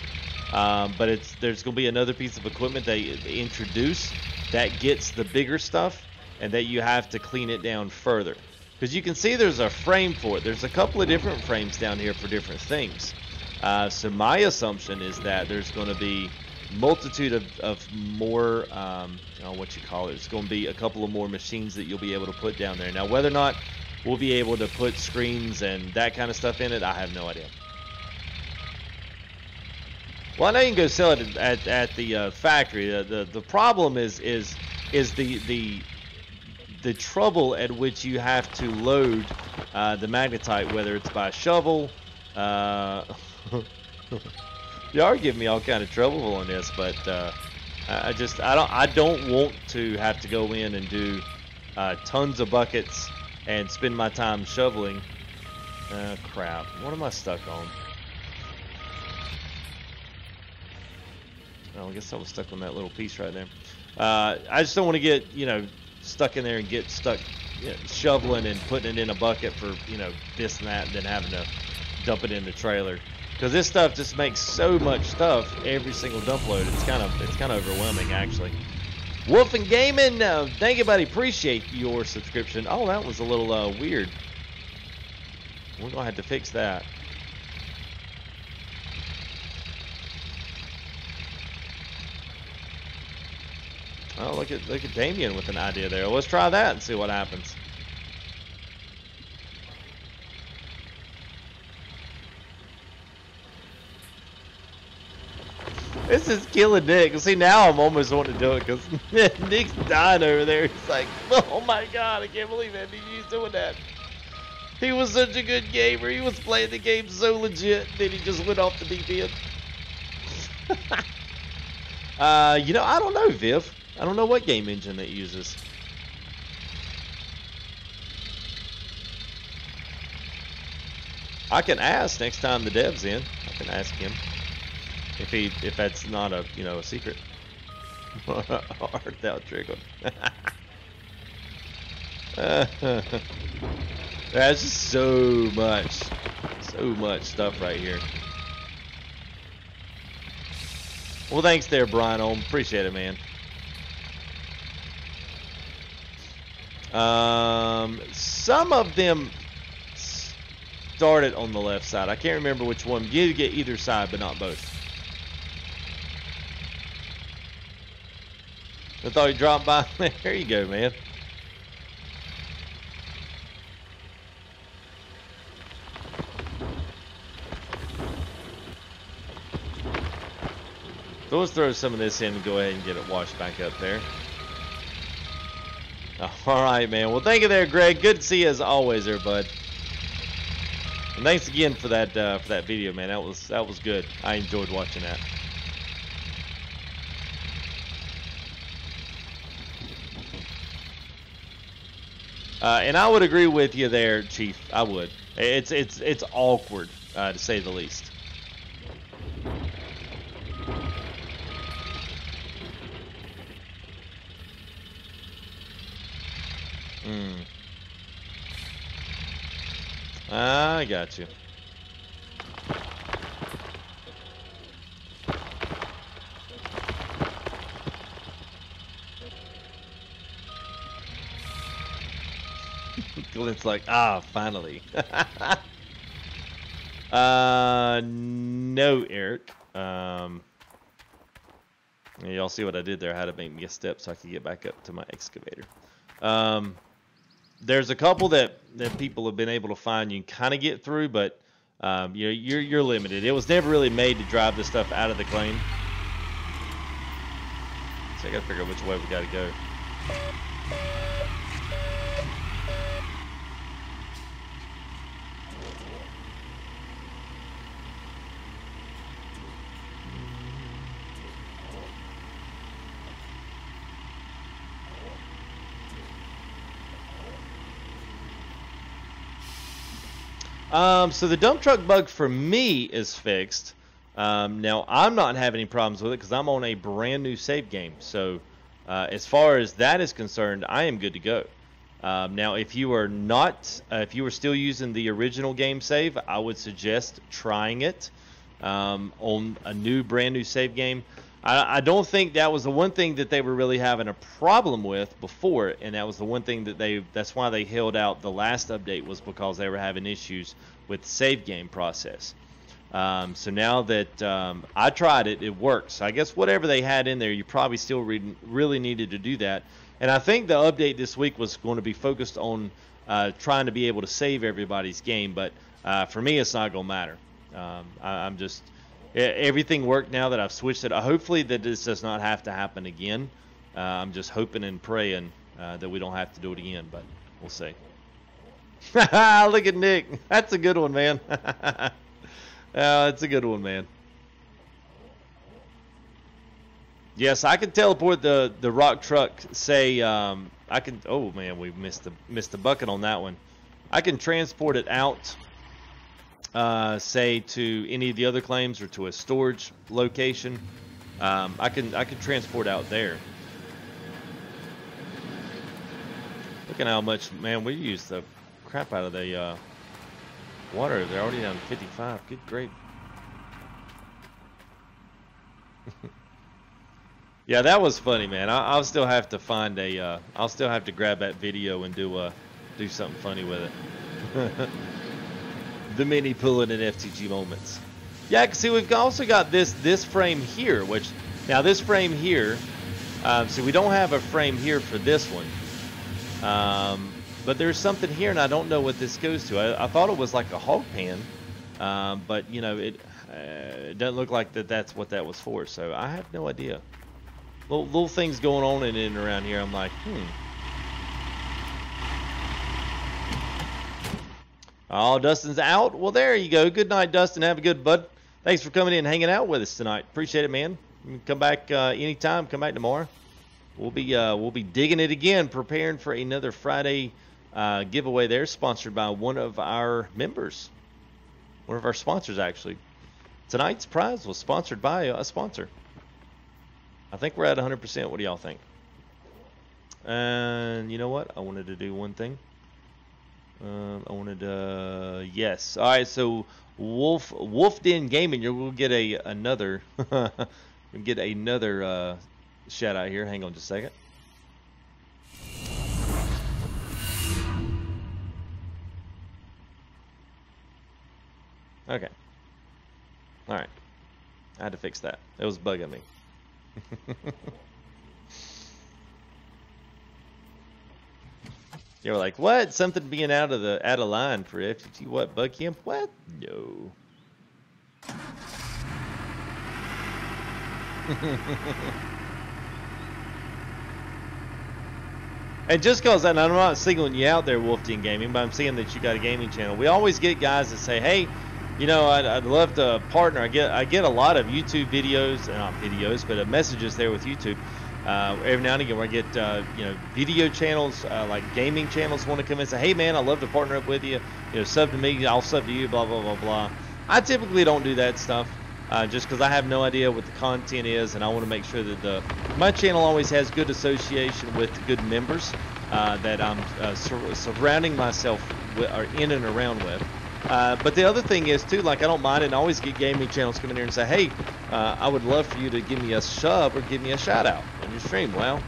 but there's going to be another piece of equipment they introduce that gets the bigger stuff, and that you have to clean it down further. Because you can see there's a frame for it. There's a couple of different frames down here for different things. So my assumption is that there's going to be multitude of more, what you call it. It's going to be a couple of more machines that you'll be able to put down there. Now, whether or not we'll be able to put screens and that kind of stuff in it, I have no idea. Well, I know you can go sell it at the factory. The problem is the trouble at which you have to load the magnetite, whether it's by shovel. You are giving me all kind of trouble on this, but I don't want to have to go in and do tons of buckets and spend my time shoveling. Crap. What am I stuck on? Oh, I guess I was stuck on that little piece right there. I just don't want to get, stuck in there and get stuck shoveling and putting it in a bucket for, this and that, and then having to dump it in the trailer. Because this stuff just makes so much stuff every single dump load. It's kind of overwhelming, actually. Wolf and Gaming, thank you, buddy. Appreciate your subscription. Oh, that was a little weird. We're gonna have to fix that. Oh, look at Damien with an idea there. Let's try that and see what happens. This is killing Nick. See, now I'm almost wanting to do it because Nick's dying over there. He's like, oh my god, I can't believe that he's doing that. He was such a good gamer. He was playing the game so legit. Then he just went off the deep end. You know, I don't know, Viv. I don't know what game engine it uses. I can ask next time the dev's in. I can ask him if that's not a, you know, a secret. Art thou triggered. That's just so much stuff right here. Well, thanks there, Brian. Appreciate it, man. Some of them started on the left side. I can't remember which one. You get either side, but not both. I thought you dropped by. There you go, man. So let's throw some of this in and go ahead and get it washed back up there. All right, man. Well, thank you there, Greg. Good to see you as always there, bud. And thanks again for that video, man. That was good. I enjoyed watching that. And I would agree with you there, Chief. I would. It's awkward, to say the least. I got you. Glenn's like, finally. No, Eric. Y'all see what I did there? I had to make me a step so I could get back up to my excavator. There's a couple that people have been able to find you can kind of get through, but you're limited. It was never really made to drive this stuff out of the claim. So I gotta figure out which way we gotta go. So the dump truck bug for me is fixed. Now I'm not having any problems with it because I'm on a brand new save game. So as far as that is concerned, I am good to go. Now if you are not, if you are still using the original game save, I would suggest trying it on a brand new save game. I don't think that was the one thing that they were really having a problem with before, and that was the one thing that that's why they held out the last update, was because they were having issues with the save game process. So now that I tried it, it works. So I guess whatever they had in there, you probably still really needed to do that. And I think the update this week was going to be focused on trying to be able to save everybody's game, but for me, it's not going to matter. I'm just... Everything worked now that I've switched it. Hopefully that this does not have to happen again. I'm just hoping and praying that we don't have to do it again, but we'll see. Look at Nick. That's a good one, man. It's a good one, man. Yes, I can teleport the rock truck. Say I can. Oh man, we missed the bucket on that one. I can transport it out. Say to any of the other claims or to a storage location. I can transport out there. Look at how much, man, we use the crap out of the water. They're already down to 55. Good great. Yeah, that was funny, man. I'll still have to find a. I'll still have to grab that video and do something funny with it. the mini pulling in FTG moments. Yeah, I can see we've also got this frame here, which now this frame here. So we don't have a frame here for this one. But there's something here, and I don't know what this goes to. I thought it was like a hog pan, but you know it doesn't look like that's what that was for. So I have no idea. Little things going on in and around here. I'm like, Oh, Dustin's out. Well, there you go. Good night, Dustin. Have a good bud. Thanks for coming in and hanging out with us tonight. Appreciate it, man. You can come back anytime. Come back tomorrow. We'll be digging it again, preparing for another Friday giveaway there, sponsored by one of our members, one of our sponsors actually. Tonight's prize was sponsored by a sponsor. I think we're at 100%. What do y'all think? And you know what? I wanted to do one thing. Yes. All right. So Wolf Den Gaming, you'll get another shout out here. Hang on just a second. Okay. All right. I had to fix that. It was bugging me. They were like, "What? Something being out of line for FTG? What? Bug camp? What? No." And just because, and I'm not singling you out there, Wolf Team Gaming, but I'm seeing that you got a gaming channel. We always get guys that say, "Hey, you know, I'd love to partner." I get a lot of YouTube videos, not videos, but messages there with YouTube. Every now and again, where I get you know, video channels like gaming channels want to come in and say, "Hey, man, I'd love to partner up with you. You know, sub to me, I'll sub to you." Blah blah blah blah. I typically don't do that stuff. Just because I have no idea what the content is, and I want to make sure that my channel always has good association with good members that I'm surrounding myself with, or in and around with. But the other thing is too, like, I don't mind, and I always get gaming channels come in here and say, "Hey, I would love for you to give me a sub or give me a shout out on your stream." Well,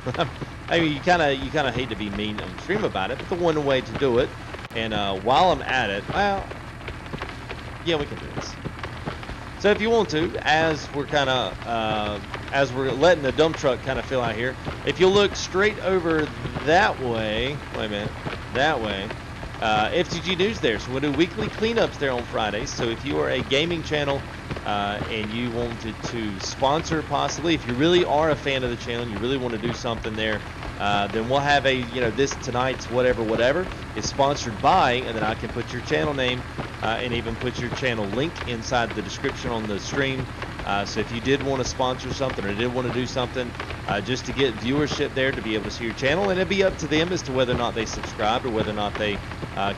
I mean, you kind of hate to be mean on stream about it, but the one way to do it, and while I'm at it, well, yeah, we can do this. So if you want to, as we're letting the dump truck kind of fill out here, if you look straight over that way, wait a minute, that way, FTG News there. So we'll do weekly cleanups there on Fridays. So if you are a gaming channel and you wanted to sponsor possibly, if you really are a fan of the channel and you really want to do something there, then we'll have this tonight's whatever is sponsored by, and then I can put your channel name and even put your channel link inside the description on the stream. So if you did want to sponsor something or did want to do something just to get viewership there, to be able to see your channel, and it'd be up to them as to whether or not they subscribed or whether or not they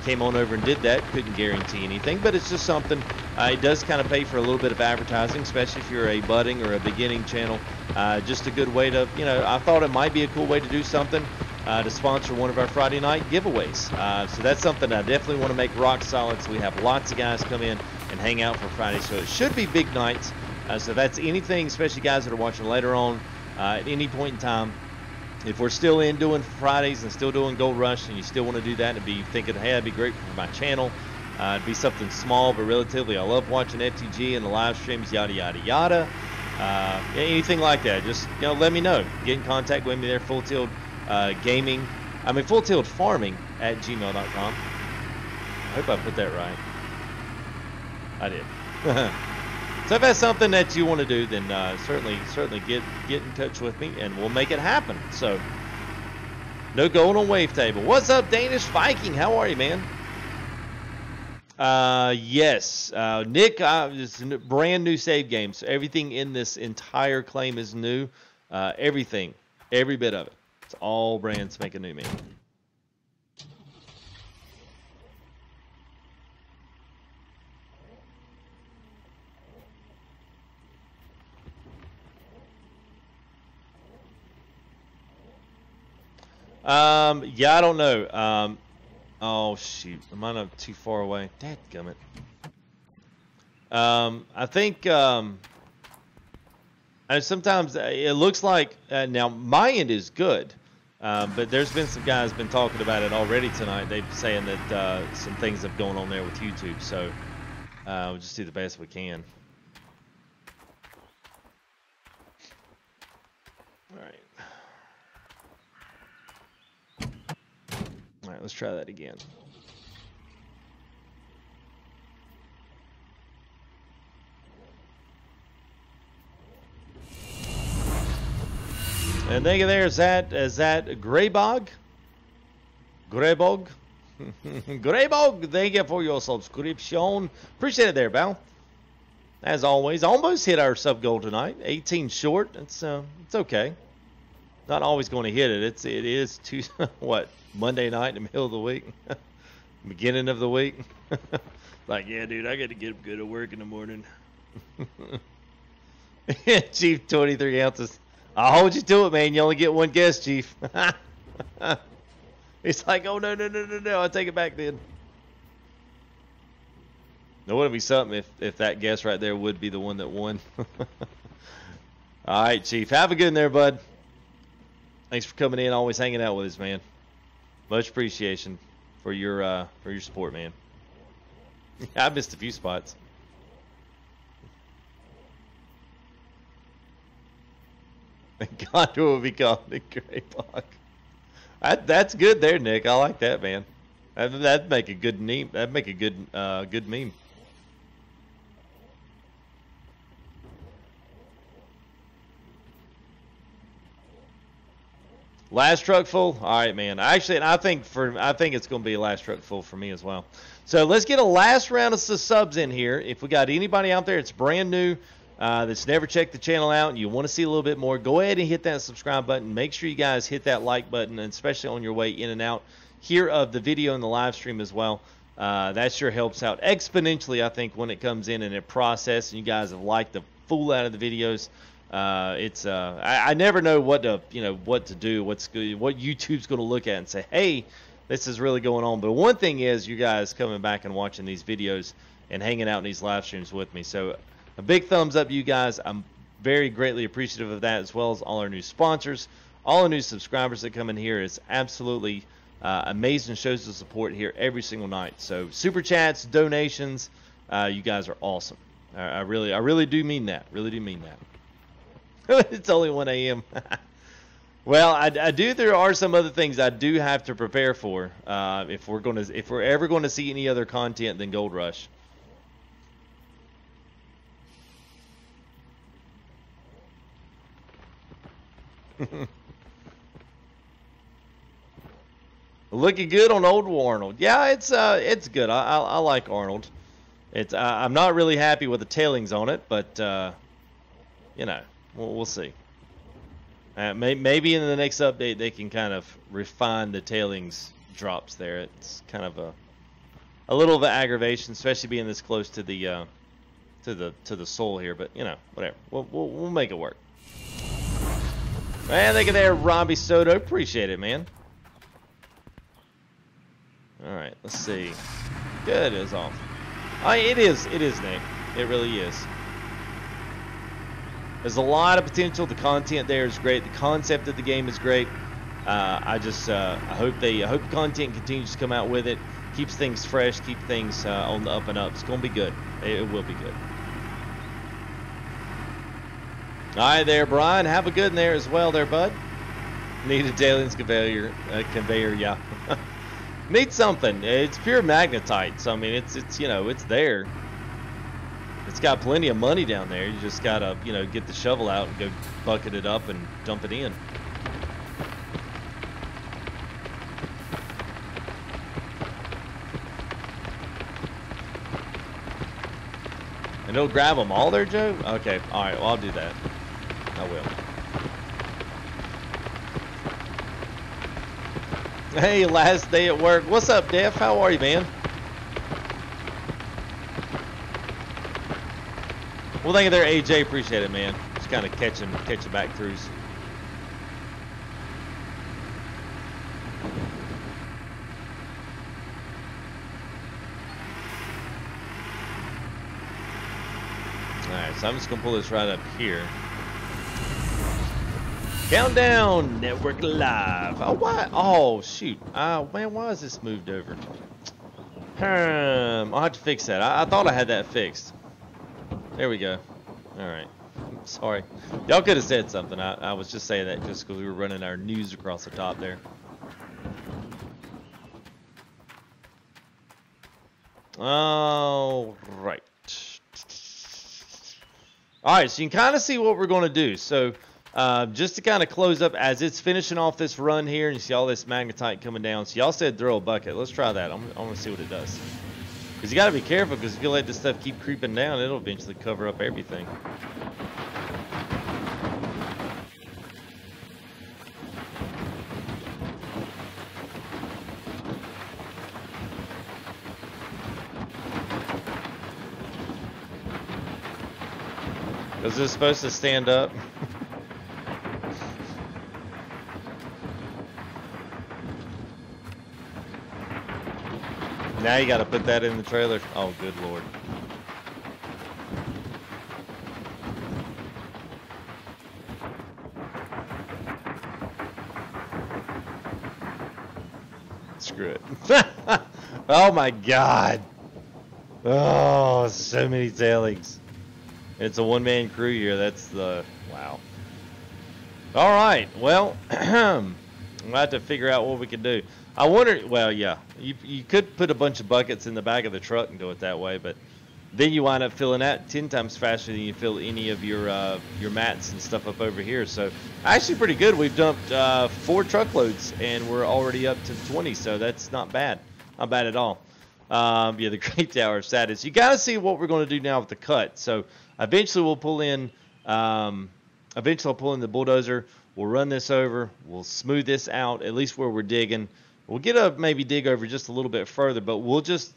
came on over and did that. Couldn't guarantee anything, but it's just something. It does kind of pay for a little bit of advertising, especially if you're a budding or a beginning channel. Just a good way to, I thought it might be a cool way to do something to sponsor one of our Friday night giveaways. So that's something I definitely want to make rock solid, so we have lots of guys come in and hang out for Friday. So it should be big nights. So that's anything, especially guys that are watching later on at any point in time. If we're still in doing Fridays and still doing Gold Rush, and you still want to do that and be thinking, "Hey, that'd be great for my channel," it'd be something small but relatively. I love watching FTG and the live streams, yada yada yada. Anything like that, just let me know. Get in contact with me there. Full Tilt Gaming, Full Tilt Farming at gmail.com. I hope I put that right. I did. So if that's something that you want to do, then certainly get in touch with me, and we'll make it happen. So no going on Wavetable. What's up, Danish Viking? How are you, man? Yes, Nick, it's a brand new save game. So everything in this entire claim is new. Everything, every bit of it. It's all brand spanking new, man. Yeah, I don't know. Oh shoot, am I not too far away? Dadgummit. I think sometimes it looks like now my end is good, but there's been some guys been talking about it already tonight. They're saying that some things have gone on there with YouTube. So We'll just do the best we can. All right. All right, let's try that again. And thank you there, is that Greybog? Greybog? Greybog, thank you for your subscription. Appreciate it there, pal. As always, almost hit our sub goal tonight. 18 short. It's okay. Not always going to hit it. It is what, Monday night in the middle of the week, beginning of the week. Like, yeah, dude, I got to get good at work in the morning. Chief, 23 ounces. I'll hold you to it, man. You only get one guess, Chief. He's like, oh, no. I'll take it back then. It wouldn't be something if that guess right there would be the one that won. All right, Chief. Have a good one there, bud. Thanks for coming in, always hanging out with us, man. Much appreciation for your support, man. I missed a few spots. Condor will be called the Greybog. That's good there, Nick. I like that, man. That'd make a good meme. That'd make a good meme. Last truck full. All right, man. Actually, and I think it's going to be a last truck full for me as well. So let's get a last round of subs in here. If we got anybody out there, it's brand new. That's never checked the channel out and you want to see a little bit more, go ahead and hit that subscribe button. Make sure you guys hit that like button, and especially on your way in and out here of the video and the live stream as well. That sure helps out exponentially, I think, when it comes in and it processes and you guys have liked the fool out of the videos. I never know what to do, what YouTube's going to look at and say, hey, this is really going on. But one thing is you guys coming back and watching these videos and hanging out in these live streams with me. So a big thumbs up, you guys. I'm very greatly appreciative of that, as well as all our new sponsors, all the new subscribers that come in here. Is absolutely amazing. Shows the support here every single night. So super chats, donations, you guys are awesome. I really do mean that. Really do mean that. It's only 1 a.m. Well, I do. There are some other things I do have to prepare for if we're ever going to see any other content than Gold Rush. Looking good on old Arnold. Yeah, it's good. I like Arnold. I'm not really happy with the tailings on it, but you know, we'll see. Maybe in the next update they can kind of refine the tailings drops there. It's kind of a little of an aggravation, especially being this close to the soul here. But you know, whatever. We'll make it work. Man, thank you there, Robbie Soto. Appreciate it, man. All right, let's see. Good is off. It is, Nick. It really is. There's a lot of potential. The content there is great. The concept of the game is great. I hope the content continues to come out with it. Keeps things fresh. Keep things on the up and up. It's gonna be good. It will be good. All right, there, Brian. Have a good one there as well, there, bud. Need a tailings conveyor, yeah. Need something. It's pure magnetite, so I mean, it's you know, it's there. It's got plenty of money down there. You just gotta, you know, get the shovel out and go bucket it up and dump it in. And it'll grab them all there, Joe? Okay, all right, well, I'll do that. I will. Hey, last day at work. What's up, Def? How are you, man? Well, thank you there, AJ. Appreciate it, man. Just kind of catching back throughs. All right, so I'm just gonna pull this right up here. Countdown Network Live. Oh, why? Oh, shoot. Man, why is this moved over? I'll have to fix that. I thought I had that fixed. There we go. All right. Sorry. Y'all could have said something. I was just saying that just because we were running our news across the top there. All right. All right, so you can kind of see what we're going to do. So just to kind of close up, as it's finishing off this run here, and you see all this magnetite coming down. So y'all said throw a bucket. Let's try that. I'm going to see what it does. Because you got to be careful, because if you let this stuff keep creeping down, it'll eventually cover up everything. Was this supposed to stand up? Now you got to put that in the trailer. Oh, good Lord. Screw it. Oh my God. Oh, so many tailings. It's a one-man crew here. That's the wow. All right. Well, I'm gonna have to figure out what we can do. I wonder. Well, yeah, you could put a bunch of buckets in the back of the truck and do it that way, but then you wind up filling that 10 times faster than you fill any of your mats and stuff up over here. So actually pretty good. We've dumped 4 truckloads and we're already up to 20. So that's not bad. Not bad at all. Yeah, the Great Tower of Sadness. You got to see what we're going to do now with the cut. So eventually we'll pull in. Eventually I'll pull in the bulldozer. We'll run this over. We'll smooth this out, at least where we're digging. We'll get up, maybe dig over just a little bit further, but we'll just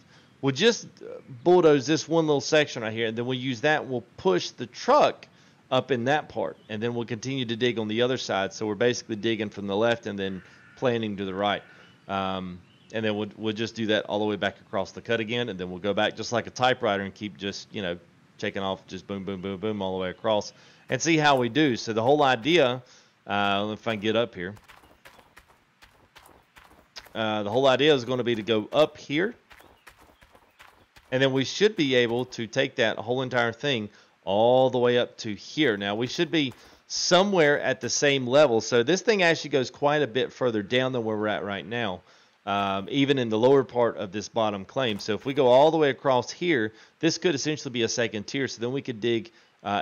bulldoze this one little section right here, and then we'll use that. We'll push the truck up in that part, and then we'll continue to dig on the other side. So we're basically digging from the left and then planting to the right. And then we'll just do that all the way back across the cut again, and then we'll go back just like a typewriter and keep just, you know, taking off just boom, boom, boom, boom all the way across and see how we do. So the whole idea, if I can get up here, the whole idea is going to be to go up here, and then we should be able to take that whole entire thing all the way up to here. Now we should be somewhere at the same level. So this thing actually goes quite a bit further down than where we're at right now. Even in the lower part of this bottom claim. So if we go all the way across here, this could essentially be a second tier. So then we could dig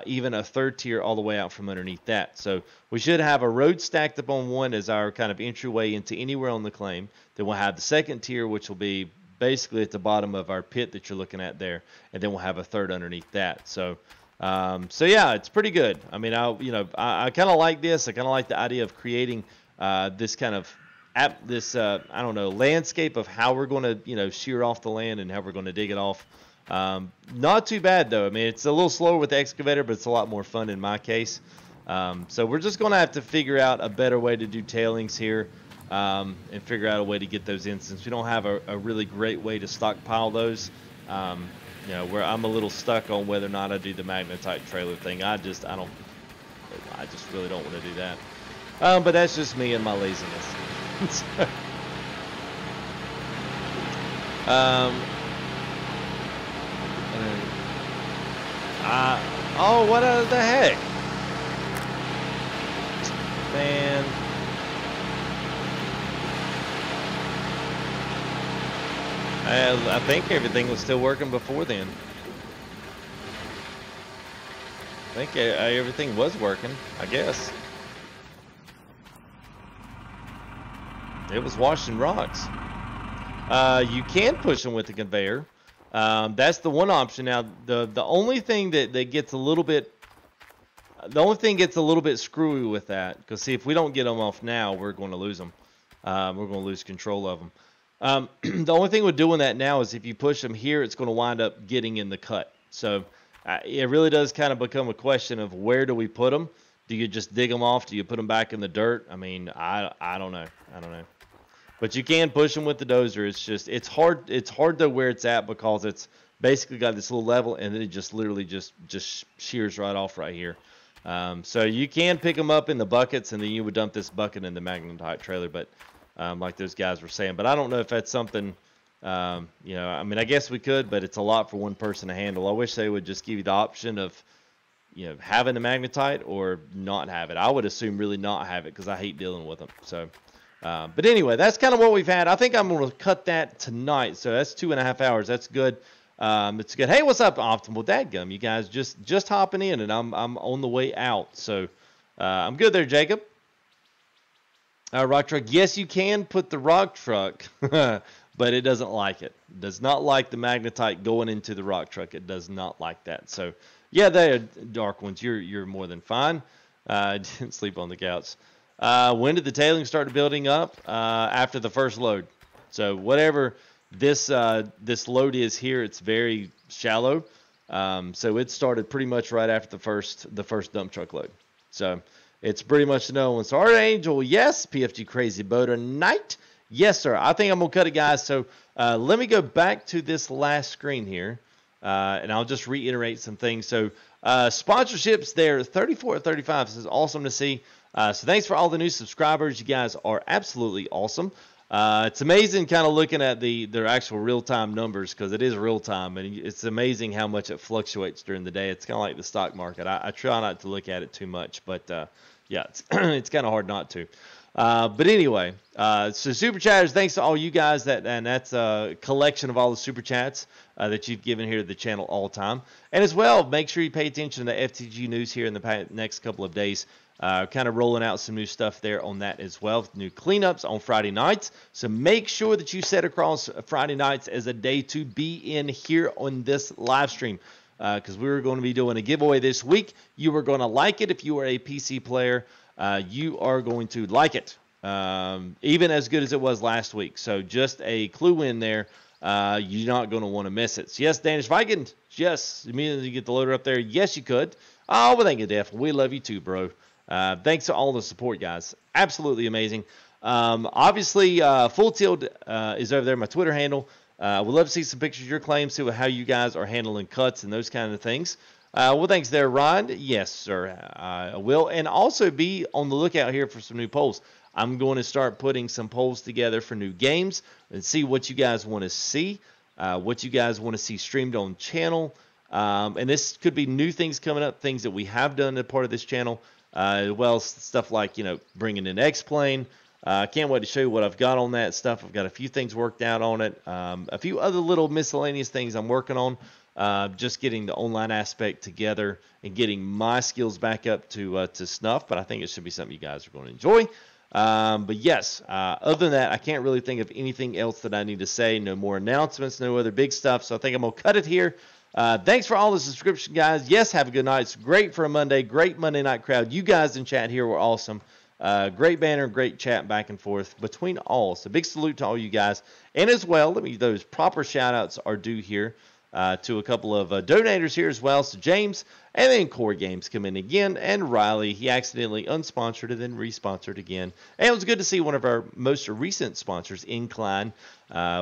even a third tier all the way out from underneath that. So we should have a road stacked up on one as our kind of entryway into anywhere on the claim. Then we'll have the second tier, which will be basically at the bottom of our pit that you're looking at there. And then we'll have a third underneath that. So yeah, it's pretty good. I mean, I kind of like this. I kind of like the idea of creating this kind of I don't know, landscape of how we're going to, you know, shear off the land and how we're going to dig it off. Not too bad though. I mean, it's a little slower with the excavator, but it's a lot more fun in my case. So we're just going to have to figure out a better way to do tailings here, and figure out a way to get those in, since we don't have a really great way to stockpile those. You know, where I'm a little stuck on whether or not I do the magnetite trailer thing. I just really don't want to do that. But that's just me and my laziness. Oh, what the heck? Man. I think everything was still working before then. I think everything was working, I guess. It was washing rocks. You can push them with the conveyor. That's the one option. Now, the only thing that gets a little bit, screwy with that, because see, if we don't get them off now, we're going to lose them. We're going to lose control of them. The only thing with doing that now is if you push them here, it's going to wind up getting in the cut. So it really does kind of become a question of where do we put them? Do you just dig them off? Do you put them back in the dirt? I mean, I don't know. I don't know. But you can push them with the dozer. It's just, it's hard though where it's at, because it's basically got this little level, and then it just literally just shears right off right here. So you can pick them up in the buckets, and then you would dump this bucket in the magnetite trailer, but like those guys were saying. But I don't know if that's something You know, I mean, I guess we could, but it's a lot for one person to handle. I wish they would just give you the option of, you know, having the magnetite or not have it. I would assume really not have it because I hate dealing with them. So, but anyway, that's kind of what we've had. I think I'm going to cut that tonight. So that's 2.5 hours. That's good. It's good. Hey, what's up, Optimal Dadgum? You guys just hopping in, and I'm on the way out. So I'm good there, Jacob. Rock truck. Yes, you can put the rock truck, but it doesn't like it. It does not like the magnetite going into the rock truck. It does not like that. So yeah, they are dark ones. You're more than fine. Didn't sleep on the couch. When did the tailing start building up? After the first load. So whatever this load is here, it's very shallow. So it started pretty much right after the first dump truck load. So it's pretty much known. So Archangel, yes. PFG Crazy Boater Knight, yes, sir. I think I'm gonna cut it, guys. So let me go back to this last screen here, and I'll just reiterate some things. So sponsorships there, 34 at 35. This is awesome to see. So thanks for all the new subscribers. You guys are absolutely awesome. It's amazing kind of looking at their actual real-time numbers, because it is real-time, and it's amazing how much it fluctuates during the day. It's kind of like the stock market. I try not to look at it too much, but yeah, it's, it's kind of hard not to. But anyway, so Super Chatters, thanks to all you guys, and that's a collection of all the Super Chats that you've given here to the channel all the time. And as well, make sure you pay attention to the FTG news here in the next couple of days. Kind of rolling out some new stuff there on that as well. New cleanups on Friday nights. So make sure that you set across Friday nights as a day to be in here on this live stream. Because we're going to be doing a giveaway this week. You are going to like it if you are a PC player. You are going to like it. Even as good as it was last week. So just a clue in there. You're not going to want to miss it. So yes, Danish Viking. Yes. Immediately you get the loader up there. Yes, you could. Oh, well, thank you, Def. We love you too, bro. Thanks to all the support, guys. Absolutely amazing. Obviously, Full Tilt is over there, my Twitter handle. We'd love to see some pictures of your claims, see how you guys are handling cuts and those kind of things. Well, thanks there, Ryan. Yes, sir, I will. And also be on the lookout here for some new polls. I'm going to start putting some polls together for new games and see what you guys want to see, what you guys want to see streamed on channel. And this could be new things coming up, things that we have done as part of this channel. Well, stuff like, you know, bringing in X-Plane. Can't wait to show you what I've got on that stuff. I've got a few things worked out on it. A few other little miscellaneous things I'm working on. Just getting the online aspect together and getting my skills back up to snuff. But I think it should be something you guys are going to enjoy. But yes, other than that, I can't really think of anything else that I need to say. No more announcements, no other big stuff. So I think I'm going to cut it here. Thanks for all the subscription, guys. Yes, have a good night. It's great for a Monday. Great Monday night crowd. You guys in chat here were awesome. Great banner, great chat back and forth between all. So big salute to all you guys. And as well, those proper shout outs are due here to a couple of donators here as well. So James and then Core Games come in again. And Riley, he accidentally unsponsored and then responsored again. And it was good to see one of our most recent sponsors, Incline,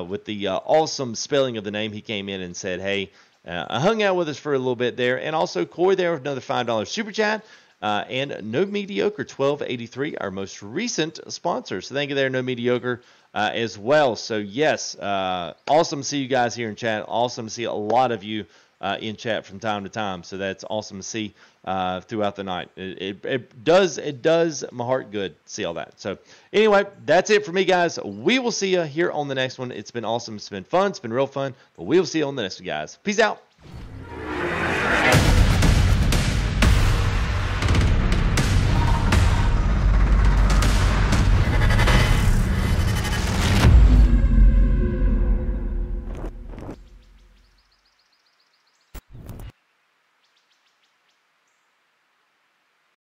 with the awesome spelling of the name. He came in and said, hey, hung out with us for a little bit there. And also Corey there with another $5 super chat. And No Mediocre 1283, our most recent sponsor. So thank you there, No Mediocre, as well. So yes, awesome to see you guys here in chat. Awesome to see a lot of you in chat from time to time. So that's awesome to see throughout the night. It does my heart good to see all that. So anyway, that's it for me, guys. We will see you here on the next one. It's been awesome. It's been fun. It's been real fun. But we will see you on the next one, guys. Peace out.